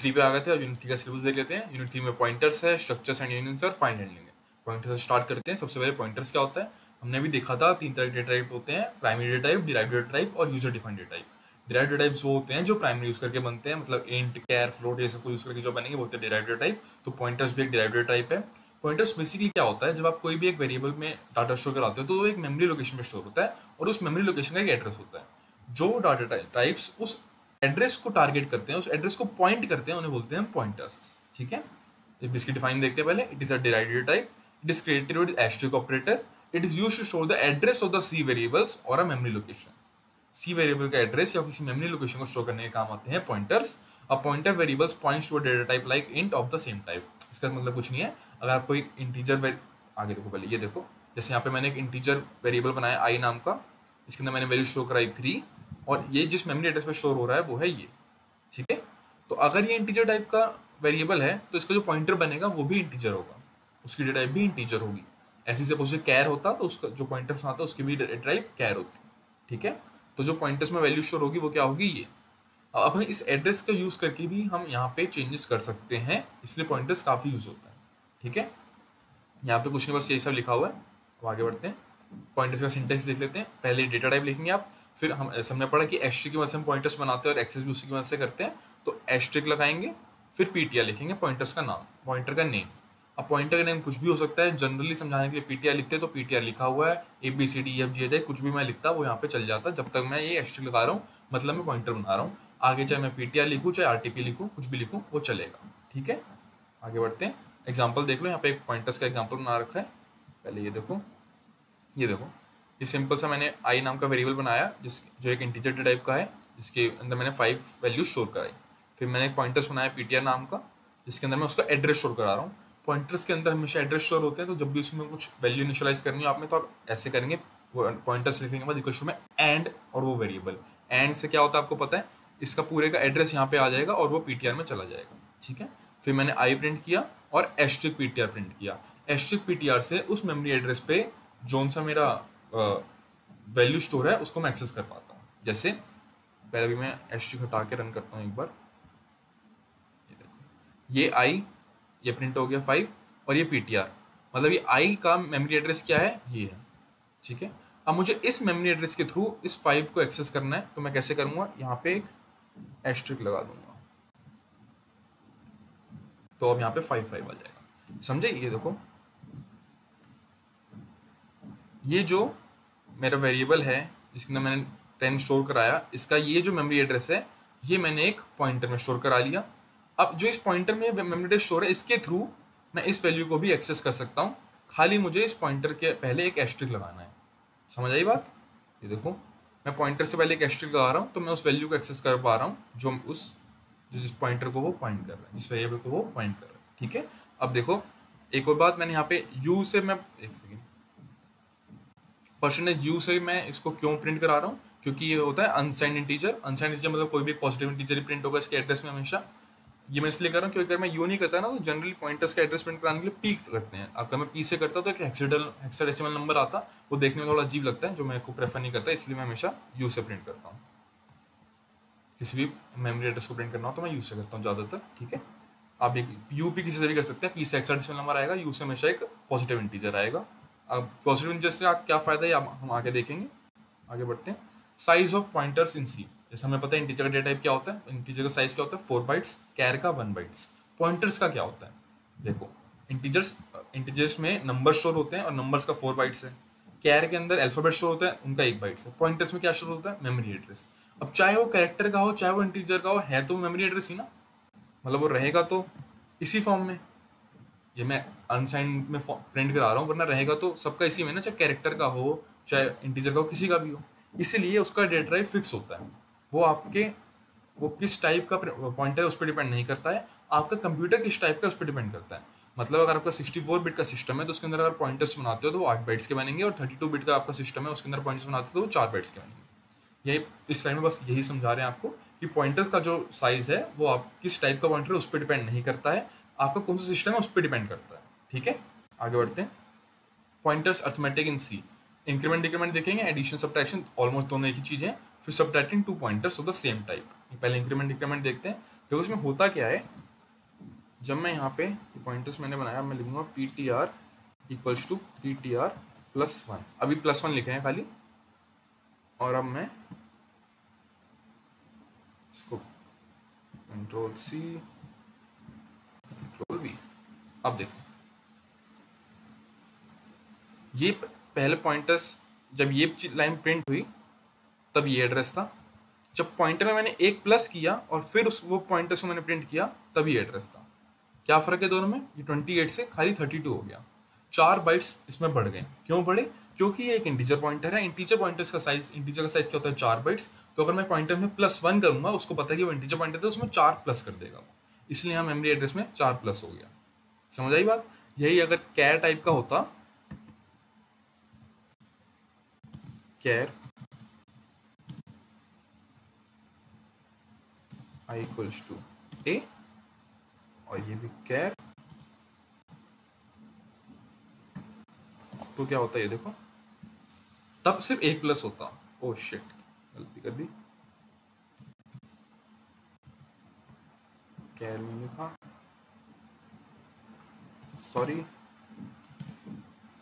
3 पे आ गए थे और यूनिट 3 का सिलेबस देख लेते हैं। यूनिट 3 में पॉइंटर्स है, स्ट्रक्चर्स एंड यूनियंस और फाइंड हैंडलिंग है। पॉइंटर्स से स्टार्ट करते हैं। सबसे पहले पॉइंटर्स क्या होता है, हमने भी देखा था 3 तरह के डेटा टाइप होते हैं, primary data type, derived data type और user defined data type. Derived data types वो होते हैं जो प्राइमरी यूज करके बनते हैं, मतलब इंट, कैर, फ्लोट ये सब को यूज करके जो बनेंगे वो होते हैं डिराइव्ड डेटा टाइप। तो पॉइंटर्स भी एक डिराइव्ड डेटा टाइप है। पॉइंटर्स बेसिकली क्या होता है, जब आप कोई भी एक वेरिएबल में डाटा स्टोर कराते हो तो वो एक मेमोरी लोकेशन में स्टोर होता है और उस मेमोरी लोकेशन का एक एड्रेस होता है। जो डाटा टाइप्स उस एड्रेस को टारगेट करते हैं, उस एड्रेस को पॉइंट करते हैं, उन्हें बोलते हैं पॉइंटर्स। ठीक है, इसकी डिफाइन देखते हैं पहले। It is a derived data type, it is created with asterisk operator, it is used to store the address of the C variables और a memory location. C variable का एड्रेस या किसी मेमोरी लोकेशन को store करने के काम आते हैं pointers. A pointer variables points to a data type like int of the same type. इसका मतलब कुछ नहीं है, अगर आप कोई इंटीजर आगे देखो, पहले ये देखो, जैसे यहाँ पे मैंने एक इंटीजर वेरिएबल बनाया आई नाम का, इसके अंदर मैंने वैल्यू स्टोर कराई 3 और ये जिस मेमोरी एड्रेस पे स्टोर हो रहा है वो है ये। ठीक है, तो अगर ये इंटीजर टाइप का वेरिएबल है तो इसका जो पॉइंटर बनेगा वो भी इंटीजर होगा, उसकी डेटा टाइप भी इंटीजर होगी। ऐसे सपोज कैर होता तो उसका जो पॉइंटर आता है उसकी भी डेटा टाइप कैर होती। ठीक है, तो जो पॉइंटर्स में वैल्यू स्टोर होगी वो क्या होगी, ये। अब इस एड्रेस का यूज करके भी हम यहाँ पे चेंजेस कर सकते हैं, इसलिए पॉइंटर्स काफी यूज होता है। ठीक है, यहाँ पे कुछ नहीं, बस यही सब लिखा हुआ है। अब आगे बढ़ते हैं, पॉइंटर्स का सिंटेक्स देख लेते हैं। पहले डेटा टाइप लिखेंगे आप, फिर हम हमने पढ़ा कि एस्ट्रिक की मदद से हम पॉइंटर्स बनाते हैं और एक्सेस भी उसी की मदद से करते हैं। तो एस्ट्रिक लगाएंगे, फिर पीटीआर लिखेंगे, पॉइंटर्स का नाम, पॉइंटर का नेम। अब पॉइंटर का नेम कुछ भी हो सकता है, जनरली समझाने के लिए पीटीआर लिखते हैं तो पीटीआर लिखा हुआ है। ABCDEFGH कुछ भी मैं लिखता वो यहाँ पे चल जाता, जब तक मैं ये एस्ट्रिक लगा रहा हूँ मतलब मैं पॉइंटर बना रहा हूँ। आगे चाहे मैं पीटीआर लिखूँ चाहे आरटीपी लिखूँ, कुछ भी लिखूँ वो चलेगा। ठीक है, आगे बढ़ते हैं। एग्जाम्पल देख लो, यहाँ पे एक पॉइंटर्स का एग्जाम्पल बना रखा है। पहले ये देखो, ये सिंपल सा मैंने आई नाम का वेरिएबल बनाया जो एक इंटीजर टाइप का है, जिसके अंदर मैंने 5 वैल्यू स्टोर कराई। फिर मैंने एक पॉइंटर्स बनाया पीटीआर नाम का, जिसके अंदर मैं उसका एड्रेस स्टोर करा रहा हूँ। पॉइंटर्स के अंदर हमेशा एड्रेस स्टोर होते हैं, तो जब भी उसमें कुछ वैल्यू इनिशियलाइज करनी हो आपने तो आप ऐसे करेंगे, पॉइंटर्स लिखने के बाद इक्वल टू में एंड और वो वेरिएबल। एंड से क्या होता है आपको पता है, इसका पूरे का एड्रेस यहाँ पे आ जाएगा और वो पीटीआर में चला जाएगा। ठीक है, फिर मैंने आई प्रिंट किया और एस्ट्रिक पीटीआर प्रिंट किया। एस्ट्रिक पीटीआर से उस मेमोरी एड्रेस पे जोन सा मेरा वैल्यू स्टोर है उसको मैं एक्सेस कर पाता हूँ। जैसे पहले भी मैं एस्ट्रिक हटा के रन करता हूँ एक बार, ये देखो, ये आई, ये प्रिंट हो गया 5 और ये पीटीआर, मतलब ये आई का मेमोरी एड्रेस क्या है, ये है। ठीक है, अब मुझे इस मेमोरी एड्रेस के थ्रू इस 5 को एक्सेस करना है, तो मैं कैसे करूँगा, यहाँ पे एक एस्ट्रिक लगा दूंगा, तो अब यहाँ पे 5 आ जाएगा। समझे, ये देखो, ये जो मेरा वेरिएबल है जिसके अंदर मैंने 10 स्टोर कराया, इसका ये जो मेमोरी एड्रेस है ये मैंने एक पॉइंटर में स्टोर करा लिया। अब जो इस पॉइंटर में मेमोरी एड्रेस स्टोर है इसके थ्रू मैं इस वैल्यू को भी एक्सेस कर सकता हूँ, खाली मुझे इस पॉइंटर के पहले एक एस्ट्रिक लगाना है। समझ आई बात, ये देखो, मैं पॉइंटर से पहले एक एस्ट्रिक लगा रहा हूँ तो मैं उस वैल्यू को एक्सेस कर पा रहा हूँ जो जिस पॉइंटर को वो पॉइंट कर रहा है, जिस वेरिएबल को वो पॉइंट कर रहा है। ठीक है, अब देखो एक और बात, मैंने यहाँ पे यू से मैं परसेंटेज यू से मैं इसको क्यों प्रिंट करा रहा हूँ, क्योंकि ये होता है अनसाइंड इंटीजर। अनसाइंड इंटीजर मतलब कोई भी पॉजिटिव इंटीजर ही प्रिंट होगा इसके एड्रेस में हमेशा। ये मैं इसलिए कर रहा हूँ क्योंकि अगर मैं यू नहीं करता ना तो जनरली पॉइंटर्स का एड्रेस प्रिंट कराने के लिए पी करते हैं। अगर मैं पी से करता तो एक हेक्साडेसिमल नंबर आता, वो देखने में थोड़ा अजीब लगता है, जो मैं को प्रेफर नहीं करता, इसलिए मैं हमेशा यू से प्रिंट करता हूँ। किसी भी मेमोरी एड्रेस को प्रिंट करना हो तो मैं यू से करता हूँ ज़्यादातर। ठीक है, आप एक यू पी किसी से भी कर सकते हैं, पी से हेक्साडेसिमल नंबर आएगा, यू से हमेशा एक पॉजिटिव इंटीजर आएगा। अब पॉजिटिव इंटीजर से आप क्या फ़ायदा है हम आगे देखेंगे। आगे बढ़ते हैं, साइज ऑफ पॉइंटर्स इन सी। जैसे हमें पता है इंटीजर का डेटा टाइप क्या होता है, इंटीजर का साइज क्या होता है 4 बाइट्स, कैर का 1 बाइट्स। पॉइंटर्स का क्या होता है, देखो इंटीजर्स में नंबर स्टोर होते हैं और नंबर्स का 4 बाइट्स है। कैर के अंदर अल्फाबेट स्टोर होता है, उनका 1 बाइट्स है। पॉइंटर्स में क्या स्टोर होता है, मेमोरी एड्रेस। अब चाहे वो कैरेक्टर का हो चाहे वो इंटीजर का हो, है तो मेमोरी एड्रेस ही ना, मतलब वो रहेगा तो इसी फॉर्म में। ये मैं अनसाइंड में प्रिंट करा रहा हूँ, वरना रहेगा तो सबका इसी में ना, चाहे कैरेक्टर का हो चाहे इंटीजर का हो, किसी का भी हो। इसीलिए उसका डेटा टाइप फिक्स होता है, वो किस टाइप का पॉइंटर है उस पर डिपेंड नहीं करता है, आपका कंप्यूटर किस टाइप का उस पर डिपेंड करता है। मतलब अगर आपका 64 बिट का सिस्टम है तो उसके अंदर अगर पॉइंटर्स बनाते हो तो वो 8 बाइट्स के बनेंगे, और 32 बिट का आपका सिस्टम है उसके अंदर पॉइंटर्स बनाते हो तो वो 4 बाइट्स के बनेंगे। यही इस स्लाइड में बस यही समझा रहे हैं आपको कि पॉइंटर्स का जो साइज है वो आप किस टाइप का पॉइंटर है उस पर डिपेंड नहीं करता है, आपका कौन सा सिस्टम है उस पर डिपेंड करता है। ठीक है, आगे बढ़ते हैं। पॉइंटर्स अर्थमेटिक इन सी, इंक्रीमेंट डिक्रीमेंट देखेंगे, एडिशन सब्ट्रैक्शन ऑलमोस्ट दोनों एक ही चीज़ है। फिर subtracting to pointers of the same type. पहले इंक्रीमेंट डिक्रीमेंट देखते हैं। देखो इसमें होता क्या है, जब मैं यहाँ पे पॉइंटर्स मैंने बनाया, मैं लिखूंगा P T R equals to P T R plus one, अभी प्लस वन लिखे हैं खाली, और अब मैं इसको कंट्रोल सी कंट्रोल वी। अब देखो ये पहले पॉइंटर्स, जब ये लाइन प्रिंट हुई तब ये एड्रेस था, जब पॉइंटर में मैंने एक प्लस किया और फिर उस वो पॉइंटर्स को मैंने प्रिंट किया तब ये एड्रेस था। क्या फ़र्क है दोनों में, ये 28 से खाली 32 हो गया, 4 बाइट्स इसमें बढ़ गए। क्यों बढ़े, क्योंकि ये एक इंटीजर पॉइंटर है। इंटीजर पॉइंटर्स का साइज, इंटीजर का साइज क्या होता है, 4 बाइट्स। तो अगर मैं पॉइंटर में +1 करूंगा, उसको पता है कि वो इंटीजर पॉइंटर है, उसमें 4 प्लस कर देगा वो, इसलिए यहाँ मेमोरी एड्रेस में 4 प्लस हो गया। समझ आई बात। यही अगर कैर टाइप का होता, कैर आई इक्वल्स टू ए, और ये भी कैर, तो क्या होता है ये देखो, तब सिर्फ एक प्लस होता। ओ शिट, गलती कर दी, कैर में लिखा, सॉरी।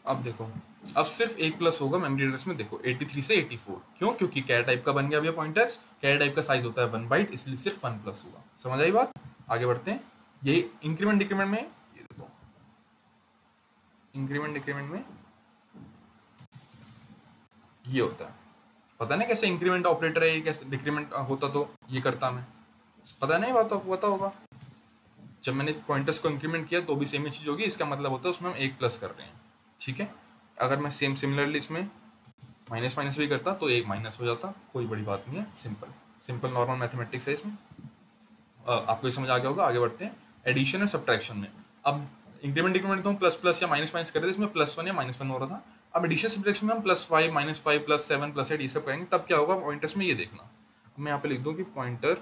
अब देखो, अब सिर्फ एक प्लस होगा मेमोरी एड्रेस में। देखो 83 से 84, क्यों, क्योंकि कैर टाइप का बन गया अभी पॉइंटर्स। कैर टाइप का साइज होता है 1 बाइट, इसलिए सिर्फ 1 प्लस होगा। समझ आई बात। आगे बढ़ते हैं। यही इंक्रीमेंट डिक्रीमेंट में, ये देखो इंक्रीमेंट डिक्रीमेंट में ये होता है। पता नहीं कैसे इंक्रीमेंट ऑपरेटर है ये, कैसे डिक्रीमेंट होता तो ये करता मैं, पता नहीं बात आपको पता होगा। जब मैंने पॉइंटर्स को इंक्रीमेंट किया तो भी सेम ही चीज़ होगी, इसका मतलब होता है उसमें हम एक प्लस कर रहे हैं। ठीक है, अगर मैं सिमिलरली इसमें माइनस माइनस भी करता तो एक माइनस हो जाता, कोई बड़ी बात नहीं है, सिंपल नॉर्मल मैथमेटिक्स है इसमें। आपको ये समझ आ गया होगा। आगे बढ़ते हैं एडिशन और सब्ट्रैक्शन में। अब इंक्रीमेंट डिक्रीमेंट तो हम प्लस प्लस या माइनस माइनस कर रहे थे, इसमें +1 या -1 हो रहा था। अब एडिशन सब्ट्रैक्शन में हम +5 -5 +7 +8 ये सब करेंगे, तब क्या होगा पॉइंटर्स में, ये देखना। मैं यहाँ पे लिख दूँ कि पॉइंटर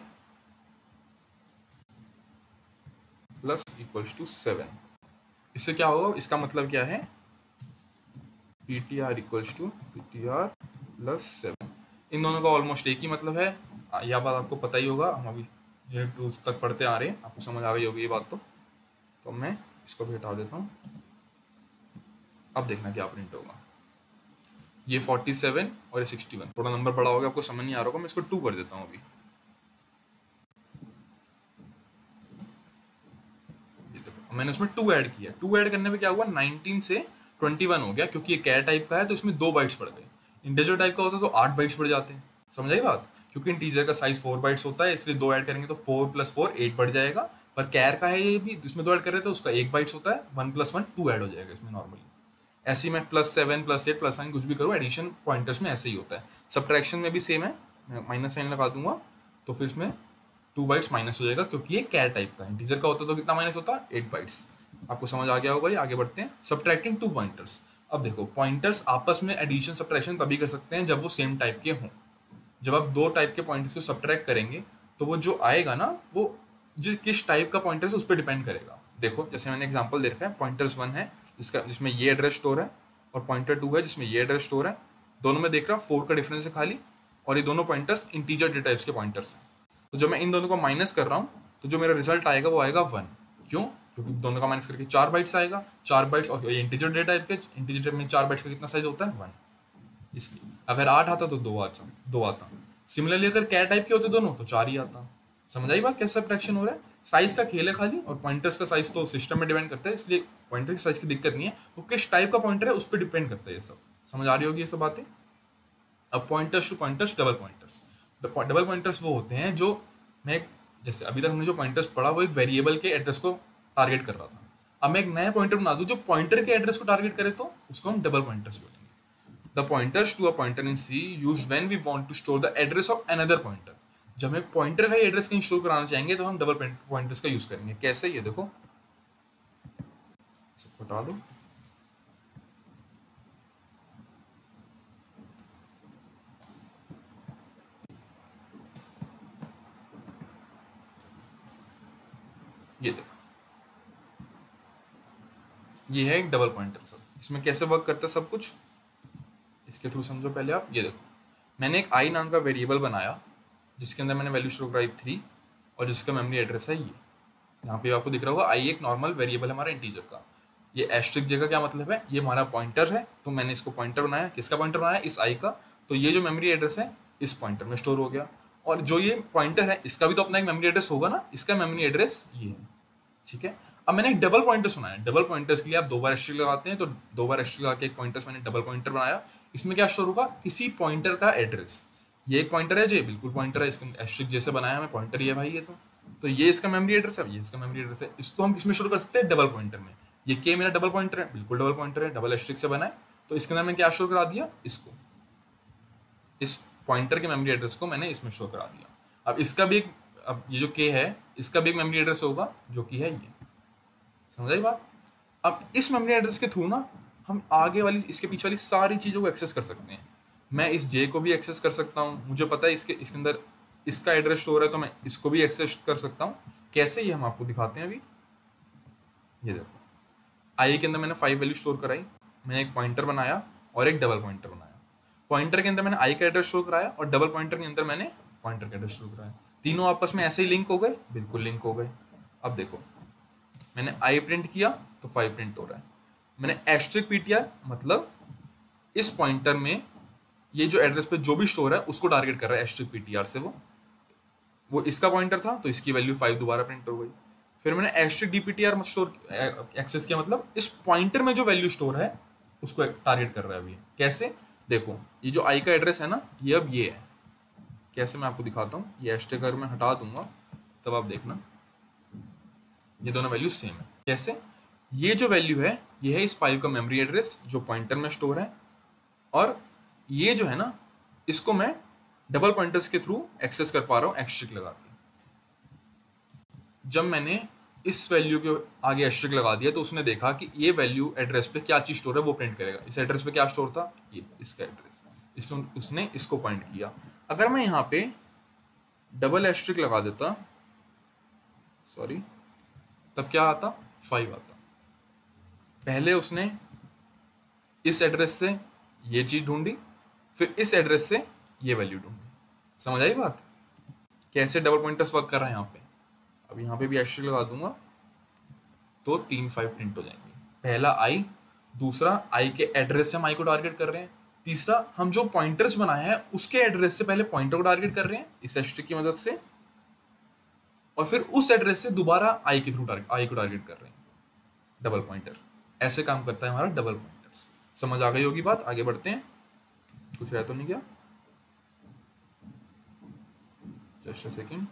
प्लस इक्वल्स टू 7, इससे क्या होगा, इसका मतलब क्या है, P T R equals to P T R plus 7। इन दोनों का ऑलमोस्ट एक ही मतलब है, यह बात आपको पता ही होगा, हम अभी यूनिट 2 तक पढ़ते आ रहे हैं, आपको समझ आ गई होगी ये बात। तो मैं इसको भी हटा देता हूँ। अब देखना क्या प्रिंट होगा, ये 47 और ये 61, थोड़ा नंबर बड़ा हो गया, आपको समझ नहीं आ रहा होगा, मैं इसको 2 कर देता हूँ अभी। ये देखो मैंने उसमें 2 ऐड किया, 2 ऐड करने पे क्या हुआ, 19 से 21 हो गया, क्योंकि ये कैर टाइप का है तो इसमें 2 बाइट्स बढ़ गए। इंटीजर टाइप का होता तो 8 बाइट्स बढ़ जाते हैं। समझ आई बात। क्योंकि इंटीजर का साइज 4 बाइट्स होता है, इसलिए 2 ऐड करेंगे तो 4 + 4 8 बढ़ जाएगा। पर कैर का है ये भी, इसमें 2 ऐड कर रहे थे, उसका 1 बाइट्स होता है, 1 + 1 2 ऐड हो जाएगा इसमें नॉर्मली। ऐसे ही मैं +7 +8 +9 कुछ भी करूँ, एडिशन पॉइंटर्स में ऐसे ही होता है। सब्ट्रैक्शन में भी सेम है, मैं माइनस साइन लगा दूंगा तो फिर इसमें 2 बाइट्स माइनस हो जाएगा, क्योंकि ये कैर टाइप का है। इंटीजर का होता तो कितना माइनस होता, 8 बाइट्स। आपको समझ आ गया होगा ये। आगे बढ़ते हैं, सब्ट्रैक्टिंग 2 पॉइंटर्स। अब देखो पॉइंटर्स आपस में एडिशन सब्ट्रैक्शन तभी कर सकते हैं जब वो सेम टाइप के हों। जब आप 2 टाइप के पॉइंटर्स को सब्ट्रैक्ट करेंगे तो वो जो आएगा ना, वो किस टाइप का पॉइंटर है उस पर डिपेंड करेगा। देखो जैसे मैंने एग्जांपल दे रखा है, पॉइंटर्स 1 है इसका, जिसमें ये एड्रेस स्टोर है, और पॉइंटर 2 है जिसमें ये एड्रेस स्टोर है। दोनों में देख रहा 4 का डिफरेंस है खाली, और ये दोनों पॉइंटर्स इंटीजर डेटा टाइप्स के पॉइंटर्स हैं। तो जब मैं इन दोनों को माइनस कर रहा हूँ तो जो मेरा रिजल्ट आएगा वो आएगा 1। क्यों, क्योंकि दोनों का माइनस करके 4 बाइट्स आएगा, 4 बाइट्स, और ये इंटीजर डेटा टाइप के, इंटीजर में 4 बाइट्स का कितना साइज होता है, 1। इसलिए अगर 8 आता तो 2 आता। सिमिलरली अगर कैर टाइप के होते दोनों तो 4 ही आता। समझ आई बात कैसे सब्ट्रैक्शन हो रहा है। साइज का खेल है खाली, और पॉइंटर्स का साइज तो सिस्टम में डिपेंड करता है, इसलिए पॉइंटर की साइज की दिक्कत नहीं है, वो किस टाइप का पॉइंटर है उस पर डिपेंड करता है। ये सब समझ आ रही होगी ये सब बातें। अब pointers to pointers, double pointers. Double pointers वो होते हैं जो, मैं जैसे अभी तक हमने जो पॉइंटर्स पढ़ा वो एक वेरिएबल के एड्रेस को टारगेट कर रहा था। अब मैं एक नया पॉइंटर बना दूं जो पॉइंटर के एड्रेस को टारगेट करे तो उसको हम डबल पॉइंटर्स बोलेंगे। The pointers to a pointer in C used when we want to store the address of another pointer। जब हम एक पॉइंटर का ही एड्रेस कहीं स्टोर कराना चाहेंगे तो हम डबल पॉइंटर्स का यूज करेंगे। कैसे, ये देखो, सबको हटा दो। ये देखो, ये है एक डबल पॉइंटर। सब इसमें कैसे वर्क करता है सब कुछ इसके थ्रू समझो पहले आप। ये देखो, मैंने एक आई नाम का वेरिएबल बनाया जिसके अंदर मैंने वैल्यू स्टोर कराई 3 और जिसका मेमोरी एड्रेस है ये। यहाँ पे आपको दिख रहा होगा आई एक नॉर्मल वेरिएबल है हमारा इंटीजर का। ये एस्ट्रिक जे का क्या मतलब है, ये हमारा पॉइंटर है, तो मैंने इसको पॉइंटर बनाया। किसका पॉइंटर बनाया, इस आई का। तो ये जो मेमोरी एड्रेस है इस पॉइंटर में स्टोर हो गया। और जो ये पॉइंटर है इसका भी तो अपना एक मेमोरी एड्रेस होगा ना, इसका मेमोरी एड्रेस ये है। ठीक है, अब मैंने एक डबल पॉइंटर्स बनाया। डबल पॉइंटर्स के लिए आप 2 बार एस्ट्रिक लगाते हैं, तो 2 बार एस्ट्रिक लगा के एक पॉइंटर्स मैंने डबल पॉइंटर बनाया। इसमें क्या स्टोर होगा, इसी पॉइंटर का एड्रेस। ये एक पॉइंटर है, जो बिल्कुल पॉइंटर है, इसका एस्ट्रिक जैसे बनाया मैं, पॉइंटर ये भाई ये तो ये इसका मेमोरी एड्रेस है, ये इसका मेमोरी एड्रेस है। इसको हम किसमें स्टोर कर सकते हैं, डबल पॉइंटर में। ये के मेरा डबल पॉइंटर है, बिल्कुल डबल पॉइंटर है, डबल एस्ट्रिक से बना है। तो इसके अंदर मैंने क्या स्टोर करा दिया, इसको, इस पॉइंटर के मेमोरी एड्रेस को मैंने इसमें स्टोर करा दिया। अब इसका भी एक, अब ये जो के है इसका भी एक मेमोरी एड्रेस होगा जो कि है ये। समझ आई बात। अब इस मेमोरी एड्रेस के थ्रू ना हम आगे वाली, इसके पीछे वाली सारी चीज़ों को एक्सेस कर सकते हैं। मैं इस जे को भी एक्सेस कर सकता हूँ, मुझे पता है इसके अंदर इसका एड्रेस स्टोर है, तो मैं इसको भी एक्सेस कर सकता हूँ। कैसे, ये हम आपको दिखाते हैं अभी। ये देखो, आई के अंदर मैंने 5 वैल्यू स्टोर कराई, मैंने एक पॉइंटर बनाया और एक डबल पॉइंटर बनाया। पॉइंटर के अंदर मैंने आई का एड्रेस स्टोर कराया और डबल पॉइंटर के अंदर मैंने पॉइंटर का एड्रेस स्टोर कराया। तीनों आपस में ऐसे ही लिंक हो गए, बिल्कुल लिंक हो गए। अब देखो, मैंने आई प्रिंट किया तो 5 प्रिंट हो रहा है। मैंने एस्ट्रिक पीटीआर, मतलब इस पॉइंटर में ये जो एड्रेस पे जो भी स्टोर है उसको टारगेट कर रहा है एस्ट्रिक पीटीआर से। वो इसका पॉइंटर था तो इसकी वैल्यू 5 दोबारा प्रिंट हो गई। फिर मैंने एस्ट्रिक डीपीटीआर स्टोर एक्सेस किया, मतलब इस पॉइंटर में जो वैल्यू स्टोर है उसको टारगेट कर रहा है अभी। कैसे, देखो ये जो आई का एड्रेस है ना, ये अब ये है। कैसे, मैं आपको दिखाता हूँ। ये एस्ट्रिक अगर मैं हटा दूंगा तब आप देखना, ये दोनों वैल्यू सेम है। कैसे, ये जो वैल्यू है ये है इस 5 का मेमोरी एड्रेस जो पॉइंटर में स्टोर है, और ये जो है ना इसको मैं डबल पॉइंटर्स के थ्रू एक्सेस कर पा रहा हूँ एस्ट्रिक लगा के। जब मैंने इस वैल्यू के आगे एस्ट्रिक लगा दिया तो उसने देखा कि ये वैल्यू एड्रेस पे क्या चीज स्टोर है वो प्रिंट करेगा। इस एड्रेस पे क्या स्टोर था, ये इसका एड्रेस, इसलिए उसने इसको पॉइंट किया। अगर मैं यहाँ पे डबल एस्ट्रिक लगा देता, सॉरी, तब क्या आता, 5 आता। पहले उसने इस एड्रेस से ये चीज ढूंढी, फिर इस एड्रेस से ये वैल्यू ढूंढी। समझ आई बात, कैसे डबल पॉइंटर्स वर्क कर रहे हैं यहाँ पे। अब यहाँ पे भी एस्ट्रिक लगा दूंगा तो 3 5 प्रिंट हो जाएंगे। पहला आई, दूसरा आई के एड्रेस से हम आई को टारगेट कर रहे हैं, तीसरा हम जो पॉइंटर्स बनाए हैं उसके एड्रेस से पहले पॉइंटर को टारगेट कर रहे हैं इस एस्ट्रिक की मदद से, और फिर उस एड्रेस से दोबारा आई के थ्रू आई को टारगेट कर रहे हैं, डबल पॉइंटर। ऐसे काम करता है हमारा डबल पॉइंटर्स। समझ आ गई होगी बात, आगे बढ़ते हैं। कुछ रह तो नहीं गया, जस्ट अ सेकेंड।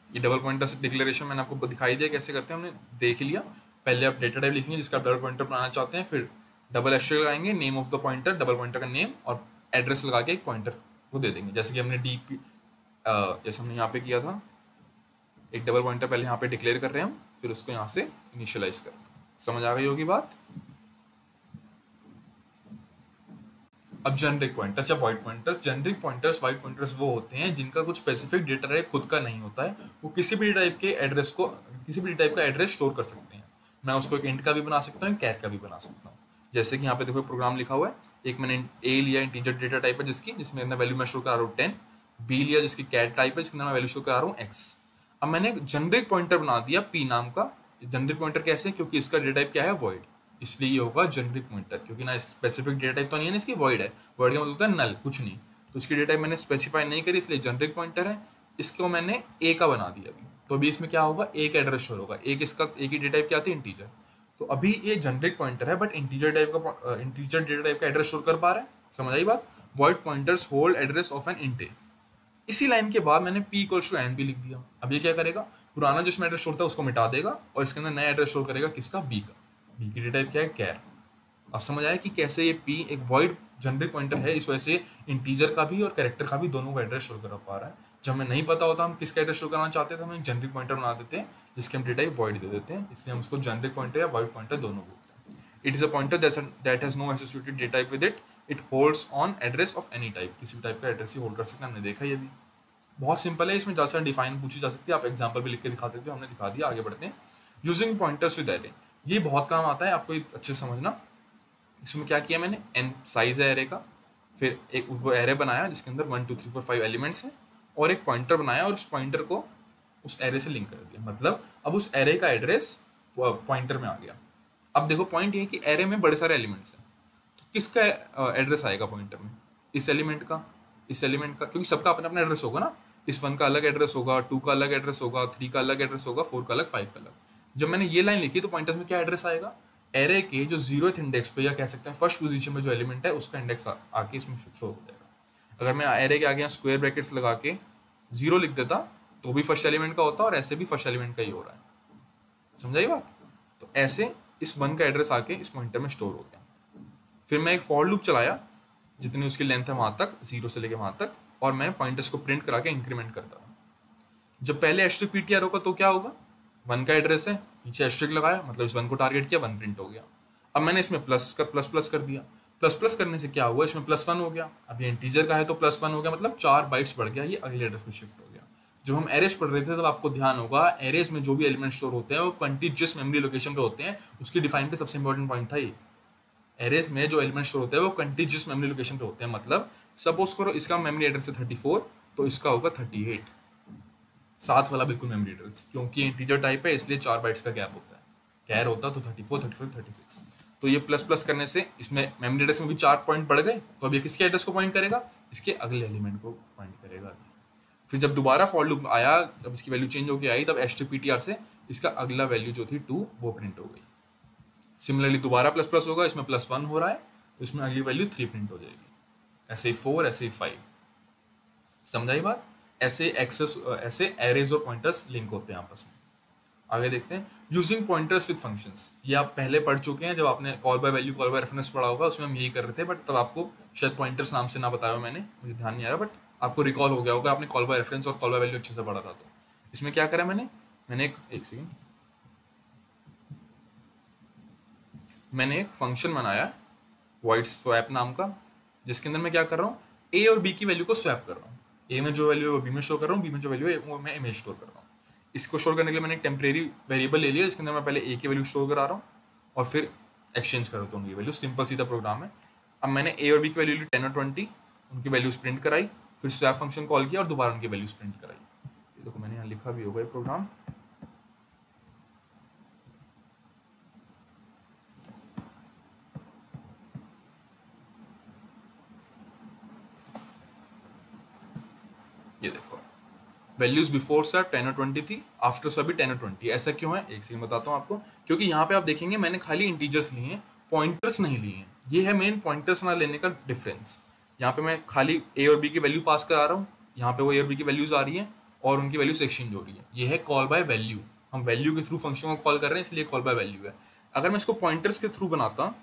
ये डबल पॉइंटर डिक्लेरेशन मैंने आपको दिखाई दिया कैसे करते हैं, हमने देख लिया। पहले आप डेटा टाइप लिखेंगे जिसका आप डबल पॉइंटर बनाना चाहते हैं, फिर डबल एस्ट्रिक लगाएंगे, name of the pointer, double pointer का नेम और एड्रेस लगा के एक पॉइंटर को दे देंगे। जैसे कि हमने जैसे हमने यहाँ पे किया था, एक डबल पॉइंटर पहले यहाँ पे डिक्लेयर कर रहे हैं हम, फिर उसको यहाँ से इनिशियलाइज कर रहे हैं। समझ आ गई होगी बात। अब जेनरिक पॉइंटर्स या wide pointers. Generic pointers, wide pointers वो होते हैं जिनका कुछ स्पेसिफिक डेटा टाइप खुद का नहीं होता है, वो किसी भी टाइप के एड्रेस को, किसी भी टाइप का एड्रेस स्टोर कर सकते हैं। मैं उसको एक इंट का भी बना सकता हूँ, कैर का भी बना सकता हूँ। जैसे कि यहाँ पे देखो प्रोग्राम लिखा हुआ है, एक मैंने ए लिया, इंटीजर डेटा टाइप है जिसमें अंदर वैल्यू मैं स्टोर कर रहा हूँ 10, बी लिया जिसकी कैर टाइप है जिसके अंदर मैं वैल्यू स्टोर कर रहा हूँ एक्स। अब मैंने एक जेनरिक पॉइंटर बना दिया पी नाम का। जेनरिक पॉइंटर कैसे, क्योंकि इसका डेटा टाइप क्या है, वॉइड, इसलिए ये होगा जेनरिक पॉइंटर, क्योंकि ना स्पेसिफिक डेटा टाइप तो नहीं है ना इसकी, वॉइड है। वॉइड का मतलब होता है नल, कुछ नहीं, तो इसकी डेटा टाइप मैंने स्पेसिफाई नहीं करी, इसलिए जेनरिक पॉइंटर है। इसको मैंने ए का बना दिया अभी, तो अभी इसमें क्या होगा, एक एड्रेस स्टोर होगा, एक इसका एक ही डेटा टाइप क्या आती है, इंटीजर। तो अभी ये जेनरिक पॉइंटर है बट इंटीजर डेटा टाइप का एड्रेस स्टोर कर पा रहा है। समझ आई बात। Void pointers hold address of an int. इसी लाइन के बाद मैंने p इक्वल्स टू एन भी लिख दिया। अब ये क्या करेगा, पुराना जिसमें एड्रेस स्टोर था उसको मिटा देगा और इसके अंदर नया एड्रेस स्टोर करेगा, किसका, b का। b की डेटा टाइप क्या है, कैर। अब समझ आया कि कैसे ये p एक वॉइड जेनरिक पॉइंटर है, इस वजह से इंटीजर का भी और कैरेक्टर का भी दोनों का एड्रेस स्टोर कर पा रहा है। जब हमें नहीं पता होता हम किसका एड्रेस स्टोर करना चाहते थे, हम एक जेनरिक पॉइंटर बना देते हैं जिसके हम डेटा टाइप वॉइड दे देते हैं, इसलिए हम उसको जेनरिक पॉइंटर या वॉइड पॉइंटर दोनों बोलते हैं। It is a pointer that has no associated data type with it, it holds on address of any type. किसी भी टाइप का एड्रेस ही होल्ड कर सकते हैं, हमने देखा ये भी बहुत सिंपल है। इसमें ज़्यादा डिफाइन पूछी जा सकती है, आप एग्जांपल भी लिख के दिखा सकते हो, हमने दिखा दिया। आगे बढ़ते हैं। यूजिंग पॉइंटर्स विद एरे, ये बहुत काम आता है, आपको अच्छे से समझना। इसमें क्या किया मैंने, n साइज है एरे का, फिर एक वो एरे बनाया जिसके अंदर 1 2 3 4 5 एलिमेंट्स हैं, और एक पॉइंटर बनाया और उस पॉइंटर को उस एरे से लिंक कर दिया। मतलब अब उस एरे का एड्रेस पॉइंटर में आ गया। अब देखो पॉइंट ये है कि एरे में बड़े सारे एलिमेंट्स हैं, तो किसका एड्रेस आएगा पॉइंटर में, इस एलिमेंट का, इस एलिमेंट का, क्योंकि सबका अपना अपना एड्रेस होगा ना। इस 1 का अलग एड्रेस होगा, 2 का अलग एड्रेस होगा, 3 का अलग एड्रेस होगा, 4 का अलग, 5 का अलग। जब मैंने ये लाइन लिखी तो पॉइंटर्स में क्या एड्रेस आएगा, एरे के जो 0th इंडेक्स पे, या कह सकते हैं फर्स्ट पोजीशन में जो एलिमेंट है उसका इंडेक्स आके इसमें शो हो जाएगा। अगर मैं एरे के आगे यहाँ स्क्वायर ब्रैकेट्स लगा के 0 लिख देता तो भी फर्स्ट एलिमेंट का होता, और ऐसे भी फर्स्ट एलिमेंट का ही हो रहा है। समझाई बात? तो ऐसे इस 1 का एड्रेस आके इस पॉइंटर में स्टोर हो गया। फिर मैं एक फॉर लूप चलाया जितनी उसकी लेंथ है वहां तक, 0 से लेके वहां तक, और मैं पॉइंटर्स को प्रिंट करा के इंक्रीमेंट करता रहा। जब पहले एस्ट्रिक पीटीआर होगा तो क्या होगा, 1 का एड्रेस है, पीछे एस्ट्रिक लगाया, मतलब इस 1 को टारगेट किया, 1 प्रिंट हो गया। अब मैंने इसमें प्लस प्लस कर दिया, प्लस करने से क्या हुआ, इसमें +1 हो गया। अब ये इंटीजर का है तो +1 हो गया, मतलब 4 बाइट्स बढ़ गया, ये अगले एड्रेस में शिफ्ट हो गया। जब हम एरेज पढ़ रहे थे तब आपको ध्यान होगा एरेज में जो भी एलिमेंट स्टोर होते हैं वो कंटीजियस मेमोरी लोकेशन पे होते हैं। उसकी डिफाइन पे सबसे इंपॉर्टेंट पॉइंट था ये, एरेज में जो एलिमेंट स्टोर होते हैं वो कंटीजियस मेमोरी लोकेशन पे होते हैं। मतलब सपोज करो इसका मेमोरी एड्रेस है 34, तो इसका होगा 38, साथ वाला बिल्कुल मेमोरी एड्रेस, क्योंकि इंटीजर टाइप है इसलिए 4 बाइट्स का गैप होता है। कैर होता तो 34, 35, 36। तो ये प्लस करने से इसमें मेमोरी एड्रेस में भी 4 पॉइंट बढ़ गए, तो अब ये किसके एड्रेस को पॉइंट करेगा, इसके अगले एलिमेंट को पॉइंट करेगा। फिर जब दोबारा फॉर लूप आया, जब इसकी वैल्यू चेंज होकर आई, तब एसटीपीटीआर से इसका अगला वैल्यू जो थी 2 वो प्रिंट हो गई। सिमिलरली दोबारा प्लस हो गया, इसमें +1 हो रहा है तो इसमें अगली वैल्यू 3 प्रिंट हो जाएगी। ऐसे ही 4, ऐसे ही 5। समझाई बात? ऐसे ऐसे एरेज और पॉइंटर्स लिंक होते हैं आपस में। आगे देखते हैं यूजिंग पॉइंटर्स विद फंक्शंस। ये आप पहले पढ़ चुके हैं, जब आपने call by value, call by reference पढ़ा होगा, उसमें हम यही कर रहे थे, बट तब आपको शायद पॉइंटर्स नाम से ना बताया मैंने, मुझे ध्यान नहीं आ रहा, बट आपको रिकॉल हो गया होगा, आपने कॉल बाय रेफरेंस और कॉल बाय वैल्यू अच्छे से पढ़ा था। तो इसमें क्या करा मैंने एक फंक्शन बनाया वॉइड स्वैप नाम का, जिसके अंदर मैं क्या कर रहा हूँ, ए और बी की वैल्यू को स्वैप कर रहा हूँ। ए में जो वैल्यू है वो बी में शो कर रहा हूँ, बी में जो वैल्यू है वो मैं ए में स्टोर कर रहा हूँ। इसको स्टोर करने के लिए मैंने एक टेम्परेरी वेरिएबल ले लिया, जिसके अंदर मैं पहले ए की वैल्यू स्टोर करा रहा हूँ और फिर एक्सचेंज कर देता हूँ उनकी वैल्यू। सिंपल सीधा प्रोग्राम है। अब मैंने ए और बी की वैल्यू ली 10 और 20, उनकी वैल्यूज प्रिंट कराई, फिर स्वैप फंक्शन कॉल किया और दोबारा उनकी वैल्यूज प्रिंट कराई। देखो मैंने यहाँ लिखा भी होगा ये प्रोग्राम। ये देखो वैल्यूज बिफोर स्वैप 10 और 20 थी, आफ्टर स्वैप भी 10 और 20। ऐसा क्यों है, एक सेकंड बताता हूँ आपको। क्योंकि यहाँ पे आप देखेंगे मैंने खाली इंटीजर्स लिए हैं, पॉइंटर्स नहीं लिए हैं। ये है मेन पॉइंटर्स ना लेने का डिफरेंस। यहाँ पे मैं खाली ए और बी की वैल्यू पास करा रहा हूँ, यहाँ पे वो ए और बी की वैल्यूज आ रही हैं और उनकी वैल्यूज एक्सचेंज हो रही है। ये है कॉल बाय वैल्यू। हम वैल्यू के थ्रू फंक्शन को कॉल कर रहे हैं, इसलिए कॉल बाय वैल्यू है। अगर मैं इसको पॉइंटर्स के थ्रू बनाता,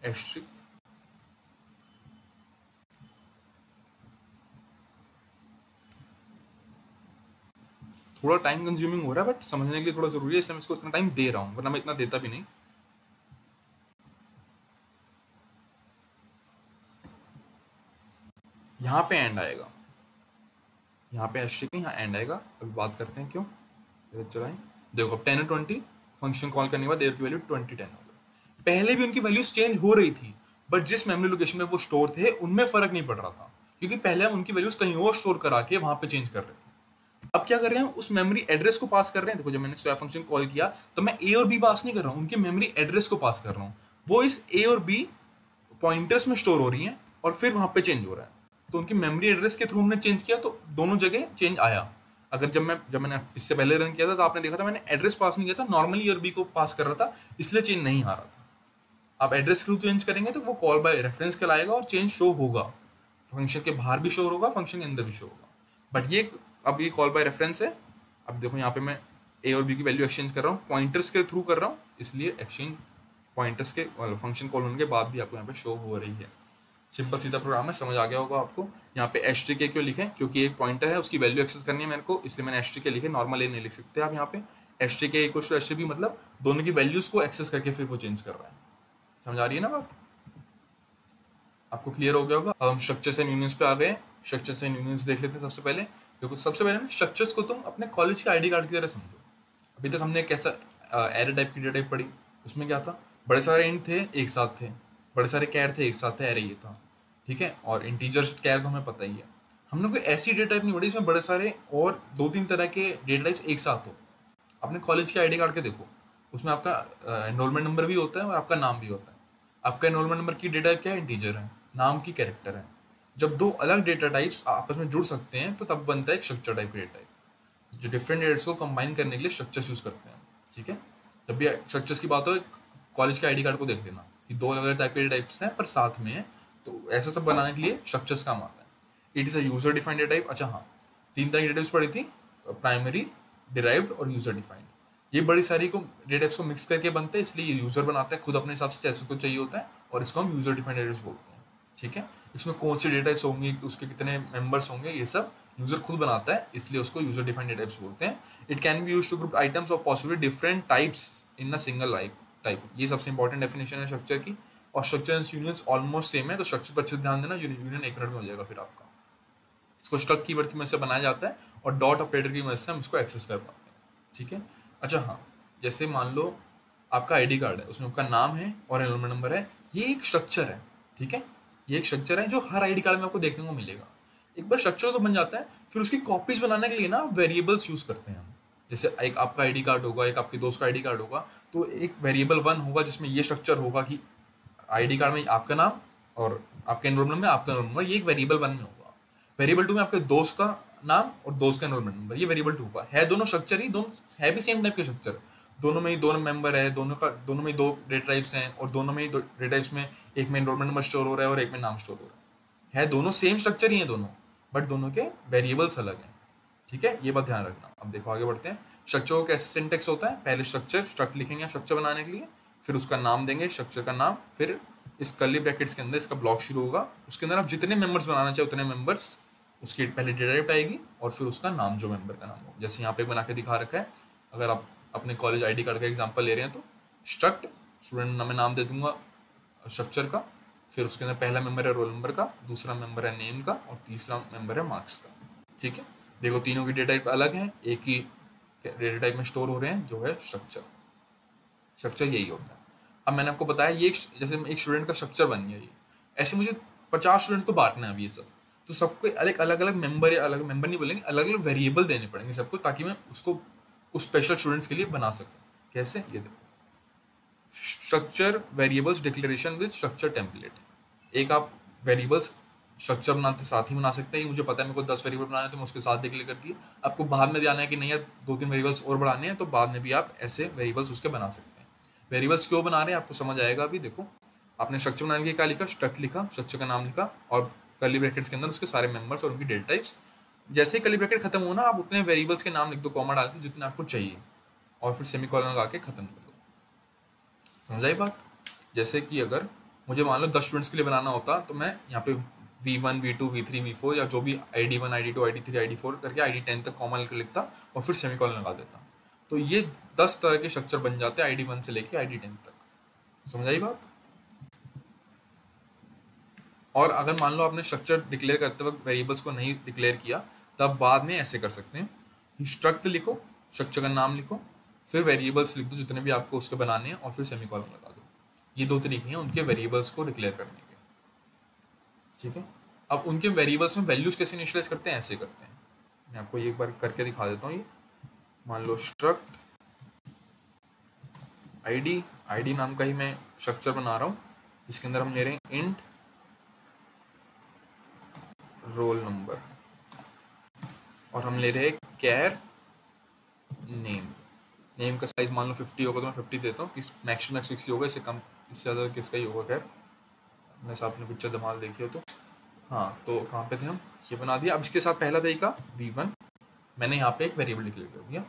एस्ट्रिक थोड़ा टाइम कंज्यूमिंग हो रहा है, बट समझने के लिए थोड़ा जरूरी है, इसलिए मैं इसको इतना टाइम दे रहा हूँ, वरना मैं इतना देता भी नहीं। यहाँ पे एंड आएगा, यहाँ पे एस्ट्रिक नहीं, यहाँ एंड आएगा। अभी बात करते हैं क्यों, चलाएं। देखो अब 10 और 20 फंक्शन कॉल करने के बाद की वैल्यू 20 10 हो गई। पहले भी उनकी वैल्यूज चेंज हो रही थी, बट जिस मेमोरी लोकेशन में वो स्टोर थे उनमें फर्क नहीं पड़ रहा था, क्योंकि पहले हम उनकी वैल्यूज कहीं और स्टोर करा के वहां पे चेंज कर रहे थे। अब क्या कर रहे हैं, उस मेमोरी एड्रेस को पास कर रहे हैं। देखो जब मैंने स्वैप फंक्शन कॉल किया तो मैं ए और बी पास नहीं कर रहा हूँ, उनके मेमोरी एड्रेस को पास कर रहा हूँ। वो इस ए और बी पॉइंटर्स में स्टोर हो रही हैं और फिर वहां पे चेंज हो रहा है। तो उनकी मेमोरी एड्रेस के थ्रू हमने चेंज किया तो दोनों जगह चेंज आया। अगर जब मैंने इससे पहले रन किया था तो आपने देखा था मैंने एड्रेस पास नहीं किया था, नॉर्मली ए और बी को पास कर रहा था, इसलिए चेंज नहीं आ रहा था। आप एड्रेस के थ्रू चेंज करेंगे तो वो कॉल बाय रेफरेंस कहलाएगा और चेंज शो होगा। फंक्शन के बाहर भी शो होगा, फंक्शन के अंदर भी शो होगा। बट ये अब ये कॉल बाय रेफरेंस है। अब देखो यहाँ पे मैं ए और बी की वैल्यू एक्सचेंज कर रहा हूँ, पॉइंटर्स के थ्रू कर रहा हूँ, इसलिए एक्सचेंज पॉइंटर्स के फंक्शन कॉल होने के बाद भी आपको यहाँ पे शो हो रही है। सिंपल सीधा प्रोग्राम है, समझ आ गया होगा आपको। यहाँ पे एस्ट्रिक ए क्यों लिखे, क्योंकि एक पॉइंटर है उसकी वैल्यू एक्सेस करनी है मेरे को, इसलिए मैंने एस्ट्रिक ए लिखे। नॉर्मल ए नहीं लिख सकते आप यहाँ पे। Asterisk a equal to asterisk b, मतलब दोनों की वैल्यूज को एक्सेस करके फिर वो चेंज कर रहा है। समझ आ रही है ना बात, आपको क्लियर हो गया होगा। अब हम स्ट्रक्चर्स एंड यूनियंस पे आ गए। स्ट्रक्चर्स एंड यूनियंस देख लेते हैं। सबसे पहले देखो, सबसे पहले ना स्ट्रक्चर्स को तुम अपने कॉलेज के आईडी कार्ड की तरह समझो। अभी तक हमने कैसा एरे टाइप की डेटा टाइप पढ़ी, उसमें क्या था, बड़े सारे इंट थे एक साथ थे, बड़े सारे कैर थे एक साथ थे, एरे ये था, ठीक है। और इंटीजर कैर तो हमें पता ही है। हमने कोई ऐसी डेटा टाइप नहीं पढ़ी इसमें बड़े सारे और दो तीन तरह के डेटा टाइप्स एक साथ हो। अपने कॉलेज के आईडी कार्ड के देखो, उसमें आपका एनरोलमेंट नंबर भी होता है और आपका नाम भी होता है। आपका एनरोलमेंट नंबर की डेटा टाइप क्या है? इंटीजर है, नाम की कैरेक्टर है। जब दो अलग डेटा टाइप्स आपस में जुड़ सकते हैं तो तब बनता है एक स्ट्रक्चर टाइप डेटा टाइप, जो डिफरेंट डेट्स को कंबाइन करने के लिए स्ट्रक्चर्स यूज करते हैं, ठीक है। जब भी स्ट्रक्चर्स की बात हो, कॉलेज के आईडी कार्ड को देख लेना कि दो अलग अलग टाइप के टाइप्स हैं पर साथ में है, तो ऐसा सब बनाने के लिए स्ट्रक्चर्स काम आता है। It is a user defined data type. अच्छा हाँ, तीन तरह की डेटा टाइप्स पढ़ी थी, प्राइमरी, डिराइव्ड और यूजर डिफाइंड। ये बड़ी सारी को डेटा टाइप्स को मिक्स करके बनते हैं, इसलिए ये यूजर बनाता है खुद अपने हिसाब से जैसे उसको चाहिए होता है, और इसको हम यूजर डिफाइंड डेटा टाइप्स बोलते हैं, ठीक है। इसमें कौन से डेटा टाइप्स होंगे, उसके कितने मेंबर्स होंगे, ये सब यूजर खुद बनाता है, इसलिए उसको यूजर डिफाइंड डेटा टाइप्स बोलते हैं। It can be used to group items और possibly different types in a single type. ये सबसे इंपॉर्टेंट डेफिनेशन है स्ट्रक्चर की। और स्ट्रक्चर यूनियंस ऑलमोस्ट सेम है, तो स्ट्रक्चर पर अच्छे से ध्यान देना, यूनियन एक मिनट में हो जाएगा फिर आपका। इसको स्ट्रक्ट कीवर्ड की मदद से बनाया जाता है और डॉट ऑपरेटर की मदद से हम इसको एक्सेस कर पाते हैं, ठीक है। अच्छा हाँ, जैसे मान लो आपका आईडी कार्ड है, उसमें आपका नाम है और एनरोलमेंट नंबर है, ये एक स्ट्रक्चर है, ठीक है। ये एक स्ट्रक्चर है जो हर आईडी कार्ड में आपको देखने को मिलेगा। एक बार स्ट्रक्चर तो बन जाता है, फिर उसकी कॉपीज बनाने के लिए ना वेरिएबल्स यूज करते हैं हम। जैसे एक आपका आईडी कार्ड होगा, एक आपके दोस्त का आईडी कार्ड होगा, तो एक वेरिएबल 1 होगा जिसमें ये स्ट्रक्चर होगा कि आईडी कार्ड में आपका नाम और आपके एनरोलमेंट में आपका एनरोलमेंट नंबर, ये एक वेरिएबल 1 में होगा। वेरिएबल 2 में आपके दोस्त का नाम और दोस्त का एनरोलमेंट नंबर, ये वेरिएबल 2 का है। दोनों स्ट्रक्चर ही, दोनों है भी सेम टाइप के स्ट्रक्चर, दोनों में ही दो मेंबर है, दोनों में ही दो डेटा टाइप्स हैं, और दोनों में ही डेटा टाइप्स में एक में एनरोलमेंट नंबर स्टोर हो रहा है और एक में नाम स्टोर हो रहा है दोनों सेम स्ट्रक्चर ही हैं दोनों, बट दोनों के वेरिएबल्स अलग हैं, ठीक है। ये बात ध्यान रखना। अब देखो आगे बढ़ते हैं। स्ट्रक्चर को कैसे सिंटेक्स होता है, पहले स्ट्रक्ट लिखेंगे स्ट्रक्चर बनाने के लिए, फिर उसका नाम देंगे, स्ट्रक्चर का नाम, फिर इस कर्ली ब्रैकेट्स के अंदर इसका ब्लॉक शुरू होगा, उसके अंदर आप जितने मेंबर्स बनाना चाहे उतने मेंबर्स, उसकी पहले डेटा टाइप आएगी और फिर उसका नाम, जो मेंबर का नाम हो। जैसे यहाँ पे बना के दिखा रखा है, अगर आप अपने कॉलेज आईडी कार्ड का एग्जांपल ले रहे हैं तो स्ट्रक्ट स्टूडेंट मैं नाम दे दूंगा स्ट्रक्चर का, फिर उसके अंदर पहला मेंबर है रोल नंबर का, दूसरा मेंबर है नेम का और तीसरा मेंबर है मार्क्स का, ठीक है। देखो तीनों की डेटा टाइप अलग है, एक ही डेटा टाइप में स्टोर हो रहे हैं, जो है स्ट्रक्चर यही होता है। अब मैंने आपको बताया ये जैसे एक स्टूडेंट का स्ट्रक्चर बन गया, ये ऐसे मुझे 50 स्टूडेंट को बांटना है अब ये सब, तो सबको अलग अलग मेंबर, या अलग मेंबर नहीं बोलेंगे, अलग अलग वेरिएबल देने पड़ेंगे सबको, ताकि मैं उसको उस स्पेशल स्टूडेंट्स के लिए बना सकूं। कैसे? ये देखो, structure variables declaration with structure template. एक आप वेरिएबल्स स्ट्रक्चर बनाते साथ ही बना सकते हैं, मुझे पता है मेरे को 10 वेरिएबल बनाने हैं तो मैं उसके साथ डिक्लेयर करती है। आपको बाद में ध्यान है कि नहीं यार 2-3 वेरिएबल्स और बढ़ाने हैं, तो बाद में भी आप ऐसे वेरिएबल्स उसके बना सकते हैं। वेरिएबल्स क्यों बना रहे हैं आपको समझ आएगा अभी। देखो आपने स्ट्रक्चर बनाने के क्या लिखा, स्ट्रक्ट लिखा, स्ट्रक्चर का नाम लिखा और कर्ली ब्रैकेट्स के अंदर उसके सारे मेंबर्स और उनकी डेटा टाइप्स। जैसे ही कर्ली ब्रैकेट खत्म हो ना, आप उतने वेरिएबल्स के नाम लिख दो कॉमा डाल के जितने आपको चाहिए, और फिर सेमीकोलन लगा के खत्म कर दो। समझाई बात? जैसे कि अगर मुझे मान लो 10 स्टूडेंट्स के लिए बनाना होता, तो मैं यहाँ पे V1 V2 V3 V4 या जो भी ID1 ID2 ID3 ID4 करके ID10 तक कॉमा लिखता और फिर सेमीकोलन लगा देता। तो ये 10 तरह के स्ट्रक्चर बन जाते हैं ID1 से लेके ID10 तक। समझाई बात? और अगर मान लो आपने स्ट्रक्चर डिक्लेयर करते वक्त वेरिएबल्स को नहीं डिक्लेयर किया, तब बाद में ऐसे कर सकते हैं कि स्ट्रक्ट लिखो, स्ट्रक्चर का नाम लिखो, फिर वेरिएबल्स लिख दो जितने भी आपको उसके बनाने हैं और फिर सेमीकोलन लगा दो। ये दो तरीके हैं उनके वेरिएबल्स को डिक्लेयर करने के, ठीक है। अब उनके वेरिएबल्स में वैल्यूज कैसे इनिशियलाइज करते हैं, ऐसे करते हैं। मैं आपको एक बार करके दिखा देता हूँ। ये मान लो स्ट्रक्ट आईडी नाम का ही मैं स्ट्रक्चर बना रहा हूँ, इसके अंदर हम ले रहे हैं इंट रोल नंबर और हम ले रहे हैं कैर नेम का साइज मान लो 50 होगा तो मैं 50 देता हूँ, मैक्स 60 होगा, इससे कम इससे ज़्यादा किसका ही होगा। खैर वैसे आपने पिक्चर धमाल देखी है तो हाँ, तो कहाँ पे थे हम, ये बना दिया। अब इसके साथ पहला तरीका V1 मैंने यहाँ पे एक वेरिएबल डिक्लेयर कर दिया।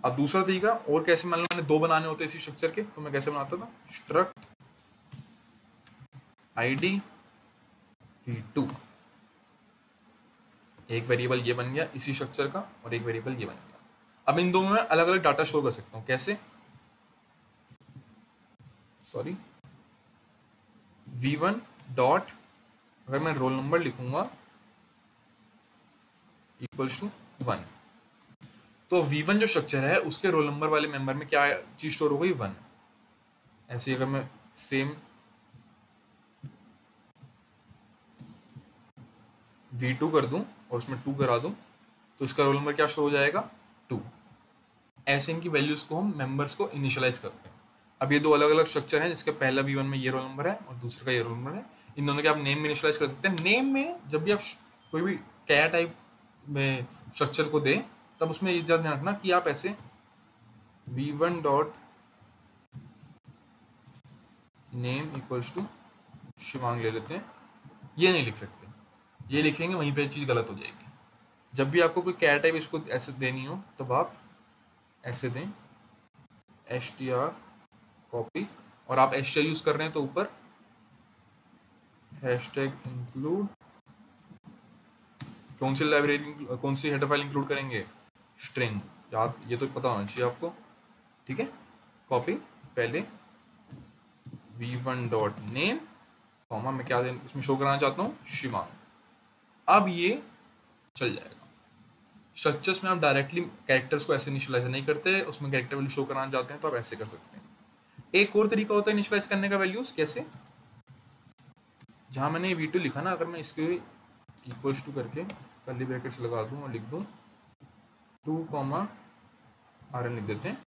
अब दूसरा तरीका, और कैसे मान लो मैंने 2 बनाने होते इसी स्ट्रक्चर के, तो मैं कैसे बनाता था, स्ट्रक्ट ID V2, एक वेरिएबल ये बन गया इसी स्ट्रक्चर का और एक वेरिएबल ये बन गया। अब इन दोनों में अलग अलग डाटा स्टोर कर सकता हूँ। कैसे? सॉरी, V1 डॉट, अगर मैं रोल नंबर लिखूंगा इक्वल्स टू 1, तो V1 जो स्ट्रक्चर है उसके रोल नंबर वाले मेंबर में क्या चीज स्टोर हो गई, 1। ऐसे ही अगर मैं सेम V2 कर दूं और उसमें 2 करा दूं तो इसका रोल नंबर क्या शो हो जाएगा, 2। ऐसे इनकी वैल्यूज को हम मेंबर्स को इनिशियलाइज करते हैं। अब ये दो अलग अलग स्ट्रक्चर हैं, जिसके पहला V1 में ये रोल नंबर है और दूसरे का ये रोल नंबर है। इन दोनों के आप नेम में इनिशियलाइज कर सकते हैं। नेम में जब भी आप कोई भी क्या टाइप में स्ट्रक्चर को दें तब उसमें ये ध्यान रखना कि आप ऐसे V1 dot name equals to Shivang ले लेते हैं, ये नहीं लिख सकते। ये लिखेंगे वहीं पे चीज़ गलत हो जाएगी। जब भी आपको कोई कैर टाइप इसको ऐसे देनी हो तब आप ऐसे दें str कॉपी, और आप str यूज कर रहे हैं तो ऊपर हैशटैग इंक्लूड, कौन सी लाइब्रेरी कौन सी हेडर फाइल इंक्लूड करेंगे, स्ट्रिंग, याद ये तो पता होना चाहिए आपको, ठीक है। कॉपी पहले v1 डॉट नेम कॉमा मैं क्या उसमें शो कराना चाहता हूँ, शिवांग। अब ये चल जाएगा। स्ट्रक्चर्स में आप डायरेक्टली कैरेक्टर्स को ऐसे इनिशियलाइज नहीं करते, उसमें कैरेक्टर वैल्यू शो कराना चाहते हैं तो आप ऐसे कर सकते हैं। एक और तरीका होता है इनिशियलाइज करने का वैल्यूज, कैसे, जहां मैंने V2 लिखा ना, अगर मैं इसके इक्वल्स टू करके कर्ली ब्रैकेट्स लगा दूं और लिख दूं 2 RN लिख देते हैं,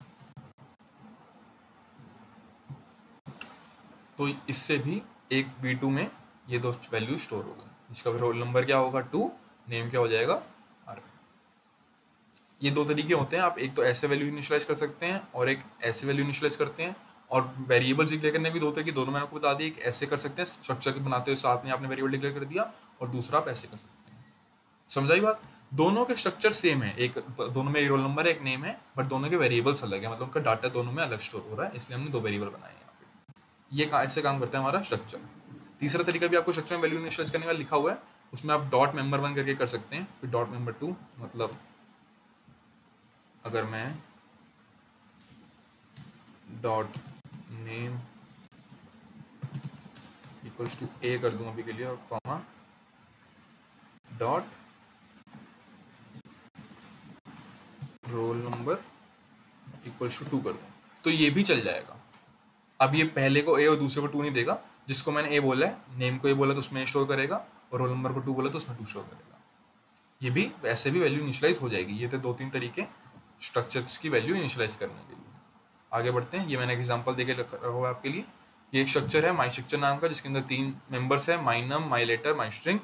तो इससे भी एक V2 में ये दो वैल्यू स्टोर हो गए, जिसका रोल नंबर क्या होगा 2, नेम क्या हो जाएगा RN। ये दो तरीके होते हैं, आप एक तो ऐसे वैल्यू इनिशियलाइज कर सकते हैं और एक ऐसे वैल्यू इनिशियलाइज करते हैं। और वेरिएबल्स डिक्लेयर करने भी दो तरीके, दोनों मैंने आपको बता दिया। एक ऐसे कर सकते हैं, स्ट्रक्चर के बनाते हुए साथ में आपने वेरिएबल डिक्लेयर कर दिया, और दूसरा आप ऐसे कर सकते हैं। समझाई बात? दोनों के स्ट्रक्चर सेम है, एक दोनों में एक रोल नंबर है एक नेम है, बट दोनों के वेरिएबल्स अलग है, मतलब उनका डाटा दोनों में अलग स्टोर हो रहा है, इसलिए हमने दो वेरिएबल बनाए हैं यहाँ पे। ये ऐसे काम करता है हमारा स्ट्रक्चर। तीसरा तरीका भी आपको स्ट्रक्चर में वैल्यू इनिशियलाइज करने का लिखा हुआ है, उसमें आप डॉट मेंबर 1 करके कर सकते हैं, फिर डॉट मेंबर 2, मतलब अगर मैं dot name equals to A कर दूं अभी के लिए, और comma dot roll number equals to 2 कर दूं, तो ये भी चल जाएगा। अब ये पहले को A और दूसरे को 2 नहीं देगा, जिसको मैंने A बोला है, नेम को A बोला तो उसमें A स्टोर करेगा, और रोल नंबर को 2 बोला तो उसमें 2 स्टोर करेगा। ये भी वैसे भी वैल्यू इनिशियलाइज हो जाएगी। ये थे 2-3 तरीके स्ट्रक्चर्स की वैल्यू इनिशियलाइज करने के लिए। आगे बढ़ते हैं। ये मैंने एक एग्जांपल देके रखा हुआ है आपके लिए। ये एक स्ट्रक्चर है माई स्ट्रक्चर नाम का, जिसके अंदर 3 मेंबर्स है, माई नम, माई लेटर, माई स्ट्रिंग।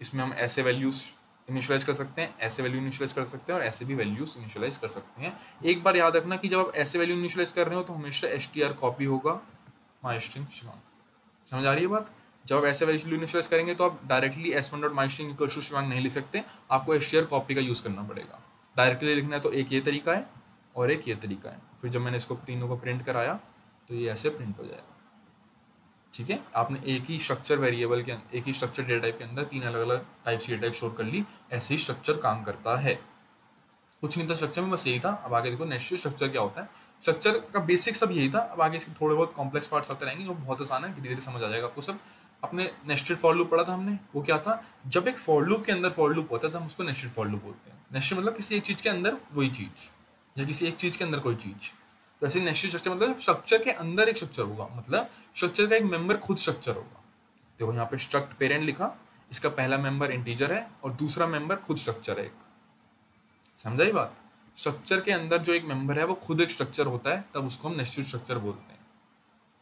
इसमें हम ऐसे वैल्यूज इनिशियलाइज कर सकते हैं, ऐसे वैल्यू इनिशियलाइज कर सकते हैं, और ऐसे भी वैल्यूज इनिशियलाइज कर सकते हैं। एक बार याद रखना कि जब आप ऐसे वैल्यू इनिशियलाइज कर रहे हो तो हमेशा str कॉपी होगा माई स्ट्रिंग शिवांग। समझ आ रही है बात? जब आप ऐसे वैल्यू इनिशियलाइज करेंगे तो आप directly s1.myString equals to Shivang नहीं लिख सकते, आपको str कॉपी का यूज करना पड़ेगा। डायरेक्टली लिखना है तो एक ये तरीका है और एक ये तरीका है। फिर जब मैंने इसको तीनों को प्रिंट कराया तो ये ऐसे प्रिंट हो जाएगा। ठीक है, आपने एक ही स्ट्रक्चर वेरिएबल के एक ही स्ट्रक्चर डेटा टाइप के अंदर 3 अलग अलग टाइप्स की डेटा टाइप स्टोर कर ली। ऐसे ही स्ट्रक्चर काम करता है। कुछ नहीं था स्ट्रक्चर में, बस यही था। अब आगे देखो नेक्स्ट स्ट्रक्चर क्या होता है। स्ट्रक्चर का बेसिक सब यही था। अब आगे इसके थोड़े बहुत कॉम्प्लेक्स पार्ट्स आते रहेंगे, जो बहुत आसान है, धीरे धीरे समझ आ जाएगा आपको सब। अपने नेस्टेड फॉर लूप पढ़ा था हमने, वो क्या था, जब एक फॉर लूप के अंदर फॉर लूप होता है तो हम उसको नेस्टेड फॉर लूप बोलते हैं। नेस्टेड मतलब किसी एक चीज के अंदर वही चीज, या किसी एक चीज के अंदर कोई चीज। तो ऐसे नेस्टेड स्ट्रक्चर मतलब स्ट्रक्चर के अंदर एक स्ट्रक्चर होगा, मतलब स्ट्रक्चर का एक मेंबर खुद स्ट्रक्चर होगा। देखो यहाँ पे स्ट्रक्ट पेरेंट लिखा, इसका पहला मेंबर इंटीजर है और दूसरा मेंबर खुद स्ट्रक्चर है एक। समझा ही बात? स्ट्रक्चर के अंदर जो एक मेंबर है वो खुद एक स्ट्रक्चर होता है, तब उसको हम नेस्टेड स्ट्रक्चर बोलते हैं।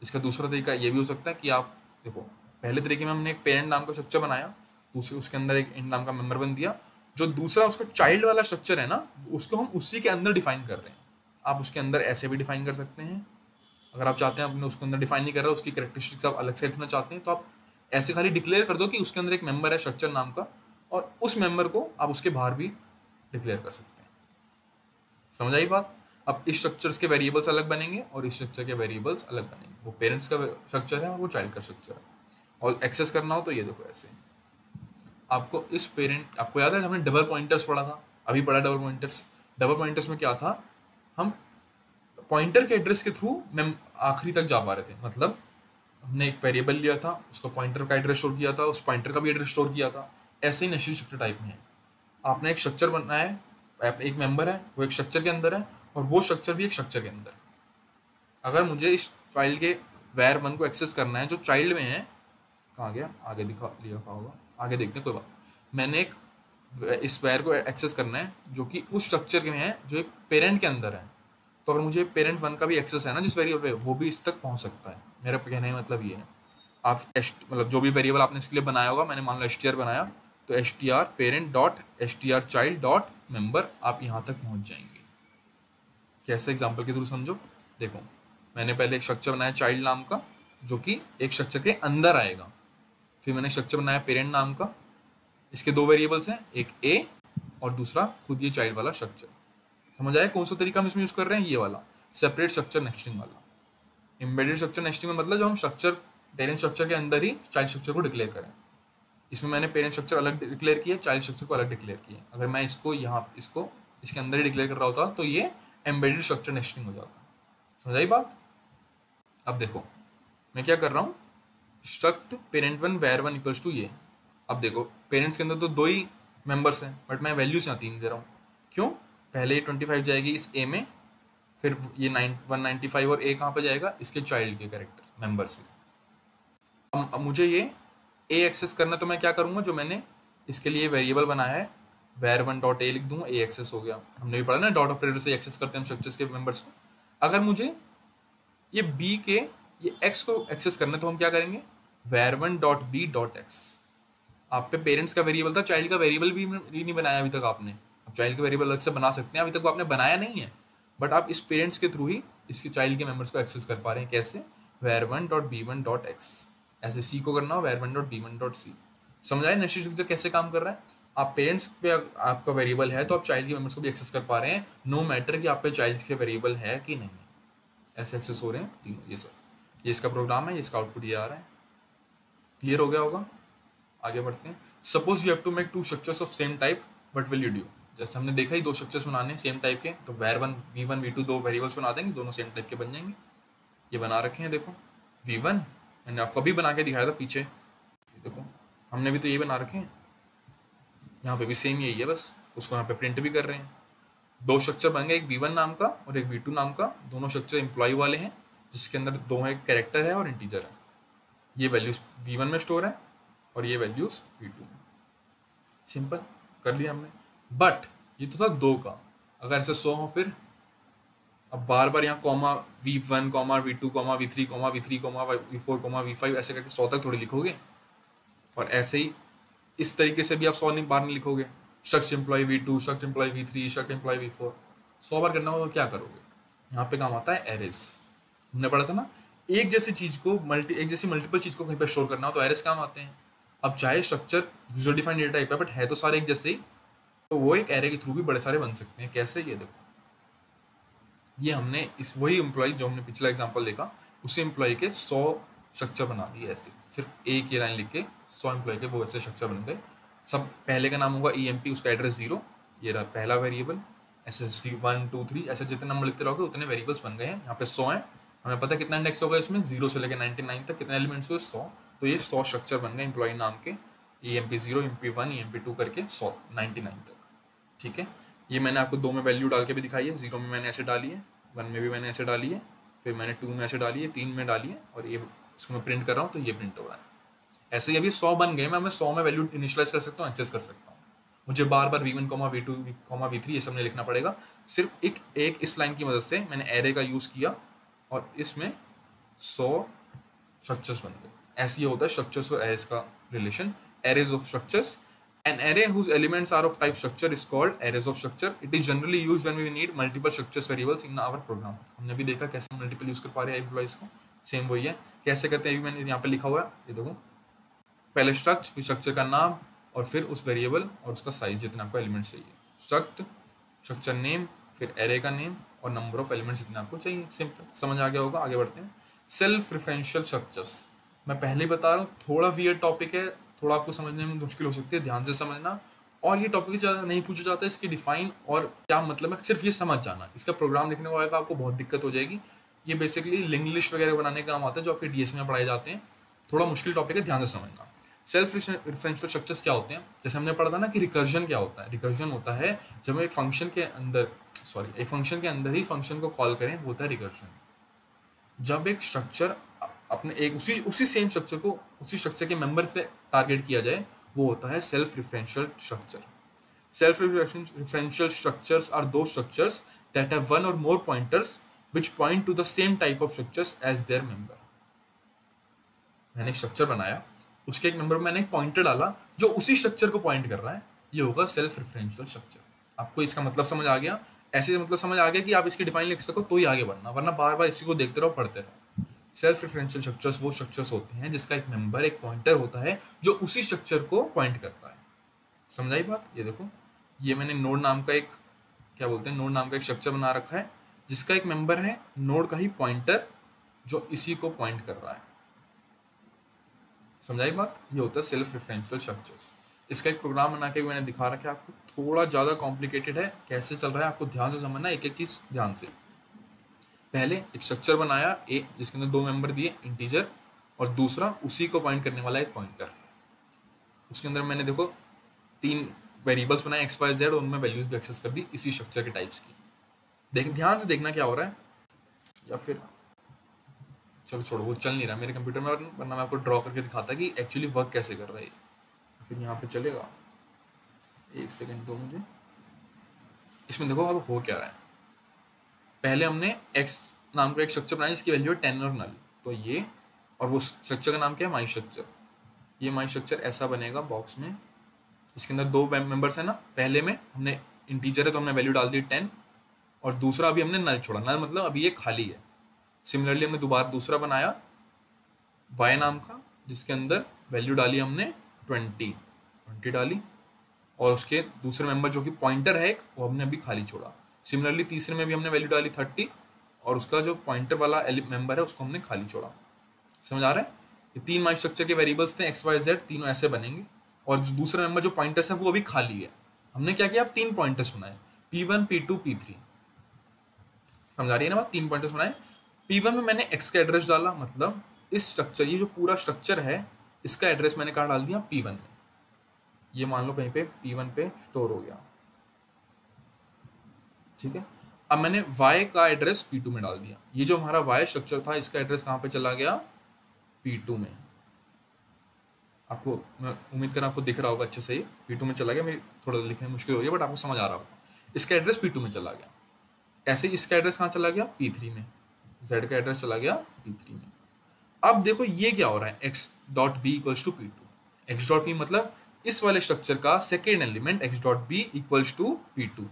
इसका दूसरा तरीका ये भी हो सकता है कि आप देखो, पहले तरीके में हमने एक पेरेंट नाम का स्ट्रक्चर बनाया, दूसरे उसके अंदर एक इंट नाम का मेंबर बन दिया। जो दूसरा उसका चाइल्ड वाला स्ट्रक्चर है ना, उसको हम उसी के अंदर डिफाइन कर रहे हैं। आप उसके अंदर ऐसे भी डिफाइन कर सकते हैं। अगर आप चाहते हैं अपने उसके अंदर डिफाइन नहीं कर रहे, उसकी कैरेक्टरिस्टिक्स आप अलग से लिखना चाहते हैं, तो आप ऐसे खाली डिक्लेयर कर दो कि उसके अंदर एक मेंबर है स्ट्रक्चर नाम का, और उस मेंबर को आप उसके बाहर भी डिक्लेयर कर सकते हैं। समझ आई बात? अब इस स्ट्रक्चर्स के वेरिएबल्स अलग बनेंगे और इस स्ट्रक्चर के वेरिएबल्स अलग बनेंगे। वो पेरेंट्स का स्ट्रक्चर है और वो चाइल्ड का स्ट्रक्चर है। और एक्सेस करना हो तो ये देखो ऐसे, आपको इस पेरेंट, आपको याद है हमने डबल पॉइंटर्स पढ़ा था, अभी पढ़ा डबल पॉइंटर्स। डबल पॉइंटर्स में क्या था, हम पॉइंटर के एड्रेस के थ्रू मैं आखिरी तक जा पा रहे थे। मतलब हमने एक वेरिएबल लिया था, उसका पॉइंटर का एड्रेस स्टोर किया था, उस पॉइंटर का भी एड्रेस स्टोर किया था। ऐसे ही नेस्टेड स्ट्रक्चर टाइप में है। आपने एक स्ट्रक्चर बनाया है, एक मेंबर है वो एक स्ट्रक्चर के अंदर है, और वो स्ट्रक्चर भी एक स्ट्रक्चर के अंदर। अगर मुझे इस फाइल के वैर वन को एक्सेस करना है जो चाइल्ड में है, कहाँ गया, आगे दिखा लिया होगा, आगे देखते हैं, कोई बात। मैंने एक इस वैर को एक्सेस करना है जो कि उस स्ट्रक्चर में है जो एक पेरेंट के अंदर है। तो अगर मुझे पेरेंट वन का भी एक्सेस है ना जिस वेरिएबल पे, वो भी इस तक पहुंच सकता है। मेरा कहने का मतलब ये है, आप मतलब जो भी वेरिएबल आपने इसके लिए बनाया होगा, मैंने मान लो str बनाया, तो str parent dot str child dot member, आप यहाँ तक पहुंच जाएंगे। कैसे, एग्जाम्पल के थ्रू समझो। देखो, मैंने पहले एक स्ट्रक्चर बनाया चाइल्ड नाम का जो कि एक स्ट्रक्चर के अंदर आएगा। फिर मैंने स्ट्रक्चर बनाया पेरेंट नाम का, इसके दो वेरिएबल्स हैं, एक ए और दूसरा खुद ये चाइल्ड वाला स्ट्रक्चर। समझ आया कौन सा तरीका हम इसमें यूज कर रहे हैं, ये वाला सेपरेट स्ट्रक्चर नेस्टिंग वाला। एम्बेडेड स्ट्रक्चर नेस्टिंग में मतलब जब हम स्ट्रक्चर पेरेंट स्ट्रक्चर के अंदर ही चाइल्ड स्ट्रक्चर को डिक्लेयर करें। इसमें मैंने पेरेंट स्ट्रक्चर अलग डिक्लेयर किया, चाइल्ड स्ट्रक्चर को अलग डिक्लेयर किया। अगर मैं इसको इसके अंदर ही डिक्लेयर कर रहा होता तो ये एम्बेडेड स्ट्रक्चर नेस्टिंग हो जाता। समझ आई बात। अब देखो मैं क्या कर रहा हूँ, स्ट्रक्ट पेरेंट वन वैर वन इक्वल्स टू ये। अब देखो पेरेंट्स के अंदर तो दो ही मेंबर्स हैं, बट मैं वैल्यूज यहाँ 3 दे रहा हूँ। क्यों, पहले ये 25 जाएगी इस ए में, फिर ये 195 और ए कहाँ पे जाएगा, इसके चाइल्ड के कैरेक्टर मेंबर्स में। अब मुझे ये ए एक्सेस करना, तो मैं क्या करूँगा, जो मैंने इसके लिए वेरिएबल बनाया है वैर वन डॉट ए लिख दूंगा, ए एक्सेस हो गया। हमने भी पढ़ा ना डॉट ऑपरेटर से एक्सेस करते हैं हम स्ट्रक्चर्स के मेंबर्स को। अगर मुझे ये बी के ये एक्स को एक्सेस करना है तो हम क्या करेंगे, var one dot B dot X. आप पे पेरेंट्स का वेरिएबल था, चाइल्ड का वेरिएबल भी नहीं बनाया अभी तक आपने। अब चाइल्ड का वेरिएबल अलग से बना सकते हैं, अभी तक वो आपने बनाया नहीं है, बट आप इस पेरेंट्स के थ्रू ही इसके चाइल्ड के मेंबर्स को एक्सेस कर पा रहे हैं। कैसे, var one dot B one dot X. ऐसे सी को करना हो var one dot B one dot C. समझाए नेस्टेड स्ट्रक्चर कैसे काम कर रहा है। आप पेरेंट्स पे आपका वेरिएबल है तो आप चाइल्ड के मेंबर्स को भी एक्सेस कर पा रहे हैं, नो मैटर कि आप पे चाइल्ड के वेरिएबल है कि नहीं। ऐसे एक्सेस हो रहे हैं तीनों। ये सब ये इसका प्रोग्राम है, इसका आउटपुट ये आ रहा है। क्लियर हो गया होगा, आगे बढ़ते हैं। Suppose you have to make two structures of same type, but will you do. जैसे हमने देखा ही दो स्ट्रक्चर्स बनाने सेम टाइप के, तो वैर वन वी टू दो वेरिएबल्स बना देंगे, दोनों सेम टाइप के बन जाएंगे। ये बना रखे हैं, देखो v1 मैंने आपको अभी बना के दिखाया था पीछे, देखो हमने भी तो ये बना रखे हैं, यहाँ पे भी सेम यही है, बस उसको यहाँ पे प्रिंट भी कर रहे हैं। दो स्ट्रक्चर बन गए, एक v1 नाम का और एक v2 नाम का। दोनों स्ट्रक्चर एम्प्लॉय वाले हैं, जिसके अंदर दो है, कैरेक्टर है और इंटीजर है। ये वैल्यूज v1 में स्टोर है और ये वैल्यूज v2 में। सिंपल कर लिया हमने। बट ये तो था 2 का, अगर ऐसे 100 हो फिर अब बार बार यहाँ comma v1 comma v2 comma v3 comma v3 comma v4 comma v5 ऐसे करके 100 तक थोड़ी लिखोगे। और ऐसे ही इस तरीके से भी आप 100 बार नहीं लिखोगे। Structure employ v2, structure employ v3, structure employ v4, 100 बार करना हो तो क्या करोगे। यहाँ पे काम आता है एरेस। हमने पढ़ा था ना, एक जैसी चीज को एक जैसी मल्टीपल चीज को कहीं पर स्टोर करना हो तो एरेस काम आते हैं। अब चाहे structure user defined data type है, बट है तो सारे एक जैसे ही, तो वो एक एरे के थ्रू भी बड़े सारे बन सकते हैं। कैसे, ये देखो, ये हमने इस वही एम्प्लॉय जो हमने पिछला एग्जांपल देखा, उसी एम्प्लॉय के 100 स्ट्रक्चर बना दिए ऐसे, सिर्फ एक ये लाइन लिख के 100 एम्प्लॉय के वो ऐसे स्ट्रक्चर बन गए। सब पहले का नाम होगा EMP, उसका एड्रेस 0, ये रहा पहला वेरिएबल। SSD 1 2 3 ऐसे जितने नंबर लिखते रहोगे उतने वेरिएबल्स बन गए हैं। यहाँ पे 100 है, हमें पता है कितना इंडेक्स होगा इसमें, 0 से लेकर 99 तक कितने एलिमेंट्स हुए, 100। तो ये 100 स्ट्रक्चर बन गए एम्प्लॉय नाम के, EMP0, EMP1, EMP2 करके 100 99 तक। ठीक है, ये मैंने आपको 2 में वैल्यू डाल के भी दिखाई है। 0 में मैंने ऐसे डाली है, 1 में भी मैंने ऐसे डाली है, फिर मैंने 2 में ऐसे डाली है, 3 में डाली है, और ये इसको मैं प्रिंट कर रहा हूँ तो ये प्रिंट हो रहा है। ऐसे ही अभी 100 बन गए, मैं 100 में वैल्यू इनिशियलाइज कर सकता हूँ, एक्सेस कर सकता हूँ। मुझे बार बार v1, v2, v3 ये सब नहीं लिखना पड़ेगा। सिर्फ एक इस लाइन की मदद से मैंने एरे का यूज़ किया और इसमें 100 स्ट्रक्चर्स बन गए। ऐसे ही होता है स्ट्रक्चर्स और एरेज का relation, arrays of structures. An array whose elements are of type structure is called arrays of structure. It is generally used when we need multiple structures variables in our program. हमने भी देखा कैसे multiple use कर पा रहे हैं employees को, same वही है। कैसे करते हैं अभी मैंने यहाँ पे लिखा हुआ है, ये देखो, पहले स्ट्रक्ट, फिर स्ट्रक्चर का नाम और फिर उस वेरिएबल और उसका साइज जितना आपको एलिमेंट्स चाहिए। स्ट्रक्ट, स्ट्रक्चर नेम, फिर एरे का नेम और नंबर ऑफ एलिमेंट्स जितने आपको चाहिए। सिंपल, समझ आ गया होगा। आगे बढ़ते हैं। सेल्फ रेफरेंशियल स्ट्रक्चर्स, मैं पहले ही बता रहा हूँ थोड़ा वियर्ड टॉपिक है, थोड़ा आपको समझने में मुश्किल हो सकती है, ध्यान से समझना। और ये टॉपिक ज़्यादा नहीं पूछा जाता है, इसकी डिफाइन और क्या मतलब है, सिर्फ ये समझ जाना। इसका प्रोग्राम लिखने को आएगा आपको बहुत दिक्कत हो जाएगी। ये बेसिकली लिंक लिस्ट वगैरह बनाने का काम आता है जो आपके DSA में पढ़ाए जाते हैं। थोड़ा मुश्किल टॉपिक है, ध्यान से समझना। सेल्फ रेफरेंशियल स्ट्रक्चर्स क्या होते हैं, जैसे हमने पढ़ा था ना कि रिकर्जन क्या होता है। रिकर्जन होता है जब हम एक फंक्शन के अंदर ही फंक्शन को कॉल करें, वो होता है रिकर्जन। जब एक स्ट्रक्चर अपने एक उसी सेम स्ट्रक्चर को उसी स्ट्रक्चर के मेंबर से टारगेट किया जाए, वो होता है self referential structure. Self referential structures are दो स्ट्रक्चर्स दैट हैव वन और more pointers which point to the same type of structures as their member। मैंने एक स्ट्रक्चर बनाया, उसके एक मेंबर में मैंने एक पॉइंटर डाला जो उसी स्ट्रक्चर को पॉइंट कर रहा है, ये होगा सेल्फ रेफरेंशियल स्ट्रक्चर। आपको इसका मतलब समझ आ गया? ऐसे मतलब समझ आ गया कि आप इसकी डिफाइन लिख सको तो ही आगे बढ़ना, वरना बार बार इसी को देखते रहो, पढ़ते रहो। सेल्फ रेफरेंशियल स्ट्रक्चर्स वो स्ट्रक्चर्स होते हैं जिसका एक मेंबर एक पॉइंटर होता है जो उसी स्ट्रक्चर को पॉइंट करता है। समझाई बात? ये देखो, ये मैंने नोड नाम का एक क्या बोलते हैं नोड नाम का एक स्ट्रक्चर बना रखा है जिसका एक मेंबर है नोड का ही पॉइंटर जो इसी को पॉइंट कर रहा है। समझाई बात? ये होता है सेल्फ रेफरेंशियल स्ट्रक्चर्स। इसका एक प्रोग्राम बना के मैंने दिखा रखा है आपको, थोड़ा ज़्यादा कॉम्प्लिकेटेड है, कैसे चल रहा है आपको ध्यान से समझना, एक एक चीज़ ध्यान से। पहले एक स्ट्रक्चर बनाया ए जिसके अंदर दो मेंबर दिए इंटीजर, और दूसरा उसी को पॉइंट करने वाला एक पॉइंटर। उसके अंदर मैंने देखो 3 वेरिएबल्स बनाए एक्स वाई जेड, उनमें वैल्यूज भी एक्सेस कर दी इसी स्ट्रक्चर के टाइप्स की। देख ध्यान से देखना क्या हो रहा है, या फिर चलो छोड़ो, वो चल नहीं रहा मेरे कंप्यूटर में, वरना मैं आपको ड्रॉ करके दिखाता कि एक्चुअली वर्क कैसे कर रहा है। फिर यहाँ पे चलेगा, एक सेकेंड दो मुझे। इसमें देखो अब हो क्या रहा है, पहले हमने x नाम का एक स्ट्रक्चर बनाया जिसकी वैल्यू है 10 और नल, तो ये, और वो स्ट्रक्चर का नाम क्या है, माई स्ट्रक्चर। ये माई स्ट्रक्चर ऐसा बनेगा बॉक्स में, इसके अंदर दो मेंबर्स है ना, पहले में हमने इंटीजर है तो हमने वैल्यू डाल दी 10, और दूसरा अभी हमने नल छोड़ा, नल मतलब अभी ये खाली है। सिमिलरली हमने दोबारा दूसरा बनाया y नाम का जिसके अंदर वैल्यू डाली हमने 20 डाली, और उसके दूसरे मेंबर जो कि पॉइंटर है एक, वो हमने अभी खाली छोड़ा। सिमिलरली तीसरे में भी हमने वैल्यू डाली 30, और उसका जो पॉइंटर वाला मेंबर है उसको हमने खाली छोड़ा। समझ आ रहा है? ये 3 माई स्ट्रक्चर के वेरिएबल्स थे एक्स वाई जेड, तीनों ऐसे बनेंगे, और जो दूसरा मेंबर जो पॉइंटर्स है वो अभी खाली है। हमने क्या किया, अब 3 पॉइंटर्स बनाए, P1 P2 P3। समझा रही है ना बात? 3 पॉइंटर्स बनाए। P1 में मैंने x का एड्रेस डाला, मतलब इस स्ट्रक्चर, ये जो पूरा स्ट्रक्चर है इसका एड्रेस मैंने कहाँ डाल दिया, P1 में। ये मान लो कहीं पे P1 पे स्टोर हो गया, ठीक है। अब मैंने y का एड्रेस P2 में डाल दिया, ये जो हमारा y स्ट्रक्चर था इसका एड्रेस कहाँ पे चला गया, P2 में। आपको मैं उम्मीद कर रहा हूं आपको दिख रहा होगा अच्छे से, ही P2 में चला गया। मेरी थोड़ा लिखने में मुश्किल हो रही है बट आपको समझ आ रहा होगा। इसका एड्रेस P2 में चला गया। ऐसे ही इसका एड्रेस कहाँ चला गया, P3 में। z का एड्रेस चला गया P3 में। अब देखो ये क्या हो रहा है, x.b equals to P2। x.b मतलब इस वाले स्ट्रक्चर का second element x.b equals to P2।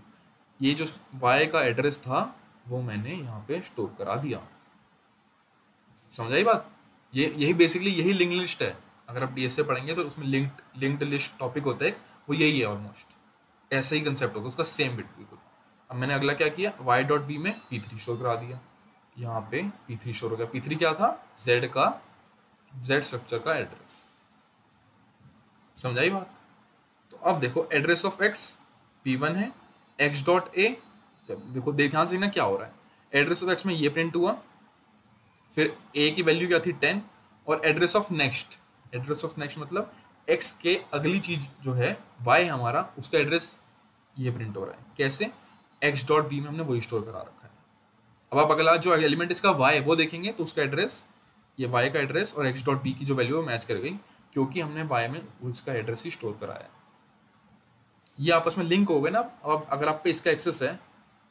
ये जो y का एड्रेस था वो मैंने यहाँ पे स्टोर करा दिया। समझ आई बात? ये यही बेसिकली यही लिंक लिस्ट है। अगर आप डीएसए पढ़ेंगे तो उसमें लिंक्ड लिस्ट टॉपिक होता है, वो यही है ऑलमोस्ट, ऐसा ही कंसेप्ट होता है उसका, सेम बिट बिल्कुल। अब मैंने अगला क्या किया, y.b में P3 स्टोर करा दिया, यहाँ पे P3 स्टोर हो गया। P3 क्या था, z स्ट्रक्चर का एड्रेस। समझाई बात? तो अब देखो एड्रेस ऑफ x P1 है, x.a, देखो ध्यान से ना क्या हो रहा है, एड्रेस ऑफ x में ये प्रिंट हुआ, फिर a की वैल्यू क्या थी 10, और एड्रेस ऑफ नेक्स्ट मतलब x के अगली चीज जो है y हमारा, उसका एड्रेस ये प्रिंट हो रहा है। कैसे, x.b में हमने वही स्टोर करा रखा है। अब आप अगला जो एलिमेंट इसका y वो देखेंगे तो उसका एड्रेस, ये y का एड्रेस और x.b की जो वैल्यू है मैच कर गई, क्योंकि हमने y में उसका एड्रेस ही स्टोर कराया है। ये आपस में लिंक हो गए ना। अब अगर आप पे इसका एक्सेस है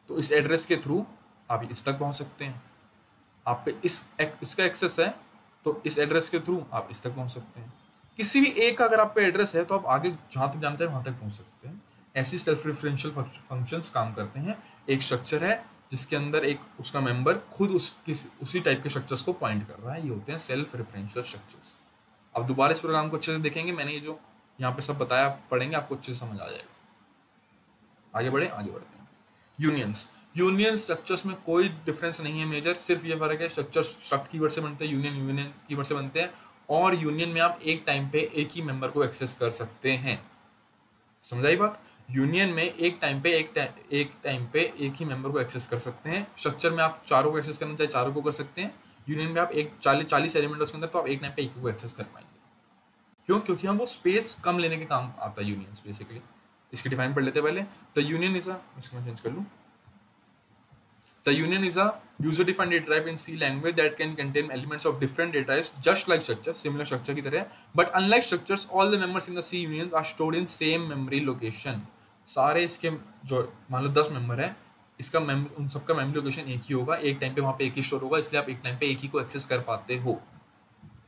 तो इस एड्रेस के थ्रू आप इस तक पहुंच सकते हैं, आप पे इसका एक्सेस है तो इस एड्रेस के थ्रू आप इस तक पहुंच सकते हैं। किसी भी एक का अगर आप पे एड्रेस है तो आप आगे जहाँ तक जाना चाहे वहाँ तक पहुंच सकते हैं। ऐसी सेल्फ रेफरेंशियल फंक्शंस काम करते हैं। एक स्ट्रक्चर है जिसके अंदर एक उसका मेंबर खुद उसी टाइप के स्ट्रक्चर्स को पॉइंट कर रहा है, ये होते हैं सेल्फ रेफरेंशियल स्ट्रक्चर्स। अब दोबारा इस प्रोग्राम को अच्छे से देखेंगे, मैंने ये जो यहाँ पे सब बताया पढ़ेंगे, आपको अच्छे से समझ आ जाएगा। आगे बढ़ते हैं। यूनियन स्ट्रक्चर्स में कोई डिफरेंस नहीं है मेजर, सिर्फ ये फर्क है स्ट्रक्चर स्ट्रक्ट कीवर्ड से बनते हैं, यूनियन कीवर्ड से बनते हैं, और यूनियन में आप एक टाइम पे एक ही मेंबर को एक्सेस कर सकते हैं। समझाई बात? यूनियन में एक टाइम पे एक ही मेंबर को एक्सेस कर सकते हैं। स्ट्रक्चर में आप चारों को एक्सेस करना चाहे चारों को कर सकते हैं। यूनियन में आप 40 एलिमेंट उसके अंदर, तो आप एक टाइम पे एक को एक्सेस कर पाएंगे। क्यों? क्योंकि हम वो स्पेस कम लेने के काम आता है यूनियंस बेसिकली। इसकी डिफाइन पढ़ लेते हैं पहले। द यूनियन इज इसको मैं चेंज कर लूँ। The The union is a user-defined data type in C language that can contain elements of different data types, just like structure, similar structure की तरह. But unlike structures, all the members in the C unions are stored in same memory location. सारे इसके जो मान लो 10 member है, इसका उन सबका मेमोरी लोकेशन एक ही होगा, एक टाइम पे वहाँ पे एक ही स्टोर होगा, इसलिए आप एक टाइम पे एक ही को एक्सेस कर पाते हो.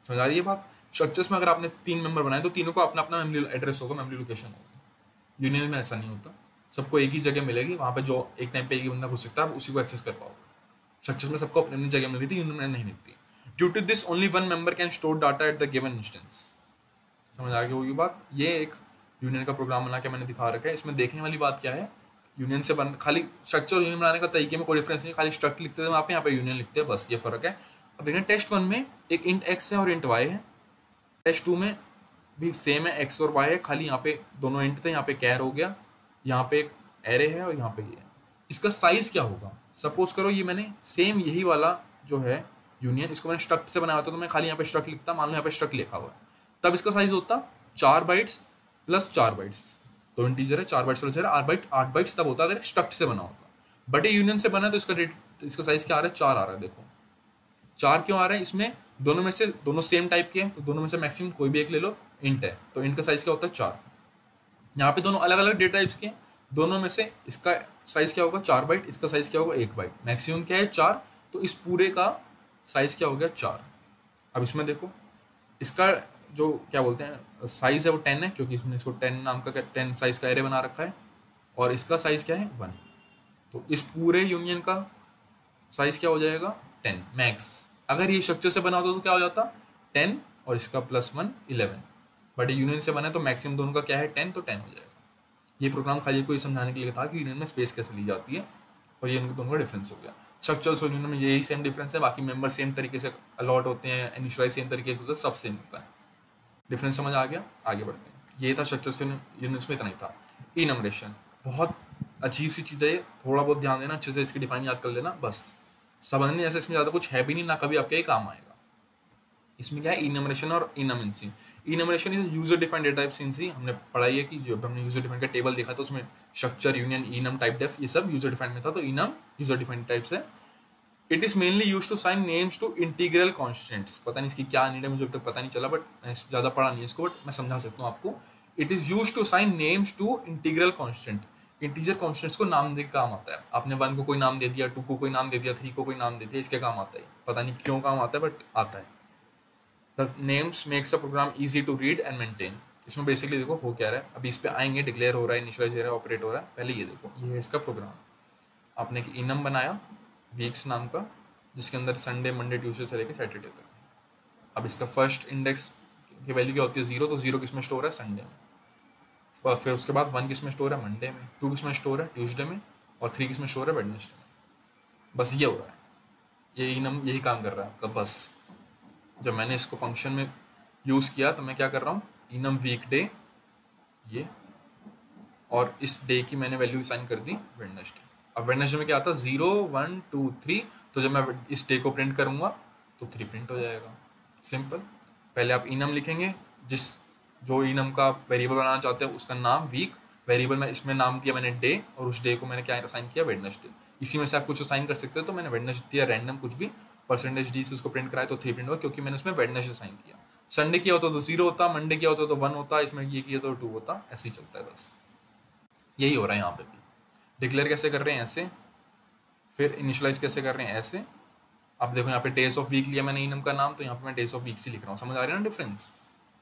समझ आ रही है बात? स्ट्रक्चर्स में अगर आपने 3 मेंबर बनाए तो तीनों को अपना अपना मेमोरी एड्रेस होगा, मेमोरी लोकेशन होगा. यूनियन में ऐसा नहीं होता, सबको एक ही जगह मिलेगी, वहाँ पे जो एक टाइम पे एक ही बंदा घुस सकता है, आप उसी को एक्सेस कर पाओगे. स्ट्रक्चर्स में सबको अपनी जगह मिल रही थी, यूनियन में नहीं मिलती. Due to this only one member can store data at the given instance. समझ आ गई होगी बात? ये एक यूनियन का प्रोग्राम बना के मैंने दिखा रखा है. इसमें देखने वाली बात क्या है, यूनियन से बन खाली स्ट्रक्चर और यूनियन बनाने का तरीके में कोई डिफरेंस नहीं, खाली स्ट्रक्चर लिखते थे वहाँ पे, यहाँ पे यूनियन लिखते हैं, बस ये फर्क है. अब देखिए टेस्ट 1 में एक इंट एक्स है और इंट वाई है. टेस्ट 2 में भी सेम है, एक्स और वाई है, खाली यहाँ पे दोनों इंट थे, यहाँ पे कैर हो गया, यहाँ पे एक एरे है और यहाँ पे ये है. इसका साइज क्या होगा? सपोज करो ये मैंने सेम यही वाला जो है यूनियन, इसको मैंने स्ट्रक्ट से बनाया था, तो मैं खाली यहाँ पे स्ट्रक्ट लिखता, मान लो यहाँ पे स्ट्रक्ट लिखा हुआ है, तब इसका साइज होता 4 बाइट्स प्लस 4 बाइट्स. तो इंटीजर है, 4 बाइट्स प्लस 8 बाइट्स तब होता अगर स्ट्रक्ट से बना होता. बट ये यूनियन से बना है तो इसका साइज क्या आ रहा है? 4 आ रहा है. देखो 4 क्यों आ रहा है? इसमें दोनों में से दोनों सेम टाइप के हैं, तो दोनों में से मैक्सिमम कोई भी एक ले लो, इंट है, तो इंट का साइज क्या होता है? 4. यहाँ पे दोनों अलग अलग डेटा टाइप्स के हैं, दोनों में से इसका साइज क्या होगा? 4 बाइट. इसका साइज क्या होगा? 1 बाइट. मैक्सिमम क्या है? 4. तो इस पूरे का साइज क्या हो गया? 4. अब इसमें देखो इसका जो क्या बोलते हैं साइज है वो 10 है, क्योंकि इसमें इसको 10 नाम का 10 साइज का एरे बना रखा है, और इसका साइज क्या है? 1. तो इस पूरे यूनियन का साइज क्या हो जाएगा? 10 मैक्स. अगर ये स्ट्रक्चर से बना होता तो क्या हो जाता? 10 और इसका प्लस 1 11. बट ये यूनियन से बना है तो मैक्सिमम दोनों का क्या है? 10, तो 10 हो जाएगा. ये प्रोग्राम खाली को ये समझाने के लिए था कि यूनियन में स्पेस कैसे ली जाती है, और ये इनके दोनों का डिफरेंस हो गया. स्ट्रक्चर्स और यूनियन में यही सेम डिफरेंस है, बाकी मेंबर सेम तरीके से अलॉट होते हैं, इनिशियलाइज सेम तरीके से होता है, सब सेम होता है. डिफरेंस समझ आ गया? आगे बढ़ते हैं. ये था स्ट्रक्चर से यूनियंस में, इतना ही था. इनमरेशन बहुत अजीब सी चीज़ है ये, थोड़ा बहुत ध्यान देना, अच्छे से इसकी डिफाइन याद कर लेना, बस समझने जैसे इसमें ज़्यादा कुछ है भी नहीं, ना कभी आपके काम आएगा. इसमें क्या है? इनमरेशन और इनमिनसी. Enumeration is user defined data type C. हमने पढ़ाई है कि जब हमने यूजर डिफाइंड का टेबल देखा था उसमें structure, union, enum, typedef, ये सब यूजर डिफाइंड में था, तो इनम यूजर डिफाइंड टाइप्स है. It is mainly use to sign names to integral constants. पता नहीं इसकी क्या नीड है, मुझे अब तक पता नहीं चला, बट मैं ज़्यादा पढ़ा नहीं है इसको, बट मैं समझा सकता हूँ आपको. It is use to sign names to integral constant. Integer constants को नाम देने का काम आता है. आपने 1 को कोई नाम दे दिया, 2 को कोई नाम दे दिया, 3 को कोई नाम दे दिया, इसके काम आता है. पता नहीं क्यों काम आता है, बट आता है. The names makes a program easy to read and maintain. इसमें बेसिकली देखो हो क्या रहा है, अभी इस पे आएंगे, डिक्लेयर हो रहा है, इनिशियलाइज हो रहा है, ऑपरेट हो रहा है. पहले ये देखो, ये है इसका प्रोग्राम. आपने एक इनम बनाया वीक्स नाम का, जिसके अंदर संडे, मंडे, ट्यूसडे से लेकर सैटरडे तक. अब इसका फर्स्ट इंडेक्स की वैल्यू क्या होती है? 0. तो 0 किस में स्टोर है? संडे में. फिर उसके बाद 1 किस में स्टोर है? मंडे में. 2 किस में स्टोर है? ट्यूसडे में. और 3 किस में स्टोर है? वेडनेसडे में. बस ये हो रहा है, ये इनम यही काम कर रहा है आपका. बस जब मैंने इसको फंक्शन में यूज़ किया तो मैं क्या कर रहा हूँ? इनम वीक डे, ये, और इस डे की मैंने वैल्यू असाइन कर दी वेडनेसडे. अब वेडनेसडे में क्या आता है? 0 1 2 3. तो जब मैं इस डे को प्रिंट करूँगा तो 3 प्रिंट हो जाएगा. सिंपल. पहले आप इनम लिखेंगे, जो इनम का वेरिएबल बनाना चाहते हैं उसका नाम वीक, वेरिएबल में इसमें नाम दिया मैंने डे, और उस डे को मैंने क्या असाइन किया? वेडनेसडे. इसी में से आप कुछ असाइन कर सकते हो, तो मैंने वेडनेसडे दिया, रैंडम कुछ भी, परसेंटेज डी से उसको प्रिंट कराया तो 3 प्रिंट हुआ, क्योंकि मैंने उसमें वेडनेसडे असाइन किया. संडे किया होता तो 0 होता, मंडे किया होता तो 1 होता, इसमें ये किया तो 2 होता. ऐसे ही चलता है. बस यही हो रहा है यहाँ पे भी. डिक्लेयर कैसे कर रहे हैं? ऐसे. फिर इनिशियलाइज कैसे कर रहे हैं? ऐसे. अब देखो यहाँ पे डेज ऑफ वीक लिया मैंने इनम का नाम, तो यहाँ पे मैं डेज ऑफ वीक ही लिख रहा हूँ. समझ आ रही है ना डिफरेंस?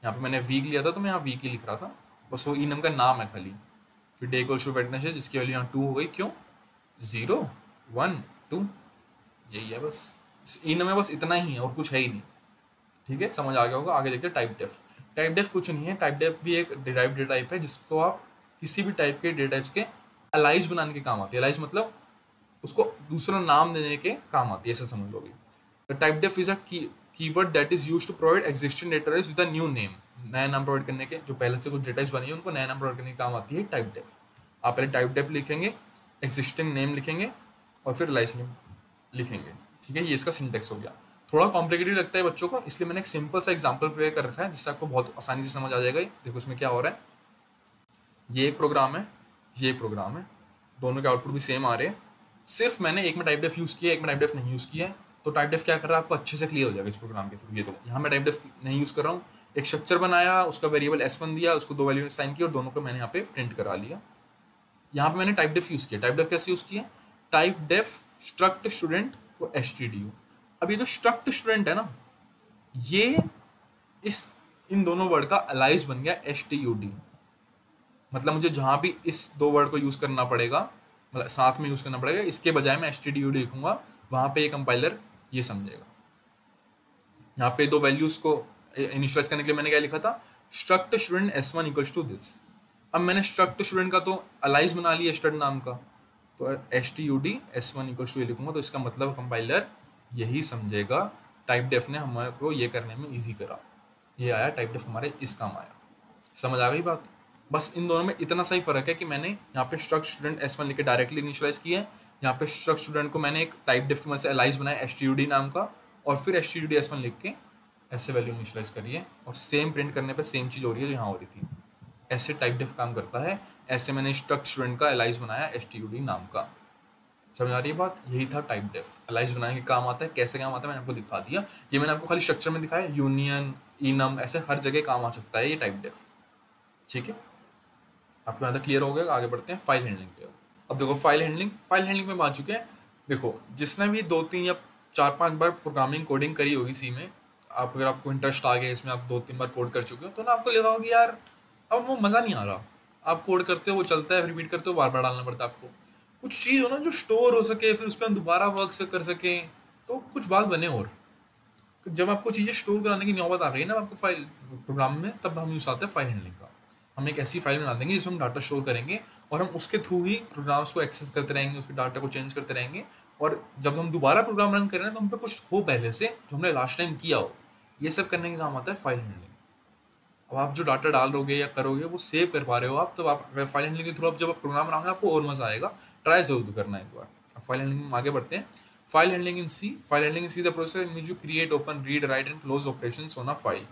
यहाँ पे मैंने वीक लिया था तो मैं यहाँ वीक ही लिख रहा था, बस वो इनम का नाम है खाली. फिर डे इक्वल्स टू वेडनेसडे, जिसकी वैल्यू यहाँ 2 हो गई. क्यों? 0 1 2, यही है बस. इनम में बस इतना ही है और कुछ है ही नहीं. ठीक है, समझ आ गया होगा. आगे देखते हैं टाइप डेफ. टाइप डेफ कुछ नहीं है, टाइप डेफ भी एक डिराइव्ड डेटा टाइप है, जिसको आप किसी भी टाइप के डेटा टाइप्स के अलाइज बनाने के काम आती है. अलाइज मतलब उसको दूसरा नाम देने के काम आती है, ऐसा समझ लोगे. The typedef is a keyword that is used to provide existing data types with a new name. नया नाम प्रोवाइड करने के, जो पहले से कुछ डेटा टाइप्स बनी है उनको नया नाम प्रोवाइड करने के काम आती है टाइप डेफ. आप पहले टाइप डेफ लिखेंगे, एग्जिस्टिंग नेम लिखेंगे, और फिर अलाइज नेम लिखेंगे. ठीक है, ये इसका सिंटेक्स हो गया. थोड़ा कॉम्प्लिकेटेड लगता है बच्चों को, इसलिए मैंने एक सिंपल सा एग्जांपल प्रिपेयर कर रखा है, जिससे आपको बहुत आसानी से समझ आ जाएगा. देखो इसमें क्या हो रहा है. ये एक प्रोग्राम है, ये एक प्रोग्राम है, दोनों के आउटपुट भी सेम आ रहे हैं. सिर्फ मैंने एक में टाइप डेफ यूज़ किया, एक में टाइप डेफ नहीं यूज़ किया है, तो टाइप डेफ क्या कर रहा है आपको अच्छे से क्लियर हो जाएगा इस प्रोग्राम के थ्रू। ये तो यहाँ मैं टाइप डेफ नहीं यूज़ कर रहा हूँ, एक स्ट्रक्चर बनाया, उसका वेरिएबल s1 दिया, उसको 2 वैल्यू साइन की और दोनों को मैंने यहाँ पे प्रिंट करा लिया। यहाँ पे मैंने टाइप डेफ यूज़ किया। टाइप डेफ कैसे यूज़ किया? टाइप डेफ स्ट्रक्ट स्टूडेंट को stdu। अब ये जो स्ट्रक्ट स्टूडेंट है ना, ये इन दोनों वर्ड का अलाइज बन गया stud। मतलब मुझे जहाँ भी इस दो वर्ड को यूज़ करना पड़ेगा, मतलब साथ में यूज़ करना पड़ेगा, इसके बजाय मैं stdu लिखूंगा, वहाँ पे ये कंपाइलर ये समझेगा। यहाँ पे दो वैल्यूज़ को इनिशियलाइज करने के लिए मैंने क्या लिखा था? Struct student s1 equals to this. अब मैंने स्ट्रक्ट स्टूडेंट का तो अलाइज बना लिया स्टड नाम का, तो stud s1 इक्वल्स टू ये लिखूंगा, तो इसका मतलब कंपाइलर यही समझेगा। टाइप डेफ ने हमारे को ये करने में ईजी करा, ये आया टाइप डेफ हमारे इस काम आया। समझ आ गई बात? बस इन दोनों में इतना सा ही फर्क है कि मैंने यहाँ पे स्ट्रक्ट स्टूडेंट s1 लिख के डायरेक्टली इनिशियलाइज किया है, यहाँ पे स्ट्रक्ट स्टूडेंट को मैंने एक टाइप डेफ की मदद से अलाइज बनाया stud नाम का, और फिर stud s1 लिख के ऐसे वैल्यू इनिशियलाइज करी है, और सेम प्रिंट करने पे सेम चीज़ हो रही है जो यहाँ हो रही थी। ऐसे टाइप डेफ काम करता है, ऐसे मैंने स्ट्रक्ट स्टूडेंट का अलाइज बनाया stud नाम का। समझ आ रही है बात? यही था टाइप डेफ। अलाइज बनाने के काम आता है, कैसे काम आता है मैंने आपको दिखा दिया। ये मैंने आपको खाली स्ट्रक्चर में दिखाया, यूनियन, इनम, ऐसे हर जगह काम आ सकता है ये टाइप डेफ। ठीक है, आपको यहाँ तक क्लियर हो गया? आगे बढ़ते हैं फाइल हैंडलिंग पे। अब देखो फाइल हैंडलिंग में आ चुके हैं। देखो जिसने भी 2-3 या 4-5 बार प्रोग्रामिंग कोडिंग करी होगी सी में, आप अगर आपको इंटरेस्ट आ गया इसमें, आप 2-3 बार कोड कर चुके हो, तो ना आपको लगा होगा यार अब वो मज़ा नहीं आ रहा। आप कोड करते हो, वो चलता है, रिपीट करते हो, बार बार डालना पड़ता है आपको। कुछ चीज़ हो ना जो स्टोर हो सके, फिर उस पर हम दोबारा वर्क से कर सकें, तो कुछ बात बने। और जब आपको चीज़ें स्टोर कराने की नौबत आ गई ना आपको फाइल प्रोग्राम में, तब हम यूज़ आते हैं फाइल हैंडलिंग का। हम एक ऐसी फाइल बना देंगे जिसमें हम डाटा स्टोर करेंगे, और हम उसके थ्रू ही प्रोग्राम्स को एक्सेस करते रहेंगे, उसके डाटा को चेंज करते रहेंगे, और जब हम दोबारा प्रोग्राम रन करें तो हम पे कुछ हो पहले से जो हमने लास्ट टाइम किया हो। ये सब करने का काम आता है फाइल हैंडलिंग। अब आप जो डाटा डालोगे या करोगे वो सेव कर पा रहे हो आप, तो आप फाइल हैंडलिंग के थ्रू आप जब आप प्रोग्राम बनाओगे आपको और मजा आएगा। ट्राई जरूर करना एक बार। अब फाइल हैंडलिंग में आगे बढ़ते हैं। File handling in see the process in which you create, open, read, right and close operations on a file.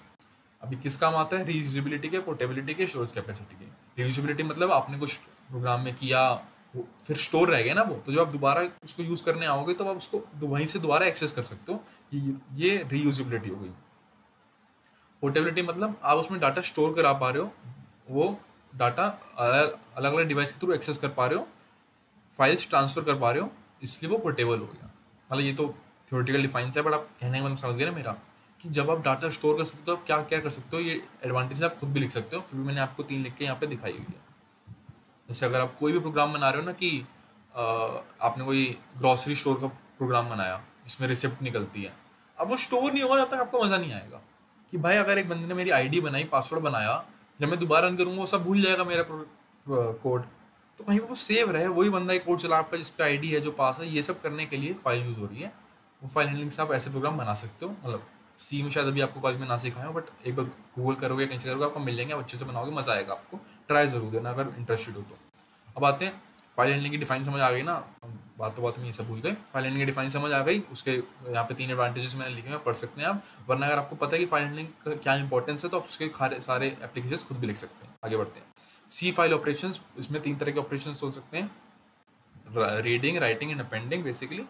अभी किस काम आता है? रीयूजेबिलिटी के, पोर्टेबिलिटी के, स्टोरेज कैपेसिटी के। रीयूजेबिलिटी मतलब आपने कुछ प्रोग्राम में किया, वो फिर स्टोर रह गया ना वो, तो जब आप दोबारा उसको यूज़ करने आओगे तो आप उसको वहीं से दोबारा एक्सेस कर सकते हो। ये रीयूजेबिलिटी हो गई। पोर्टेबिलिटी मतलब आप उसमें डाटा स्टोर करा पा रहे हो, वो डाटा अलग अलग डिवाइस के थ्रू एक्सेस कर पा रहे हो, फाइल्स ट्रांसफर कर पा रहे हो, इसलिए वो पोर्टेबल हो गया। मतलब ये तो थ्योरेटिकल डिफाइंस है, बट आप कहने का मतलब समझ गए ना मेरा, कि जब आप डाटा स्टोर कर सकते हो आप क्या क्या कर सकते हो। ये एडवांटेज आप खुद भी लिख सकते हो, फिर भी मैंने आपको 3 लिख के यहाँ पे दिखाई हुई है। जैसे अगर आप कोई भी प्रोग्राम बना रहे हो ना, कि आपने कोई ग्रॉसरी स्टोर का प्रोग्राम बनाया जिसमें रिसिप्ट निकलती है, अब वो स्टोर नहीं होगा जब तक आपको मज़ा नहीं आएगा। कि भाई अगर एक बंदे ने मेरी आईडी बनाई, पासवर्ड बनाया, जब मैं दोबारा रन करूँगा वो सब भूल जाएगा मेरा कोड, तो कहीं पर वो सेव रहे, वही बंदा एक कोड चला आपका जिस पे आईडी है, जो पास है। ये सब करने के लिए फाइल यूज़ हो रही है। वो फाइल हैंडलिंग से आप ऐसे प्रोग्राम बना सकते हो। मतलब सी में शायद अभी आपको कॉलेज में ना सिखाया हो, बट एक बार गूगल करोगे, कहीं से करोगे, आपको मिल जाएंगे, आप अच्छे से बनाओगे, मज़ा आएगा आपको। ट्राई ज़रूर देना अगर इंटरेस्टेड हो तो। अब आते हैं फाइल हैंडलिंग की डिफाइन समझ आ गई ना, बात में ये सब भूल गए। फाइल हैंडलिंग की डिफाइन समझ आ गई, उसके यहाँ पे 3 एडवांटेजेस मैंने लिखे हैं, पढ़ सकते हैं आप। वरना अगर आपको पता है कि फाइल हैंडलिंग का क्या इंपॉर्टेंस है, तो आप उसके सारे एप्लीकेशंस खुद भी लिख सकते हैं। आगे बढ़ते हैं। सी फाइल ऑपरेशंस, इसमें 3 तरह के ऑपरेशंस हो सकते हैं, reading, writing and appending. Basically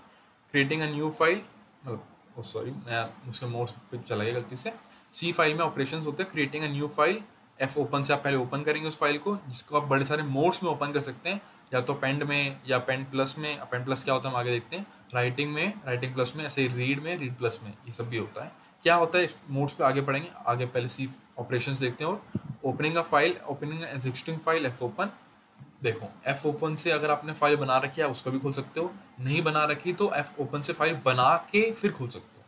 creating a new file, मतलब सॉरी मैं उसके मोड्स पे चला गया गलती से। सी फाइल में ऑपरेशंस होते हैं creating a new file, F open से आप पहले ओपन करेंगे उस फाइल को, जिसको आप बड़े सारे मोड्स में ओपन कर सकते हैं, या तो पेंड में या पेंड प्लस में। पेंड प्लस क्या होता है हम आगे देखते हैं। राइटिंग में, राइटिंग प्लस में, ऐसे रीड में, रीड प्लस में, ये सब भी होता है। क्या होता है इस मोड्स पे आगे पढ़ेंगे, आगे पहले सी ऑपरेशंस देखते हैं। और opening a file, opening existing file, F open. देखो एफ ओपन से अगर आपने फाइल बना रखी है उसको भी खोल सकते हो, नहीं बना रखी तो एफ ओपन से फाइल बना के फिर खोल सकते हो।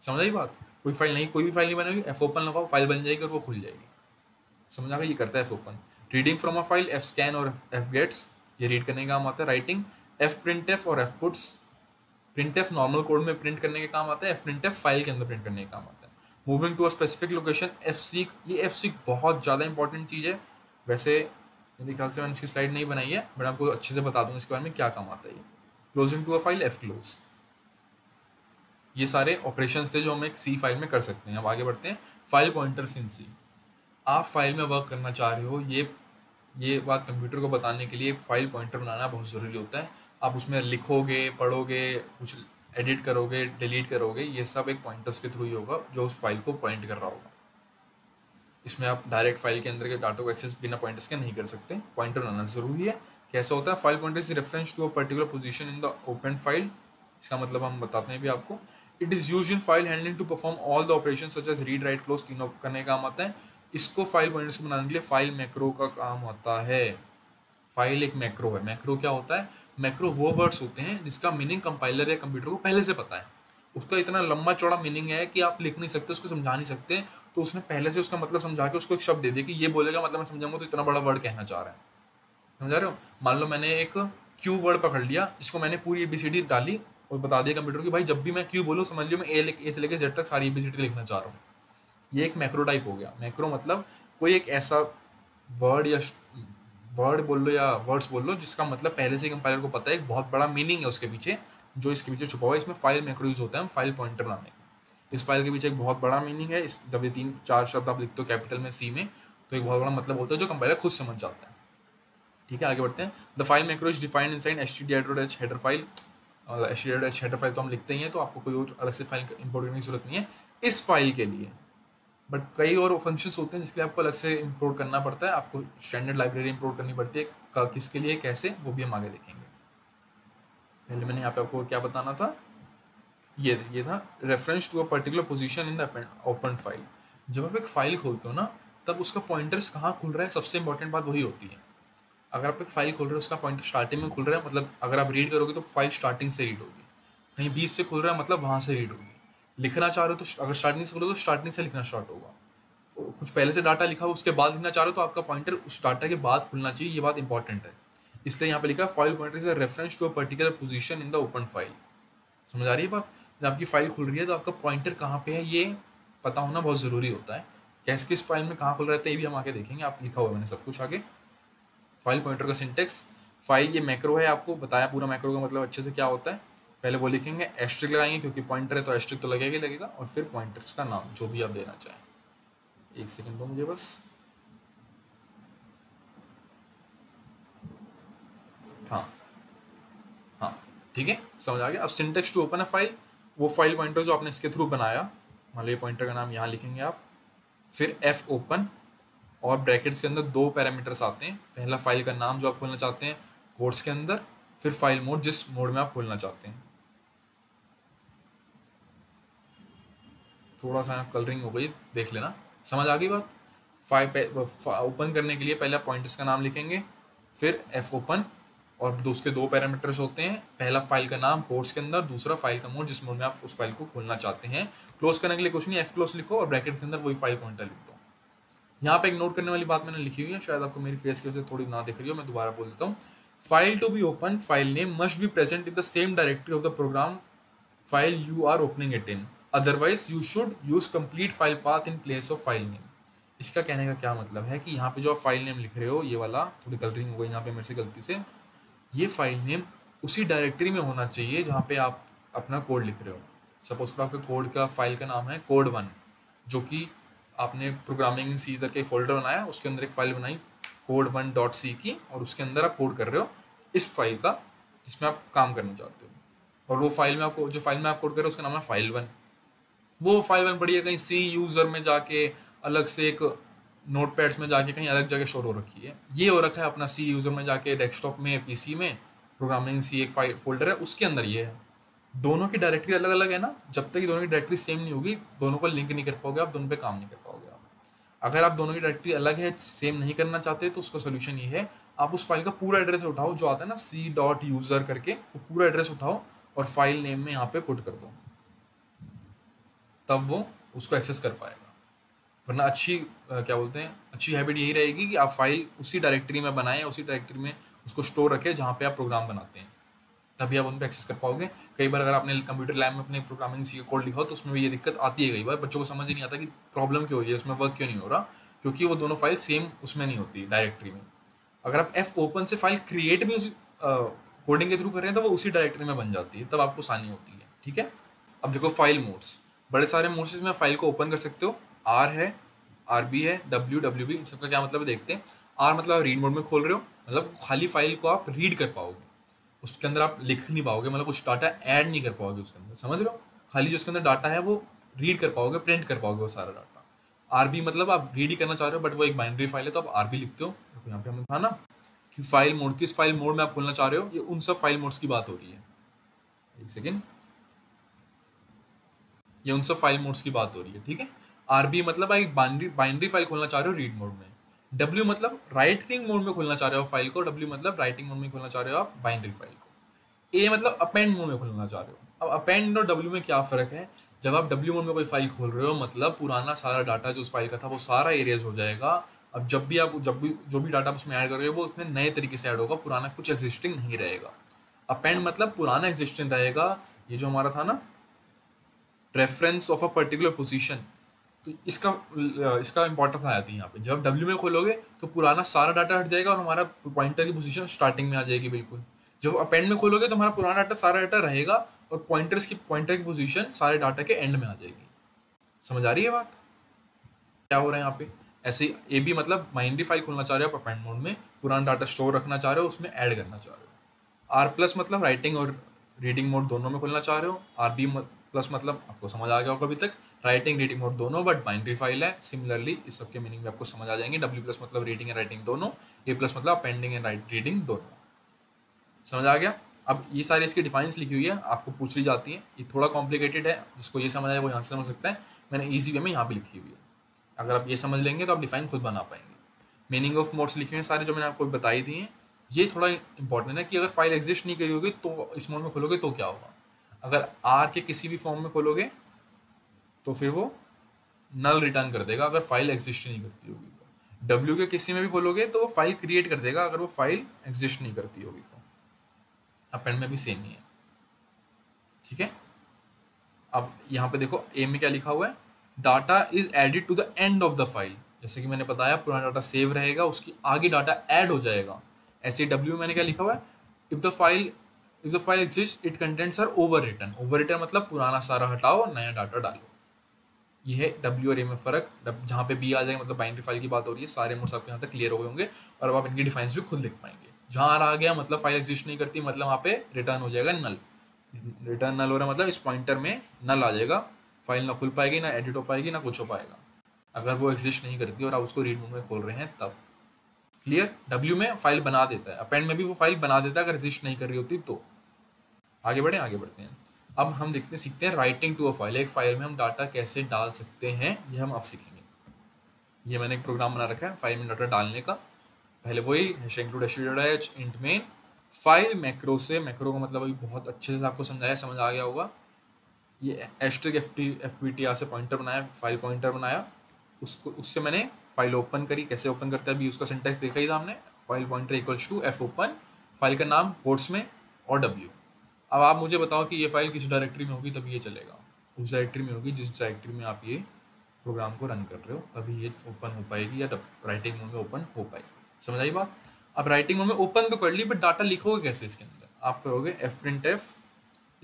समझ आई बात? कोई भी फाइल नहीं बनेगी, एफ ओपन लगाओ, फाइल बन जाएगी और वो खुल जाएगी। समझ आ गया? ये करता है F open. Reading from a file, F scan और एफ गेट्स, ये रीड करने का काम आता है। राइटिंग, एफ प्रिंट एफ और F puts. Print F normal code में प्रिंट करने के काम आता है, एफ प्रिंट एफ फाइल के अंदर प्रिंट करने का काम आता है। Moving to a specific location, F seek. ये एफ सीक बहुत ज़्यादा इंपॉर्टेंट चीज़ है। वैसे मेरे ख्याल से मैंने इसकी स्लाइड नहीं बनाई है, बट आपको अच्छे से बता दूँ इसके बारे में क्या काम आता है। Closing to a file, F close. ये सारे ऑपरेशंस थे जो हम एक सी फाइल में कर सकते हैं। अब आगे बढ़ते हैं। फाइल पॉइंटर्स इन सी। आप फाइल में वर्क करना चाह रहे हो, ये बात कंप्यूटर को बताने के लिए फाइल पॉइंटर बनाना बहुत ज़रूरी होता है। आप उसमें लिखोगे, पढ़ोगे, कुछ एडिट करोगे, डिलीट करोगे, ये सब एक पॉइंटर्स के थ्रू ही होगा जो उस फाइल को पॉइंट कर रहा होगा। इसमें आप डायरेक्ट फाइल के अंदर के डाटा को एक्सेस बिना पॉइंटर्स के नहीं कर सकते, पॉइंटर होना जरूरी है। कैसा होता है? File pointer is reference to a particular position in the open file. इसका मतलब हम बताते हैं भी आपको। It is used in file handling to perform all the operation such as read, write, close, तीनों करने का काम आता है। इसको फाइल पॉइंटर्स को बनाने के लिए फाइल मैक्रो का काम होता है। फाइल एक मैक्रो है। मैक्रो क्या होता है? मैक्रो वो वर्ड्स होते हैं जिसका मीनिंग कंपाइलर या कंप्यूटर को पहले से पता है। उसका इतना लंबा चौड़ा मीनिंग है कि आप लिख नहीं सकते, उसको समझा नहीं सकते, तो उसने पहले से उसका मतलब समझा के उसको एक शब्द दे दिया कि ये बोलेगा, मतलब मैं समझाऊंगा तो इतना बड़ा वर्ड कहना चाह रहा है। समझा रहे हो? मान लो मैंने एक क्यू वर्ड पकड़ लिया, इसको मैंने पूरी एबीसीडी डाली और बता दिया कंप्यूटर की भाई जब भी मैं क्यू बोलूँ समझ लियो मैं ए से लेकर जेड तक सारी एबीसीडी लिखना चाह रहा हूँ। ये एक मैक्रो टाइप हो गया। मैक्रो मतलब कोई एक ऐसा वर्ड या वर्ड बोल लो या वर्ड्स बोल लो जिसका मतलब पहले से कंपाइलर को पता है, एक बहुत बड़ा मीनिंग है उसके पीछे जो इसके पीछे छुपा हुआ है। इसमें फाइल मैक्रो यूज होता है फाइल पॉइंटर बनाने का। इस फाइल के पीछे एक बहुत बड़ा मीनिंग है। इस जब ये 3-4 शब्द आप लिखते हो कैपिटल में सी में, तो एक बहुत बड़ा मतलब होता है जो कंपाइलर खुद समझ जाता है। ठीक है, आगे बढ़ते हैं। The file macro is defined inside एचटीडीआई.h हेडर फाइल। एचटीडीआई.h हेडर फाइल तो हम लिखते ही हैं, तो आपको कोई और अलग से फाइल इंपोर्ट करने की जरूरत नहीं है इस फाइल के लिए। बट कई और फंक्शंस होते हैं जिसके लिए आपको अलग से इंपोर्ट करना पड़ता है। आपको स्टैंडर्ड लाइब्रेरी इंपोर्ट करनी पड़ती है, किसके लिए, कैसे, वो भी हम आगे देखेंगे। पहले मैंने यहाँ पे आपको क्या बताना था, ये था reference to a particular position in the open file. जब आप एक फाइल खोलते हो ना, तब उसका पॉइंटर्स कहाँ खुल रहा है, सबसे इंपॉर्टेंट बात वही होती है। अगर आप एक फाइल खोल रहे हो उसका पॉइंटर स्टार्टिंग में खुल रहा है, मतलब अगर आप रीड करोगे तो फाइल स्टार्टिंग से रीड होगी। कहीं बीच से खुल रहा है मतलब वहाँ से रीड होगी। लिखना चाह रहे हो तो अगर स्टार्टिंग से खोलो तो स्टार्टिंग से लिखना स्टार्ट होगा। कुछ पहले से डाटा लिखा हो उसके बाद लिखना चाह रहे हो तो आपका पॉइंटर उस डाटा के बाद खुलना चाहिए। ये बात इंपॉर्टेंट है, इसलिए यहाँ पे लिखा file pointer is a reference to a particular position in the open file. समझ आ रही है बात? जब आपकी फाइल खुल रही है तो आपका पॉइंटर कहाँ पे है ये पता होना बहुत ज़रूरी होता है। कैसे किस फाइल में कहाँ खुल रहा है ये भी हम आगे देखेंगे। आप लिखा हुआ मैंने सब कुछ आगे। फाइल पॉइंटर का सिंटेक्स, फाइल ये मैक्रो है, आपको बताया पूरा मैक्रो का मतलब अच्छे से क्या होता है। पहले वो लिखेंगे, एस्ट्रिक लगाएंगे क्योंकि पॉइंटर है तो एस्ट्रिक तो लगेगा ही लगेगा, और फिर पॉइंटर्स का नाम जो भी आप देना चाहें। एक सेकंड दो मुझे बस। हाँ हाँ ठीक है, समझ आ गया। अब syntax to open a file, वो फाइल पॉइंटर जो आपने इसके थ्रू बनाया, मान लो पॉइंटर का नाम यहाँ लिखेंगे आप, फिर एफ ओपन और ब्रैकेट्स के अंदर 2 पैरामीटर्स आते हैं। पहला फाइल का नाम जो आप खोलना चाहते हैं कोट्स के अंदर, फिर फाइल मोड जिस मोड में आप खोलना चाहते हैं। थोड़ा सा कलरिंग हो गई, देख लेना। समझ आ गई बात? फाइल ओपन करने के लिए पहले पॉइंटर्स का नाम लिखेंगे, फिर एफ ओपन और उसके 2 पैरामीटर्स होते हैं। पहला फाइल का नाम कोट्स के अंदर, दूसरा फाइल का मोड जिस मोड में आप उस फाइल को खोलना चाहते हैं। क्लोज करने के लिए कुछ नहीं, एफ क्लोज लिखो और ब्रैकेट के अंदर वही फाइल पॉइंटर लिख दो। यहाँ पे एक नोट करने वाली बात मैंने लिखी हुई है, शायद आपको मेरी फेस की वजह से थोड़ी ना दिख रही हो, मैं दोबारा बोल देता हूँ। File to be open, file name must be present in the same directory of the program file you are opening it in, otherwise you should use complete file path in place of file name. इसका कहने का क्या मतलब है कि यहाँ पे जो आप फाइल नेम लिख रहे हो, ये वाला थोड़ी कलरिंग हो गई यहाँ पे मेरे से गलती से, ये फाइल नेम उसी डायरेक्टरी में होना चाहिए जहाँ पे आप अपना कोड लिख रहे हो। सपोज करो आपके कोड का फाइल का नाम है कोड1, जो कि आपने प्रोग्रामिंग सी करके एक फोल्डर बनाया, उसके अंदर एक फाइल बनाई code1.c की, और उसके अंदर आप कोड कर रहे हो इस फाइल का जिसमें आप काम करना चाहते हो। और वो फाइल में आपको जो फाइल में आप कोड कर रहे हो उसका नाम है फाइल1। वो फाइल1 पड़ी है कहीं सी यूज़र में जाके, अलग से एक नोट पैड्स में जाके कहीं अलग जगह स्टोर हो रखी है। ये हो रखा है अपना सी यूज़र में जाके, डेस्कटॉप में, पीसी में, प्रोग्रामिंग सी एक फाइल फोल्डर है उसके अंदर ये है। दोनों की डायरेक्टरी अलग अलग है ना, जब तक दोनों की डायरेक्टरी सेम नहीं होगी दोनों को लिंक नहीं कर पाओगे आप, दोनों पे काम नहीं कर पाओगे आप। अगर आप दोनों की डायरेक्टरी अलग है, सेम नहीं करना चाहते, तो उसका सोल्यूशन ये है, आप उस फाइल का पूरा एड्रेस उठाओ जो आता है ना c.user करके, वो पूरा एड्रेस उठाओ और फाइल नेम में यहाँ पे पुट कर दो, तब वो उसको एक्सेस कर पाएगा। वरना अच्छी क्या बोलते हैं, अच्छी हैबिट यही रहेगी कि आप फाइल उसी डायरेक्टरी में बनाएं, उसी डायरेक्टरी में उसको स्टोर रखें जहाँ पे आप प्रोग्राम बनाते हैं, तभी आप उन पर एक्सेस कर पाओगे। कई बार अगर आपने कंप्यूटर लैब में अपने प्रोग्रामिंग सी कोड लिखा हो तो उसमें भी ये दिक्कत आती है। कई बार बच्चों को समझ ही नहीं आता कि प्रॉब्लम क्यों हो रही है, उसमें वर्क क्यों नहीं हो रहा, क्योंकि वो दोनों फाइल सेम उसमें नहीं होती डायरेक्टरी में। अगर आप एफ ओपन से फाइल क्रिएट भी उसी कोडिंग के थ्रू कर रहे हैं तो वो उसी डायरेक्टरी में बन जाती है, तब आपको आसानी होती है। ठीक है, अब देखो फाइल मोड्स, बड़े सारे मोड्स में फाइल को ओपन कर सकते हो। आर है, आर बी है, डब्ल्यू डब्ल्यू बी, इन सबका क्या मतलब है देखते हैं। आर मतलब रीड मोड में खोल रहे हो, मतलब खाली फाइल को आप रीड कर पाओगे। उसके अंदर आप लिख नहीं पाओगे, मतलब कुछ डाटा ऐड नहीं कर पाओगे उसके अंदर, समझ रहे हो? खाली जो उसके अंदर डाटा है वो रीड कर पाओगे, प्रिंट कर पाओगे वो सारा डाटा। आरबी मतलब आप रीड ही करना चाह रहे हो, बट वो एक बाइनरी फाइल है तो आप आरबी लिखते हो। देखो यहाँ पे हमने कहा ना कि फाइल मोड, किस फाइल मोड में आप खोलना चाह रहे हो, ये उन सब फाइल मोड्स की बात हो रही है। एक सेकेंड, ये उन सब फाइल मोड्स की बात हो रही है, ठीक है। आरबी मतलब आप एक बाइनरी फाइल खोलना चाह रहे हो रीड मोड में। डब्ल्यू मतलब राइटिंग मोड में खोलना चाह रहे हो फाइल को, डब्ल्यू मतलब राइटिंग मोड में खोलना चाह रहे हो आप बाइनरी फाइल को। ए मतलब अपेंड मोड में खोलना चाह रहे हो। अब अपेंड और डब्ल्यू में क्या फ़र्क है? जब आप डब्ल्यू मोड में कोई फाइल खोल रहे हो, मतलब पुराना सारा डाटा जो उस फाइल का था वो सारा एरियाज हो जाएगा। अब जब भी जो भी डाटा उसमें ऐड कर रहे हो वो उसमें नए तरीके से ऐड होगा, पुराना कुछ एग्जिस्टिंग नहीं रहेगा। अपेंड मतलब पुराना एग्जिस्टिंग रहेगा। ये जो हमारा था ना reference of a particular position, तो इसका इंपॉर्टेंस आ जाती है यहाँ पे। जब डब्ल्यू में खोलोगे तो पुराना सारा डाटा हट जाएगा और हमारा पॉइंटर की पोजीशन स्टार्टिंग में आ जाएगी बिल्कुल। जब अपेंड में खोलोगे तो हमारा पुराना डाटा सारा डाटा रहेगा और पॉइंटर की पोजीशन सारे डाटा के एंड में आ जाएगी। समझ आ रही है बात क्या हो रहा है यहाँ पे? ऐसे ए बी मतलब बाइनरी फाइल खोलना चाह रहे हो आप अपेंड मोड में, पुराना डाटा स्टोर रखना चाह रहे हो, उसमें ऐड करना चाह रहे हो। आर प्लस मतलब राइटिंग और रीडिंग मोड दोनों में खोलना चाह रहे हो। आर बी प्लस मतलब आपको समझ आ गया होगा अभी तक, राइटिंग रीडिंग मोड दोनों, बट बाइनरी फाइल है। सिमिलरली इस सबके मीनिंग भी आपको समझ आ जाएंगे। डब्ल्यू प्लस मतलब रीडिंग एंड राइटिंग दोनों, ए प्लस मतलब अपेंडिंग एंड रीडिंग दोनों। समझ आ गया? अब ये सारी इसकी डिफाइंस लिखी हुई है, आपको पूछ ली जाती है। ये थोड़ा कॉम्प्लिकेटेड है, जिसको ये समझ आए वो यहाँ से समझ सकता है। मैंने ईजी वे में यहाँ पे लिखी हुई है। अगर आप ये समझ लेंगे तो आप डिफाइन खुद बना पाएंगे। मीनिंग ऑफ मोड्स लिखे हुए हैं सारे, जो मैंने आपको बताई दी हैं। ये थोड़ा इंपॉर्टेंट है कि अगर फाइल एग्जिस्ट नहीं करी होगी तो इस मोड में खोलोगे तो क्या होगा। अगर आर के किसी भी फॉर्म में खोलोगे तो फिर वो नल रिटर्न कर देगा अगर फाइल एग्जिस्ट नहीं करती होगी तो। डब्ल्यू के किसी में भी खोलोगे तो वो फाइल क्रिएट कर देगा अगर वो फाइल एग्जिस्ट नहीं करती होगी तो। अपेंड में भी सेम ही है, ठीक है। अब यहाँ पे देखो ए में क्या लिखा हुआ है, data is added to the end of the file. जैसे कि मैंने बताया पुराना डाटा सेव रहेगा, उसकी आगे डाटा ऐड हो जाएगा। ऐसे डब्ल्यू में मैंने क्या लिखा हुआ है, if the file exist it contents are overwritten. Overwritten मतलब पुराना सारा हटाओ, नया डाटा डालो। ये है डब्ल्यू और ए में फ़र्क। जहाँ पे बी आ जाएगा मतलब बाइनरी फाइल की बात हो रही है। सारे मोड्स आपके यहाँ तक क्लियर हो गए होंगे और अब आप इनकी डिफाइंस भी खुद लिख पाएंगे। जहाँ आर आ गया मतलब फाइल एग्जिस्ट नहीं करती, मतलब वहाँ पे रिटर्न हो जाएगा नल। रिटर्न नल हो रहा है मतलब इस पॉइंटर में नल आ जाएगा, फाइल ना खुल पाएगी, ना एडिट हो पाएगी, ना कुछ हो पाएगा अगर वो एग्जिस्ट नहीं करती और आप उसको रीड मोड में खोल रहे हैं तब। क्लियर? डब्ल्यू में फाइल बना देता है, अपेंड में भी वो फाइल बना देता है अगर एग्जिस्ट नहीं कर रही होती तो। आगे बढ़ते हैं। अब हम सीखते हैं राइटिंग टू अ फाइल। एक फाइल में हम डाटा कैसे डाल सकते हैं ये हम अब सीखेंगे। ये मैंने एक प्रोग्राम बना रखा है फाइल में डाटा डालने का। पहले वही include int main file macro से, मैक्रो का मतलब अभी बहुत अच्छे से आपको समझाया, समझ आ गया होगा। ये एस्ट्रिक fptr से पॉइंटर बनाया, फाइल पॉइंटर बनाया, उससे मैंने फाइल ओपन करी। कैसे ओपन करते हैं अभी उसका सिंटैक्स देखा ही था हमने। File pointer equals to F open, file का नाम कोट्स में और डब्ल्यू। अब आप मुझे बताओ कि ये फाइल किस डायरेक्टरी में होगी तभी ये चलेगा। उस डायरेक्टरी में होगी जिस डायरेक्टरी में आप ये प्रोग्राम को रन कर रहे हो, तभी ये ओपन हो पाएगी या राइटिंग मोड में ओपन हो पाएगी। समझ आई बात? अब राइटिंग मोड में ओपन तो कर ली, बट डाटा लिखोगे कैसे इसके अंदर? आप करोगे एफ प्रिंट एफ।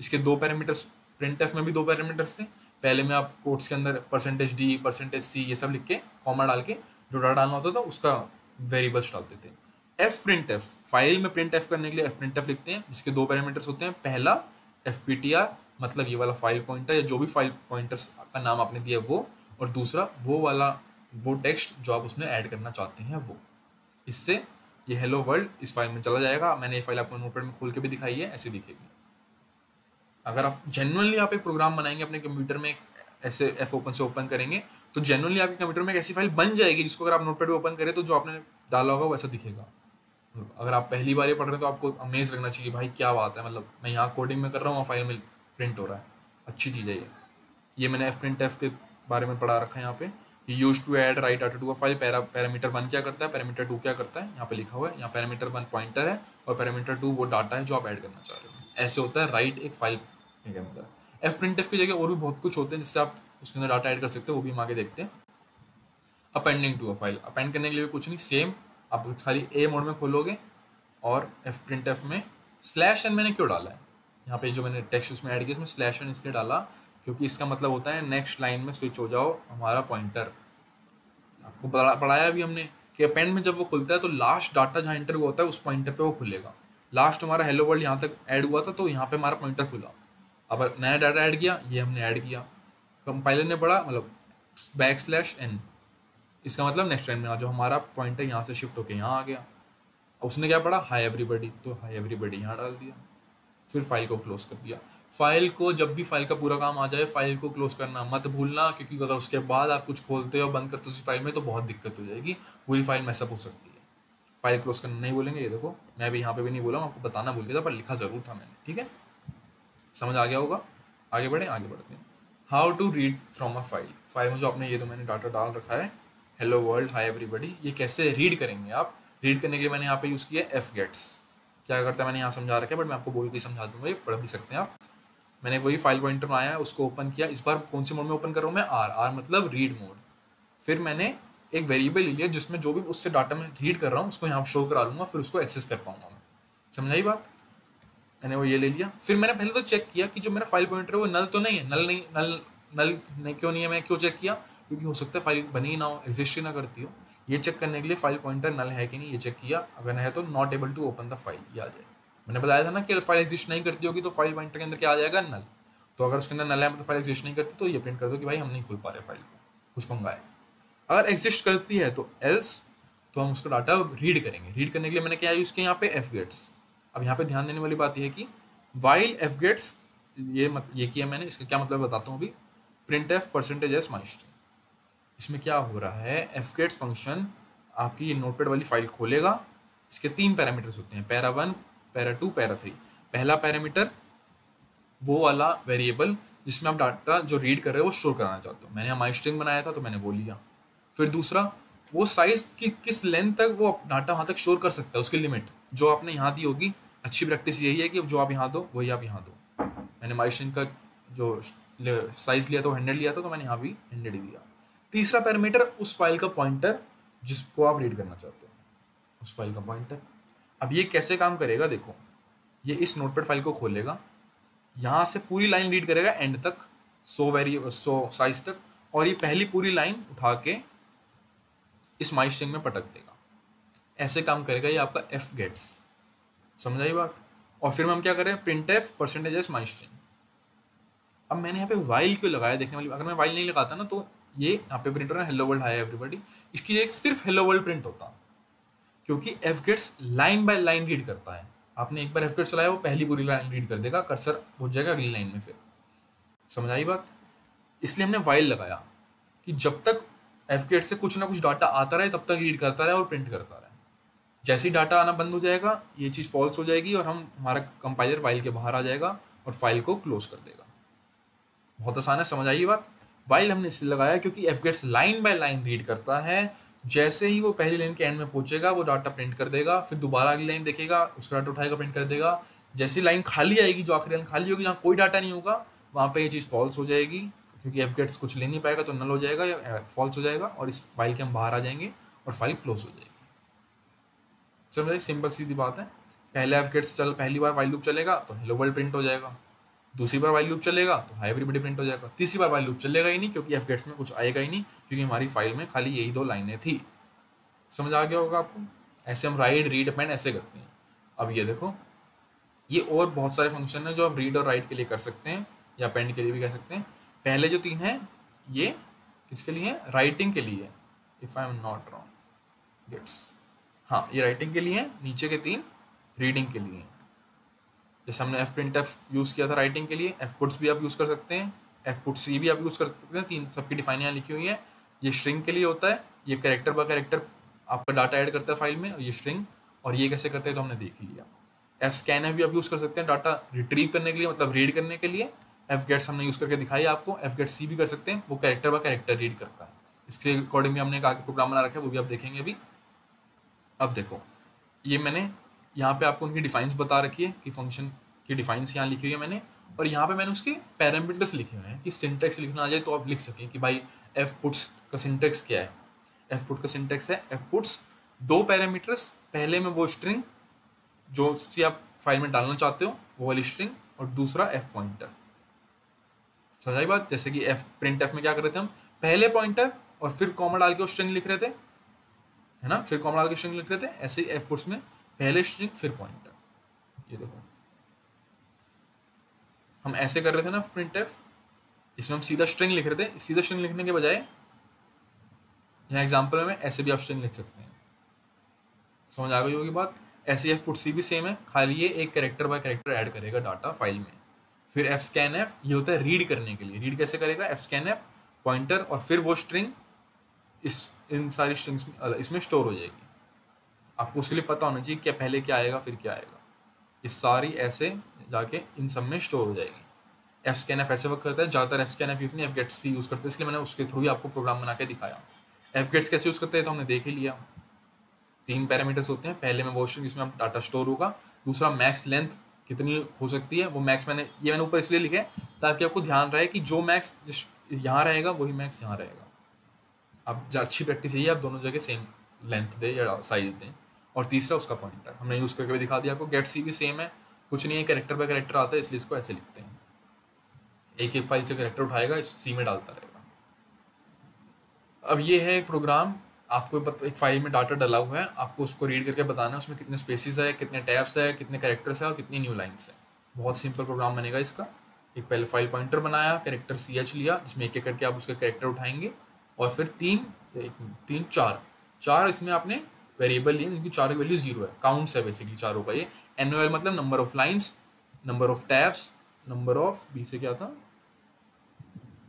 इसके दो पैरामीटर्स, प्रिंट एफ में भी दो पैरामीटर्स थे। पहले में आप कोट्स के अंदर %d %c ये सब लिख के कॉमा डाल के जो डाटा डालना होता था उसका वेरिएबल्स डालते थे। एफ प्रिंट एफ, फाइल में प्रिंट एफ करने के लिए एफ प्रिंट एफ लिखते हैं, जिसके दो पैरामीटर्स होते हैं। पहला fptr मतलब ये वाला फाइल पॉइंटर या जो भी फाइल पॉइंटर्स का नाम आपने दिया वो, और दूसरा वो टेक्स्ट जो आप उसमें ऐड करना चाहते हैं वो। इससे ये हेलो वर्ल्ड इस फाइल में चला जाएगा। मैंने ये फाइल आपको नोटपैड में खोल के भी दिखाई है, ऐसे दिखेगी। अगर आप जेन्युइनली आप एक प्रोग्राम बनाएंगे अपने कंप्यूटर में, ऐसे एफ ओपन से ओपन करेंगे तो जेन्युइनली आपके कंप्यूटर में एक ऐसी फाइल बन जाएगी जिसको अगर आप नोटपैड पे ओपन करें तो जो आपने डाला होगा वैसा दिखेगा। अगर आप पहली बार ये पढ़ रहे हैं तो आपको अमेज लगना चाहिए, भाई क्या बात है, मतलब मैं यहाँ कोडिंग में कर रहा हूँ, फाइल में प्रिंट हो रहा है। अच्छी चीज़ है ये मैंने एफ प्रिंट एफ के बारे में पढ़ा रखा है यहाँ पे। Use to add write data to a file. Parameter 1 क्या करता है, पैरामीटर 2 क्या करता है, यहाँ पे लिखा हुआ है। यहाँ पैरामीटर 1 पॉइंटर है और पैरामीटर 2 वो डाटा है जो आप ऐड करना चाह रहे हो। ऐसे होता है राइट एक फाइल के अंदर। एफ प्रिंट एफ की जगह और भी बहुत कुछ होते हैं जिससे आप उसके अंदर डाटा ऐड कर सकते हो, वो भी हम आगे देखते हैं। Appending to a file, append करने के लिए कुछ नहीं, सेम आप खाली ए मोड में खोलोगे और एफ प्रिंट एफ में /n मैंने क्यों डाला है यहाँ पे, जो मैंने टेक्स्ट उसमें ऐड किया उसमें /n इसलिए डाला क्योंकि इसका मतलब होता है नेक्स्ट लाइन में स्विच हो जाओ हमारा पॉइंटर। आपको पढ़ाया भी हमने कि अपेंड में जब वो खुलता है तो लास्ट डाटा जहाँ इंटर होता है उस पॉइंटर पे वो खुलेगा। लास्ट हमारा हेलो वर्ल्ड यहाँ तक ऐड हुआ था, तो यहाँ पे हमारा पॉइंटर खुला। अब नया डाटा ऐड किया, ये हमने ऐड किया, कंपाइलर ने पढ़ा, मतलब \n, इसका मतलब नेक्स्ट लाइन में आ जाओ, हमारा पॉइंटर यहाँ से शिफ्ट होके यहाँ आ गया। अब उसने क्या पढ़ा, हाई एवरीबॉडी, तो हाई एवरीबॉडी यहाँ डाल दिया, फिर फाइल को क्लोज कर दिया। फाइल को जब भी फाइल का पूरा काम आ जाए फाइल को क्लोज करना मत भूलना, क्योंकि अगर उसके बाद आप कुछ खोलते हो बंद करते हो उसी फाइल में तो बहुत दिक्कत हो जाएगी, पूरी फाइल मैसअप हो सकती है। फाइल क्लोज करना नहीं बोलेंगे, ये देखो मैं भी यहाँ पे भी नहीं बोला, आपको बताना भूल गया था पर लिखा जरूर था मैंने, ठीक है, समझ आ गया होगा। आगे बढ़ते हैं। How to read from a file, file में जो आपने ये तो मैंने डाटा डाल रखा है, हेलो वर्ल्ड, हाई एवरीबॉडी, ये कैसे रीड करेंगे आप। रीड करने के लिए मैंने यहाँ पे यूज़ किया fgets। क्या करता है मैंने यहाँ समझा रखा है, बट मैं आपको बोल के समझा दूंगा, ये पढ़ भी सकते हैं आप। मैंने वही फाइल पॉइंटर में आया, उसको ओपन किया, इस बार कौन से मोड में ओपन कर रहा हूँ मैं, आर मतलब रीड मोड। फिर मैंने एक वेरिएबल ले लिया जिसमें जो भी उससे डाटा मैं रीड कर रहा हूँ उसको यहाँ शो करा लूँगा, फिर उसको एक्सेस कर पाऊंगा मैं, समझाई बात। मैंने वो ये ले लिया, फिर मैंने पहले तो चेक किया कि जो मेरा फाइल पॉइंटर है वो नल तो नहीं है, नल क्यों नहीं है, मैं क्यों चेक किया, क्योंकि हो सकता है फाइल बनी ही ना हो, एग्जिस्ट ही ना करती हो। ये चेक करने के लिए फाइल पॉइंटर नल है कि नहीं ये चेक किया, अगर है तो not able to open the file, ये आ जाए। मैंने बताया था ना कि फाइल एग्जिस्ट नहीं करती होगी तो फाइल पॉइंटर के अंदर क्या आ जाएगा, नल। तो अगर उसके अंदर नल है मतलब फाइल एग्जिस्ट नहीं करती, तो ये प्रिंट कर दो कि भाई हम नहीं खोल पा रहे फाइल को, कुछ मंगाए। अगर एग्जिस्ट करती है तो एल्स, तो हम उसका डाटा रीड करेंगे। रीड करने के लिए मैंने क्या यूज़ किया यहाँ पे fgets। अब यहाँ पे ध्यान देने वाली बात यह है कि वाइल fgets, ये किया मैंने, इसका क्या मतलब बताता हूँ अभी। printf %s mystring, इसमें क्या हो रहा है, fgets फंक्शन आपकी ये नोटपैड वाली फाइल खोलेगा। इसके 3 पैरामीटर्स होते हैं, पैरा 1, पैरा 2, पैरा 3। पहला पैरामीटर वो वाला वेरिएबल जिसमें आप डाटा जो रीड कर रहे हो वो स्टोर कराना चाहते हो, मैंने यहाँ mystring बनाया था तो मैंने वो लिया। फिर दूसरा, वो साइज की किस लेंथ तक वो डाटा वहाँ तक स्टोर कर सकता है, उसकी लिमिट जो आपने यहाँ दी होगी। अच्छी प्रैक्टिस यही है कि जो आप यहाँ दो वही आप यहाँ दो। मैंने mystring का जो साइज लिया था वो 100 लिया था, तो मैंने यहाँ भी 100 दिया। तीसरा पैरामीटर उस फाइल का पॉइंटर जिसको आप रीड करना चाहते हो, उस फाइल का पॉइंटर। अब ये कैसे काम करेगा, देखो ये इस नोटपैड फाइल को खोलेगा, यहाँ से पूरी लाइन रीड करेगा एंड तक, 100 साइज तक, और ये पहली पूरी लाइन उठा के इस mystring में पटक देगा। ऐसे काम करेगा ये आपका fgets, समझ आई बात। और फिर हम क्या करें, printf %s mystring। अब मैंने यहाँ पे वाइल क्यों लगाया देखने वाली, अगर मैं वाइल नहीं लगाता ना तो ये यहाँ पे प्रिंटर है हेलो वर्ल्ड हाई एवरीबॉडी, इसकी एक सिर्फ हेलो वर्ल्ड प्रिंट होता, क्योंकि fgets line by line read करता है। आपने एक बार fgets चलाया वो पहली पूरी लाइन रीड कर देगा, कर्सर पहुंच जाएगा अगली लाइन में, फिर समझ आई बात। इसलिए हमने वाइल लगाया कि जब तक fgets से कुछ ना कुछ डाटा आता रहे तब तक रीड करता रहे और प्रिंट करता रहे। जैसे ही डाटा आना बंद हो जाएगा ये चीज़ फॉल्स हो जाएगी और हमारा कंपाइलर फाइल के बाहर आ जाएगा और फाइल को क्लोज कर देगा। बहुत आसान है, समझ आई बात। वाइल हमने इसलिए लगाया क्योंकि fgets line by line read करता है, जैसे ही वो पहली लाइन के एंड में पहुंचेगा वो डाटा प्रिंट कर देगा, फिर दोबारा अगली लाइन देखेगा, उसका डाटा उठाएगा, प्रिंट कर देगा। जैसी लाइन खाली आएगी, जो आखिरी लाइन खाली होगी जहाँ कोई डाटा नहीं होगा, वहाँ पे ये चीज़ फॉल्स हो जाएगी, क्योंकि fgets कुछ ले नहीं पाएगा तो नल हो जाएगा या फॉल्स हो जाएगा और इस फाइल के हम बाहर आ जाएंगे और फाइल क्लोज हो जाएगी। समझ, सिंपल सीधी बात है। पहले fgets पहली बार वाइल लूप चलेगा तो हेलो वर्ल्ड प्रिंट हो जाएगा, दूसरी बार वाइल लूप चलेगा तो हाई एवरीबॉडी प्रिंट हो जाएगा, तीसरी बार वाइल लूप चलेगा ही नहीं क्योंकि fgets में कुछ आएगा ही नहीं, क्योंकि हमारी फाइल में खाली यही 2 लाइनें थी। समझ आ गया होगा आपको। ऐसे हम राइट, रीड, अपेंड ऐसे करते हैं। अब ये देखो, ये और बहुत सारे फंक्शन है जो आप रीड और राइट के लिए कर सकते हैं या अपेंड के लिए भी कह सकते हैं। पहले जो 3 हैं ये किसके लिए, राइटिंग के लिए, if I am not wrong gets, हाँ ये राइटिंग के लिए हैं। नीचे के 3 रीडिंग के लिए हैं। जैसे हमने fprintf यूज़ किया था राइटिंग के लिए, fputs भी आप यूज़ कर सकते हैं, fputc भी आप यूज़ कर सकते हैं। 3 सबकी डिफाइन यहाँ लिखी हुई है। ये स्ट्रिंग के लिए होता है, ये कैरेक्टर बाय कैरेक्टर आपका डाटा ऐड करता है फाइल में, और ये स्ट्रिंग, और ये कैसे करते हैं तो हमने देख ही लिया। fscanf भी आप यूज़ कर सकते हैं डाटा रिट्रीव करने के लिए, मतलब रीड करने के लिए। fgets हमने यूज़ करके दिखाई आपको। fgetc भी कर सकते हैं, वो कैरेक्टर बाय कैरेक्टर रीड करता है। इसके अकॉर्डिंग भी हमने एक आगे प्रोग्राम बना रखा है, वो भी आप देखेंगे अभी। अब देखो, ये मैंने यहाँ पे आपको उनकी डिफाइंस बता रखी है कि फंक्शन की डिफाइंस यहाँ लिखी हुई है मैंने, और यहाँ पे मैंने उसके पैरामीटर्स लिखे हुए हैं कि सिंटेक्स लिखना आ जाए तो आप लिख सकें कि भाई fputs का सिंटेक्स क्या है। fput का सिंटेक्स है fputs 2 पैरामीटर्स, पहले में वो स्ट्रिंग जो सी आप फाइल में डालना चाहते हो वो वाली स्ट्रिंग, और दूसरा f पॉइंटर। समझाई बात। जैसे कि printf में क्या कर रहे थे हम, पहले पॉइंटर और फिर कॉमा डाल के स्ट्रिंग लिख रहे थे, है ना, फिर कॉमा डाल के स्ट्रिंग लिख रहे थे। ऐसे ही fputs में पहले स्ट्रिंग फिर पॉइंटर। ये देखो, हम ऐसे कर रहे थे ना printf, इसमें हम सीधा स्ट्रिंग लिख रहे थे। सीधा स्ट्रिंग लिखने के बजाय यहाँ एग्जाम्पल में ऐसे भी आप स्ट्रिंग लिख सकते हैं। समझ आ गई होगी बात। SEF पुट सी भी सेम है, खाली ये एक कैरेक्टर बाय कैरेक्टर ऐड करेगा डाटा फाइल में। फिर fscanf ये होता है रीड करने के लिए। रीड कैसे करेगा? fscanf पॉइंटर और फिर वो स्ट्रिंग इन सारी स्ट्रिंग्स में इसमें स्टोर हो जाएगी। आपको उसके लिए पता होना चाहिए क्या पहले क्या आएगा फिर क्या आएगा। ये सारी ऐसे जाके इन सब में स्टोर हो जाएगी। fscanf ऐसे वर्क करता है। ज़्यादातर fscanf यूज़ नहीं fgets यूज़ करते हैं, इसलिए मैंने उसके थ्रू ही आपको प्रोग्राम बना के दिखाया। fgets कैसे यूज़ करते हैं तो हमने देख ही लिया। 3 पैरामीटर्स होते हैं। पहले में वो स्ट्रिंग जिसमें आप डाटा स्टोर होगा, दूसरा मैक्स लेंथ कितनी हो सकती है वो मैक्स मैंने ऊपर इसलिए लिखे ताकि आपको ध्यान रहे कि जो मैक्स यहाँ रहेगा वही मैक्स यहाँ रहेगा। अब अच्छी प्रैक्टिस यही है, आप दोनों जगह सेम लेंथ दे या साइज दें। और तीसरा उसका पॉइंटर हमने यूज़ करके भी दिखा दिया आपको। गेट सी भी सेम है, कुछ नहीं है, कैरेक्टर बाय कैरेक्टर आता है इसलिए इसको ऐसे लिखते हैं। एक एक फाइल से कैरेक्टर उठाएगा, इस सी में डालता रहेगा। अब ये है एक प्रोग्राम, आपको एक फाइल में डाटा डाला हुआ है, आपको उसको रीड करके बताना है उसमें कितने स्पेसिस है, कितने टैब्स है, कितने कैरेक्टर्स है और कितनी न्यू लाइन्स है। बहुत सिंपल प्रोग्राम बनेगा इसका। एक पहले फाइल पॉइंटर बनाया, कैरेक्टर CH लिया जिसमें एक एक करके आप उसके कैरेक्टर उठाएंगे, और फिर चार इसमें आपने वेरिएबल लिए क्योंकि चारों की वैल्यू 0 है। काउंट्स है बेसिकली चारों का ये। NOL मतलब number of lines, number of tabs, number of B से क्या था,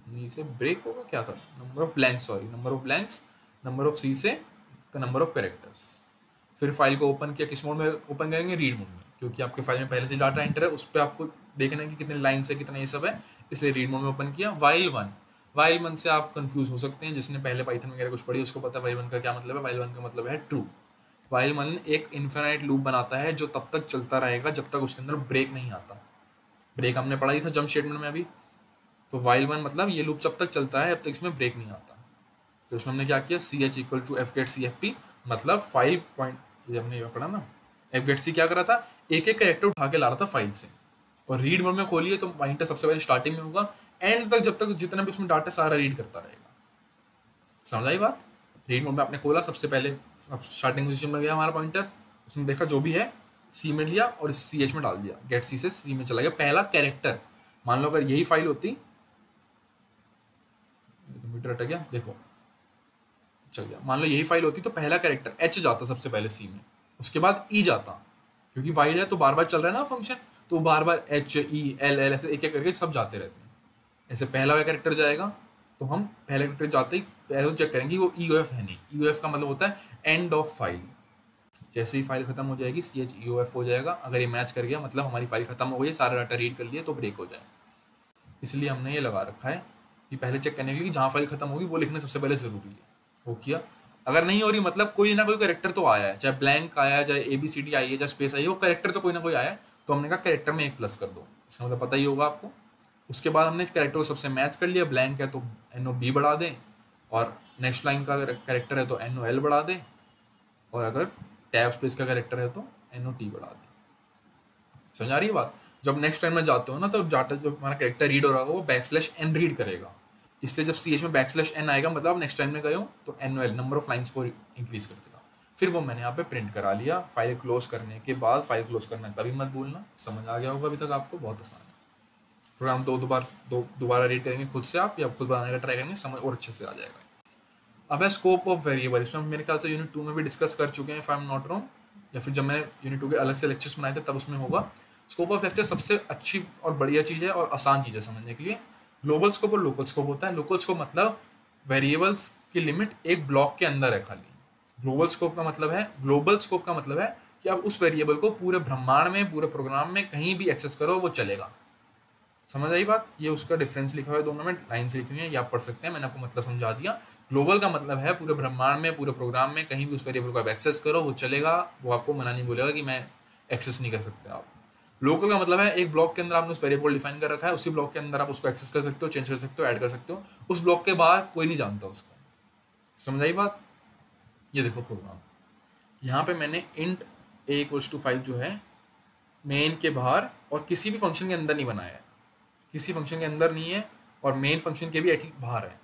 नी से ब्रेक होगा क्या था, number of blanks, sorry number of blanks, number of C से नंबर ऑफ कैरेक्टर्स। फिर फाइल को ओपन किया, किस मोड में ओपन करेंगे? रीड मोड में, क्योंकि आपके फाइल में पहले से डाटा एंटर है, उस पर आपको देखना है कि कितने लाइन्स है, कितना ये सब है, इसलिए रीड मोड में ओपन किया। वाइल वन से आप कंफ्यूज हो सकते हैं, जिसने पहले पाइथन वगैरह कुछ पढ़ी उसको पता है वाइल वन का क्या मतलब है। वाइल वन का मतलब है ट्रू। वाइल वन एक इन्फिनाइट लूप बनाता है जो तब तक चलता रहेगा जब तक उसके अंदर ब्रेक नहीं आता। ब्रेक हमने पढ़ा ही था जंप स्टेटमेंट में अभी। तो वाइल वन मतलब ये लूप जब तक चलता है जब तक इसमें ब्रेक नहीं आता। तो उसमें हमने क्या किया, CH equal to fget CFP, मतलब फाइल पॉइंट, ये हमने ये पढ़ा ना। fget C क्या कर रहा था, एक एक कैरेक्टर उठा के ला रहा था फाइल से, और रीड मोड में खोलिए तो पॉइंटर सबसे पहले स्टार्टिंग में होगा, एंड तक जब तक जितना भी उसमें डाटा सारा रीड करता रहेगा। समझ आई बात? रीड मोड में आपने खोला, सबसे पहले स्टार्टिंग पोजिशन में गया हमारा पॉइंटर, उसने देखा जो भी है सी में लिया और इस CH में डाल दिया, गेट सी से सी में चला गया पहला कैरेक्टर। मान लो अगर यही फाइल होती, कंप्यूटर अटक गया, देखो चल गया। मान लो यही फाइल होती तो पहला कैरेक्टर H जाता सबसे पहले सी में, उसके बाद E जाता, क्योंकि वाइल है तो बार बार चल रहा है ना फंक्शन, तो बार बार H E L L ऐसे एक एक करके सब जाते रहते हैं। ऐसे पहला कैरेक्टर जाएगा तो हम पहले कैरेक्टर जाते ही पहले चेक करेंगे वो EOF है नहीं। EOF का मतलब होता है एंड ऑफ फाइल। जैसे ही फाइल खत्म हो जाएगी CH EOF हो जाएगा। अगर ये मैच कर गया मतलब हमारी फाइल खत्म हो गई, सारा डाटा रीड कर लिए तो ब्रेक हो जाए। इसलिए हमने ये लगा रखा है कि पहले चेक करने के लिए जहाँ फाइल खत्म होगी वो लिखना सबसे पहले ज़रूरी है। वो किया। अगर नहीं हो रही मतलब कोई ना कोई कैरेक्टर तो आया है, चाहे ब्लैंक आया है, चाहे ABCD आई है, चाहे स्पेस आई है, वो कैरेक्टर तो कोई ना कोई आया है, तो हमने कहा कैरेक्टर में 1 प्लस कर दो। इसका मतलब पता ही होगा आपको। उसके बाद हमने कैरेक्टर को सबसे मैच कर लिया। ब्लैंक है तो NOB बढ़ा दें, और नेक्स्ट लाइन का कैरेक्टर है तो NOL बढ़ा दें, और अगर टैब स्पेस का कैरेक्टर है तो NOT बढ़ा दें। समझ आ रही है बात? जब नेक्स्ट लाइन में जाते हो ना तो डाटा जब हमारा कैरेक्टर रीड हो रहा होगा वो \n रीड करेगा। इसलिए जब CH में \n आएगा मतलब आप नेक्स्ट लाइन में गए हो तो NOL नंबर ऑफ लाइन्स को इंक्रीज कर देगा। फिर वो मैंने यहाँ पे प्रिंट करा लिया। फाइल क्लोज करने के बाद, फाइल क्लोज करना कभी मत भूलना। समझ आ गया होगा अभी तक आपको? बहुत आसान है। प्रोग्राम दोबारा रीड करेंगे खुद से आप, या खुद बनाने का ट्राई करेंगे, समझ और अच्छे से आ जाएगा। अब है स्कोप ऑफ वेरिएबल। इसमें हम मेरे ख्याल से यूनिट 2 में भी डिस्कस कर चुके हैं if I am not wrong, या फिर जब मैंने यूनिट 2 के अलग से लेक्चर्स बनाए थे तब उसमें होगा। स्कोप ऑफ लेक्चर सबसे अच्छी और बढ़िया चीज़ है और आसान चीज़ है समझने के लिए। ग्लोबल स्कोप और लोकल स्कोप होता है। लोकल स्कोप मतलब वेरिएबल्स की लिमिट एक ब्लॉक के अंदर है खाली। ग्लोबल स्कोप का मतलब है कि आप उस वेरिएबल को पूरे ब्रह्मांड में, पूरे प्रोग्राम में कहीं भी एक्सेस करो वो चलेगा। समझ आई बात? ये उसका डिफरेंस लिखा हुआ है दोनों में, लाइन से लिखी हुई है, ये आप पढ़ सकते हैं, मैंने आपको मतलब समझा दिया। ग्लोबल का मतलब है पूरे ब्रह्मांड में, पूरे प्रोग्राम में कहीं भी उस वेरिएबल को आप एक्सेस करो वो चलेगा, वो आपको मना नहीं बोलेगा कि मैं एक्सेस नहीं कर सकते आप। लोकल का मतलब है एक ब्लॉक के अंदर आपने उस वेरिएबल डिफाइन कर रखा है, उसी ब्लॉक के अंदर आप उसको एक्सेस कर सकते हो, चेंज कर सकते हो, ऐड कर सकते हो। उस ब्लॉक के बाहर कोई नहीं जानता उसको। समझ आई बात? ये देखो प्रोग्राम, यहाँ पे मैंने int a = 5 जो है मेन के बाहर और किसी भी फंक्शन के अंदर नहीं बनाया है, किसी फंक्शन के अंदर नहीं है और मेन फंक्शन के भी एटलीस्ट बाहर है।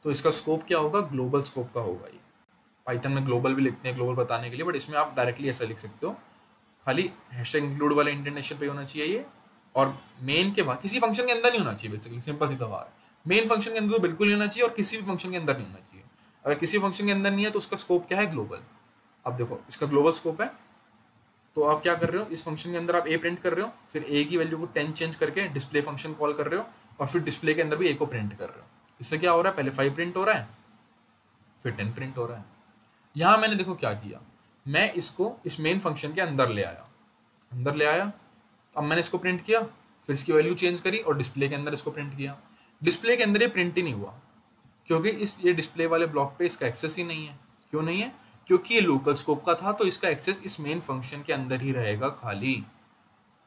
तो इसका स्कोप क्या होगा? ग्लोबल स्कोप का होगा। ये पाइथन में ग्लोबल भी लिखते हैं ग्लोबल बताने के लिए, बट इसमें आप डायरेक्टली ऐसा लिख सकते हो, खाली हैशटैग इंक्लूड वाले इंडेंटेशन पे होना चाहिए ये, और मेन के बाद किसी फंक्शन के अंदर नहीं होना चाहिए, बेसिकली सिंपल सीधा बात है। मेन फंक्शन के अंदर तो बिल्कुल नहीं होना चाहिए और किसी भी फंक्शन के अंदर नहीं होना चाहिए। अगर किसी फंक्शन के अंदर नहीं है तो उसका स्कोप क्या है, ग्लोबल। अब देखो इसका ग्लोबल स्कोप है, तो आप क्या कर रहे हो, इस फंक्शन के अंदर आप ए प्रिंट कर रहे हो, फिर ए की वैल्यू को 10 चेंज करके डिस्प्ले फंक्शन कॉल कर रहे हो, और फिर डिस्प्ले के अंदर भी ए को प्रिंट कर रहे हो। इससे क्या हो रहा है, पहले 5 प्रिंट हो रहा है, फिर 10 प्रिंट हो रहा है। यहाँ मैंने देखो क्या किया, मैं इसको इस मेन फंक्शन के अंदर ले आया। अब मैंने इसको प्रिंट किया, फिर इसकी वैल्यू चेंज करी और डिस्प्ले के अंदर इसको प्रिंट किया। डिस्प्ले के अंदर ये प्रिंट ही नहीं हुआ, क्योंकि ये डिस्प्ले वाले ब्लॉक पे इसका एक्सेस ही नहीं है। क्यों नहीं है, क्योंकि ये लोकल स्कोप का था, तो इसका एक्सेस इस मेन फंक्शन के अंदर ही रहेगा खाली।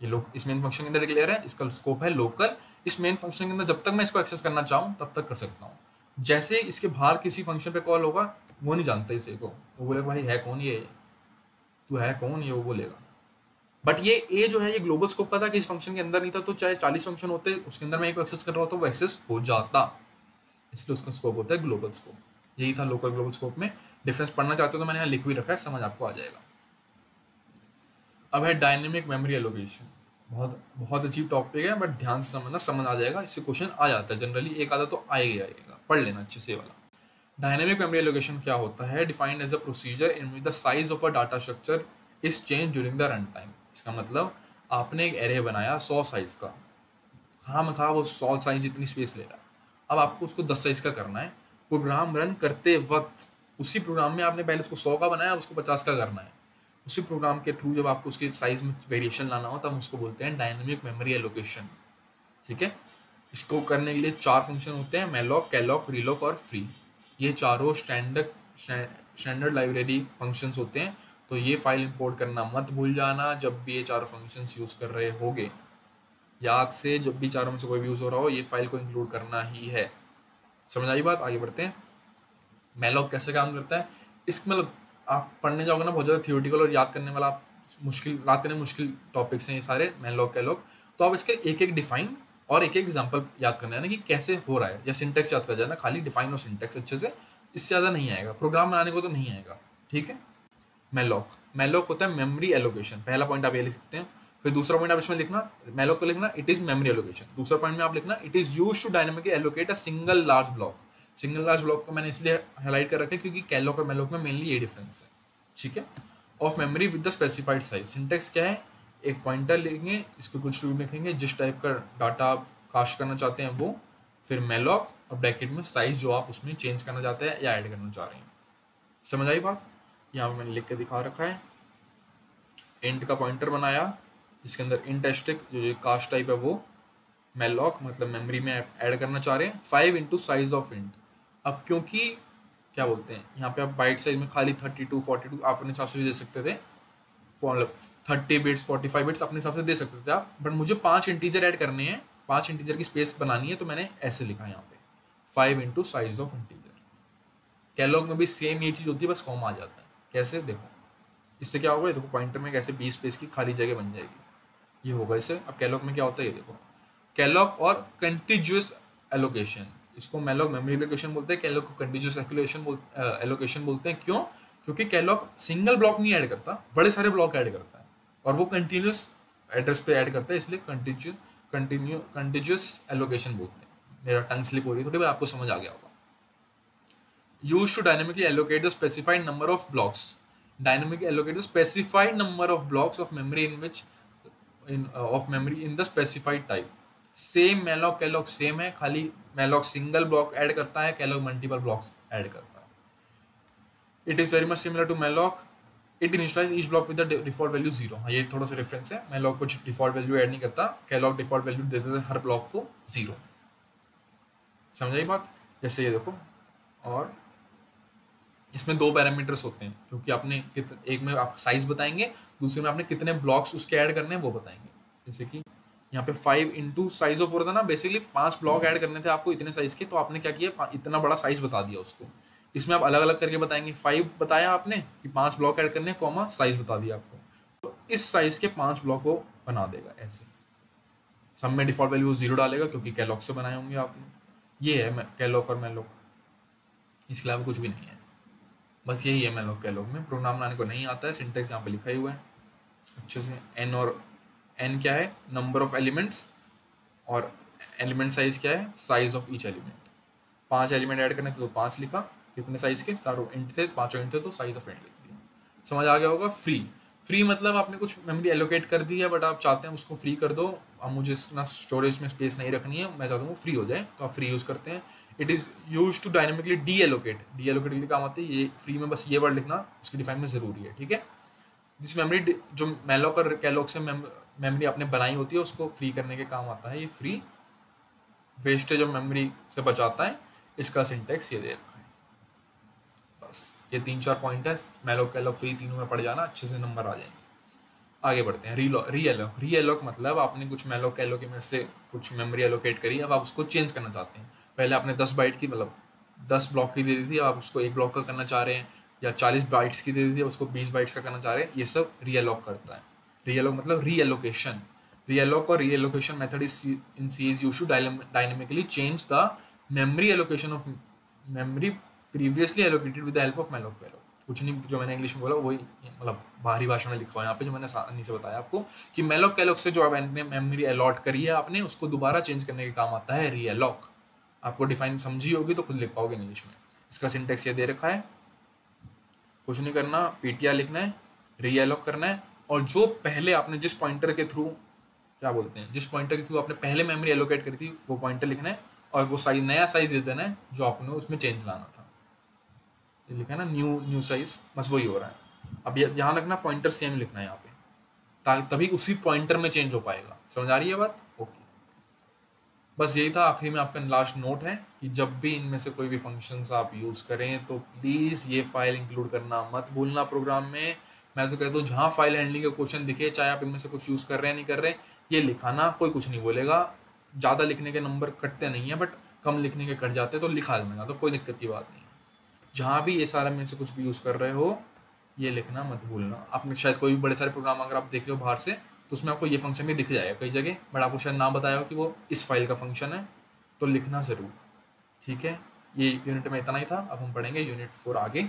ये लोग इस मेन फंक्शन के अंदर क्लियर है, इसका स्कोप है लोकल। इस मेन फंक्शन के अंदर जब तक मैं इसको एक्सेस करना चाहूँ तब तक कर सकता हूँ। जैसे इसके बाहर किसी फंक्शन पे कॉल होगा, वो नहीं जानता इसे को, वो बोलेगा भाई है कौन ये, तू है कौन ये, वो बोलेगा। बट ये ए जो है ये ग्लोबल स्कोप का था कि इस फंक्शन के अंदर नहीं था, तो चाहे 40 फंक्शन होते उसके अंदर मैं एक एक्सेस कर रहा होता वो एक्सेस हो जाता, इसलिए उसका स्कोप होता है ग्लोबल स्कोप। यही था लोकल ग्लोबल स्कोप में डिफरेंस। पढ़ना चाहते हो तो मैंने यहाँ लिख भी रखा है, समझ आपको आ जाएगा। अब है डायनेमिक मेमोरी एलोकेशन। बहुत बहुत अजीब टॉपिक है, बट ध्यान से समझना, समझ आ जाएगा। इससे क्वेश्चन आ जाता है जनरली, एक आधा तो आएगा, पढ़ लेना अच्छे से वाला। डायनेमिक मेमोरी एलोकेशन क्या होता है, defined as a procedure in which the size of a data structure is change during the run time. इसका मतलब आपने एक एरे बनाया 100 साइज का, खामखा वो 100 साइज इतनी स्पेस ले रहा है, अब आपको उसको 10 साइज का करना है। प्रोग्राम रन करते वक्त उसी प्रोग्राम में आपने पहले उसको 100 का बनाया, उसको 50 का करना है। उसी प्रोग्राम के थ्रू जब आपको उसके साइज में वेरिएशन लाना हो तब उसको बोलते हैं डायनेमिक मेमोरी एलोकेशन। ठीक है, इसको करने के लिए 4 फंक्शन होते हैं, मैलॉक, कैलॉक, रीलॉक और फ्री। ये चारों स्टैंडर्ड लाइब्रेरी फंक्शंस होते हैं, तो ये फाइल इंपोर्ट करना मत भूल जाना जब भी ये चारों फंक्शंस यूज़ कर रहे होगे। याद से जब भी चारों में से कोई भी यूज़ हो रहा हो, ये फाइल को इंक्लूड करना ही है। समझ आई बात, आगे बढ़ते हैं। मैलॉक कैसे काम करता है, इस मतलब आप पढ़ने जाओगे ना बहुत ज़्यादा थियोरेटिकल और याद करने मुश्किल टॉपिक्स हैं ये सारे, मैलॉक कैलॉक। तो आप इसके एक एक डिफाइन और एक एक एग्जांपल याद करना है ना कि कैसे हो रहा है, या सिंटेक्स याद कर जाना, खाली डिफाइन और सिंटेक्स अच्छे से, इससे ज़्यादा नहीं आएगा, प्रोग्राम बनाने को तो नहीं आएगा। ठीक है, मैलॉक होता है मेमोरी एलोकेशन। पहला पॉइंट आप ये लिख सकते हैं, फिर दूसरा पॉइंट आप इसमें लिखना, मैलॉक को लिखना इट इज़ मेमोरी एलोकेशन। दूसरा पॉइंट में आप लिखना it is used to dynamically allocate a single large block. Single large block को मैंने इसलिए हाईलाइट कर रखा है क्योंकि कैलॉक और मैलॉक में मेनली ये डिफरेंस है। ठीक है, of memory with the specified size. Syntax क्या है, एक पॉइंटर लेंगे, इसको कुछ लिखेंगे जिस टाइप का डाटा आप कास्ट करना चाहते हैं वो, फिर मैलॉक और ब्रैकेट में साइज जो आप उसमें चेंज करना चाहते हैं या ऐड करना चाह रहे हैं। समझ आई बात, यहाँ पर मैंने लिख के दिखा रखा है। इंट का पॉइंटर बनाया जिसके अंदर इंट एस्टिक जो कास्ट टाइप है वो, मैलॉक मतलब मेमोरी में ऐड करना चाह रहे हैं 5 इंटू साइज ऑफ इंट। अब क्योंकि क्या बोलते हैं यहाँ पे आप बाइट साइज में खाली 32 42 आप अपने हिसाब से भी दे सकते थे, मतलब 30 बिट्स 45 बिट्स अपने हिसाब से दे सकते थे आप, बट मुझे 5 इंटीजर ऐड करने हैं, 5 इंटीजर की स्पेस बनानी है, तो मैंने ऐसे लिखा यहाँ पे 5 into size of integer. Kellogg में भी सेम ये चीज़ होती है, बस कॉमा आ जाता है। कैसे देखो, इससे क्या होगा, देखो पॉइंटर में कैसे 20 स्पेस की खाली जगह बन जाएगी, ये होगा इससे। अब कैलॉग में क्या होता है ये देखो, कैलॉग और कंटिन्यूअस एलोकेशन, इसको मैलॉक मेमोरी एलोकेशन बोलते हैं, कैलॉग को कंटिन्यूअस एलोकेशन बोलते हैं। क्यों, क्योंकि कैलॉग सिंगल ब्लॉक नहीं ऐड करता, बड़े सारे ब्लॉक ऐड करता है, और वो कंटिन्यूअस एड्रेस पे ऐड करता है, इसलिए कंटिन्यूअस एलोकेशन बोलते हैं। मेरा टंग स्लिप हो रही है थोड़ी, आपको समझ आ गया होगा। Used to dynamically allocate the specified number of blocks. Dynamically allocate the specified number of blocks of memory in the specified type. Same malloc calloc same है, खाली मैलॉक सिंगल ब्लॉक ऐड करता है, कैलॉग मल्टीपल ब्लॉक्स ऐड करता है। It is very much similar to malloc, it initialize each block with the default value 0। हाँ, ये थोड़ा सा डिफरेंस है, मैलॉक कुछ डिफॉल्ट वैल्यू ऐड नहीं करता, कैलॉग डिफॉल्ट वैल्यू दे देता है हर ब्लॉक को 0। समझ आई बात, जैसे ये देखो, और इसमें 2 पैरामीटर्स होते हैं, क्योंकि आपने एक में आप साइज बताएंगे, दूसरे में आपने कितने ब्लॉक्स उसके ऐड करने हैं वो बताएंगे। जैसे कि यहाँ पे 5 इंटू साइज ऑफ हो रहा था ना, बेसिकली 5 ब्लॉक ऐड करने थे आपको इतने साइज के, तो आपने क्या किया, इतना बड़ा साइज बता दिया उसको। इसमें आप अलग अलग करके बताएंगे, 5 बताया आपने कि 5 ब्लॉक ऐड करने, कॉमा साइज बता दिया आपको, तो इस साइज के 5 ब्लॉक को बना देगा ऐसे। सब में डिफॉल्ट वैल्यू 0 डालेगा क्योंकि कैलॉग से बनाए होंगे आपने। ये है कैलॉग और मैलॉक, इसके अलावा कुछ भी नहीं है, बस यही है मैलॉक कैलॉग में। प्रोग्राम बनाने को नहीं आता है, सिंटेक्स यहाँ पे लिखा ही हुआ है। अच्छे से। एन और एन क्या है, नंबर ऑफ एलिमेंट्स, और एलिमेंट साइज क्या है, size of each element. 5 element add करने थे तो 5 लिखा, कितने साइज के, चारों इंट थे, पांचों इंट थे तो साइज ऑफ इंट लिख दिया। समझ आ गया होगा। फ्री, फ्री मतलब आपने कुछ मेमोरी एलोकेट कर दी है बट आप चाहते हैं उसको फ्री कर दो, अब मुझे ना स्टोरेज में स्पेस नहीं रखनी है, मैं चाहता हूँ वो फ्री हो जाए, तो आप फ्री यूज़ करते हैं। It is use to dynamically deallocate, deallocate के लिए काम आती है ये फ्री में, बस ये वर्ड लिखना उसकी डिफाइन में ज़रूरी है, ठीक है। जिस मेमोरी जो मैलॉक और कैलॉक से मेमोरी आपने बनाई होती है उसको फ्री करने के काम आता है ये फ्री। वेस्टेज ऑफ मेमोरी से बचाता है, इसका सिंटेक्स ये दे रखा है। बस ये 3-4 पॉइंट है, मैलॉक कैलॉक फ्री तीनों में पड़ जाना, अच्छे से नंबर आ जाएंगे। आगे बढ़ते हैं। रीएलोक, रीएलोक मतलब आपने कुछ मैलॉक कैलॉक में से कुछ मेमोरी एलोकेट करी, अब आप उसको चेंज करना चाहते हैं। पहले आपने 10 बाइट की मतलब 10 ब्लॉक की दे दी थी, अब आप उसको 1 ब्लॉक का करना चाह रहे हैं, या 40 बाइट्स की दे दी थी, उसको 20 बाइट्स का करना चाह रहे हैं, ये सब रीएलोक करता है। रीएलोक मतलब रीएलोकेशन। रीएलोक और reallocation method is in C is used to dynamically change the memory allocation of memory previously allocated with the help of malloc calloc. कुछ नहीं, जो मैंने इंग्लिश में बोला वही मतलब बाहरी भाषा में लिखा हुआ है यहाँ पे, जो मैंने नीचे बताया आपको कि मैलॉक कैलॉक से जो आपने मेमोरी अलॉट करी है आपने, उसको दोबारा चेंज करने के काम आता है रीअलॉक। आपको डिफाइन समझी होगी तो खुद लिख पाओगे इंग्लिश में। इसका सिंटेक्स ये दे रखा है, कुछ नहीं करना, पीटीआर लिखना है, रीअलॉक करना है, और जो पहले आपने जिस पॉइंटर के थ्रू क्या बोलते हैं, जिस पॉइंटर के थ्रू आपने पहले मेमोरी एलोकेट करी थी वो पॉइंटर लिखना है, और वो साइज नया साइज दे देना है जो आपने उसमें चेंज लाना था। ये लिखा है ना, न्यू साइज, बस वही हो रहा है। अब ये ध्यान रखना पॉइंटर सेम लिखना है यहाँ पे, ताकि तभी उसी पॉइंटर में चेंज हो पाएगा। समझ आ रही है बात? ओके, बस यही था। आखिरी में आपका लास्ट नोट है कि जब भी इनमें से कोई भी फंक्शंस आप यूज़ करें तो प्लीज़ ये फाइल इंक्लूड करना मत भूलना प्रोग्राम में। मैं तो कहता हूँ जहाँ फाइल हैंडलिंग का क्वेश्चन दिखे, चाहे आप इनमें से कुछ यूज़ कर रहे हैं नहीं कर रहे, ये लिखाना, कोई कुछ नहीं बोलेगा। ज़्यादा लिखने के नंबर कटते नहीं है, बट कम लिखने के कट जाते, तो लिखा देना, तो कोई दिक्कत की बात नहीं है। जहाँ भी ये सारे में से कुछ भी यूज़ कर रहे हो, ये लिखना मत भूलना। आपने शायद कोई भी बड़े सारे प्रोग्राम अगर आप देख रहे हो बाहर से, तो उसमें आपको ये फंक्शन भी दिख जाएगा कई जगह, बट आपको शायद ना बताया हो कि वो इस फाइल का फंक्शन है, तो लिखना ज़रूर, ठीक है। ये यूनिट में इतना ही था। अब हम पढ़ेंगे यूनिट 4 आगे।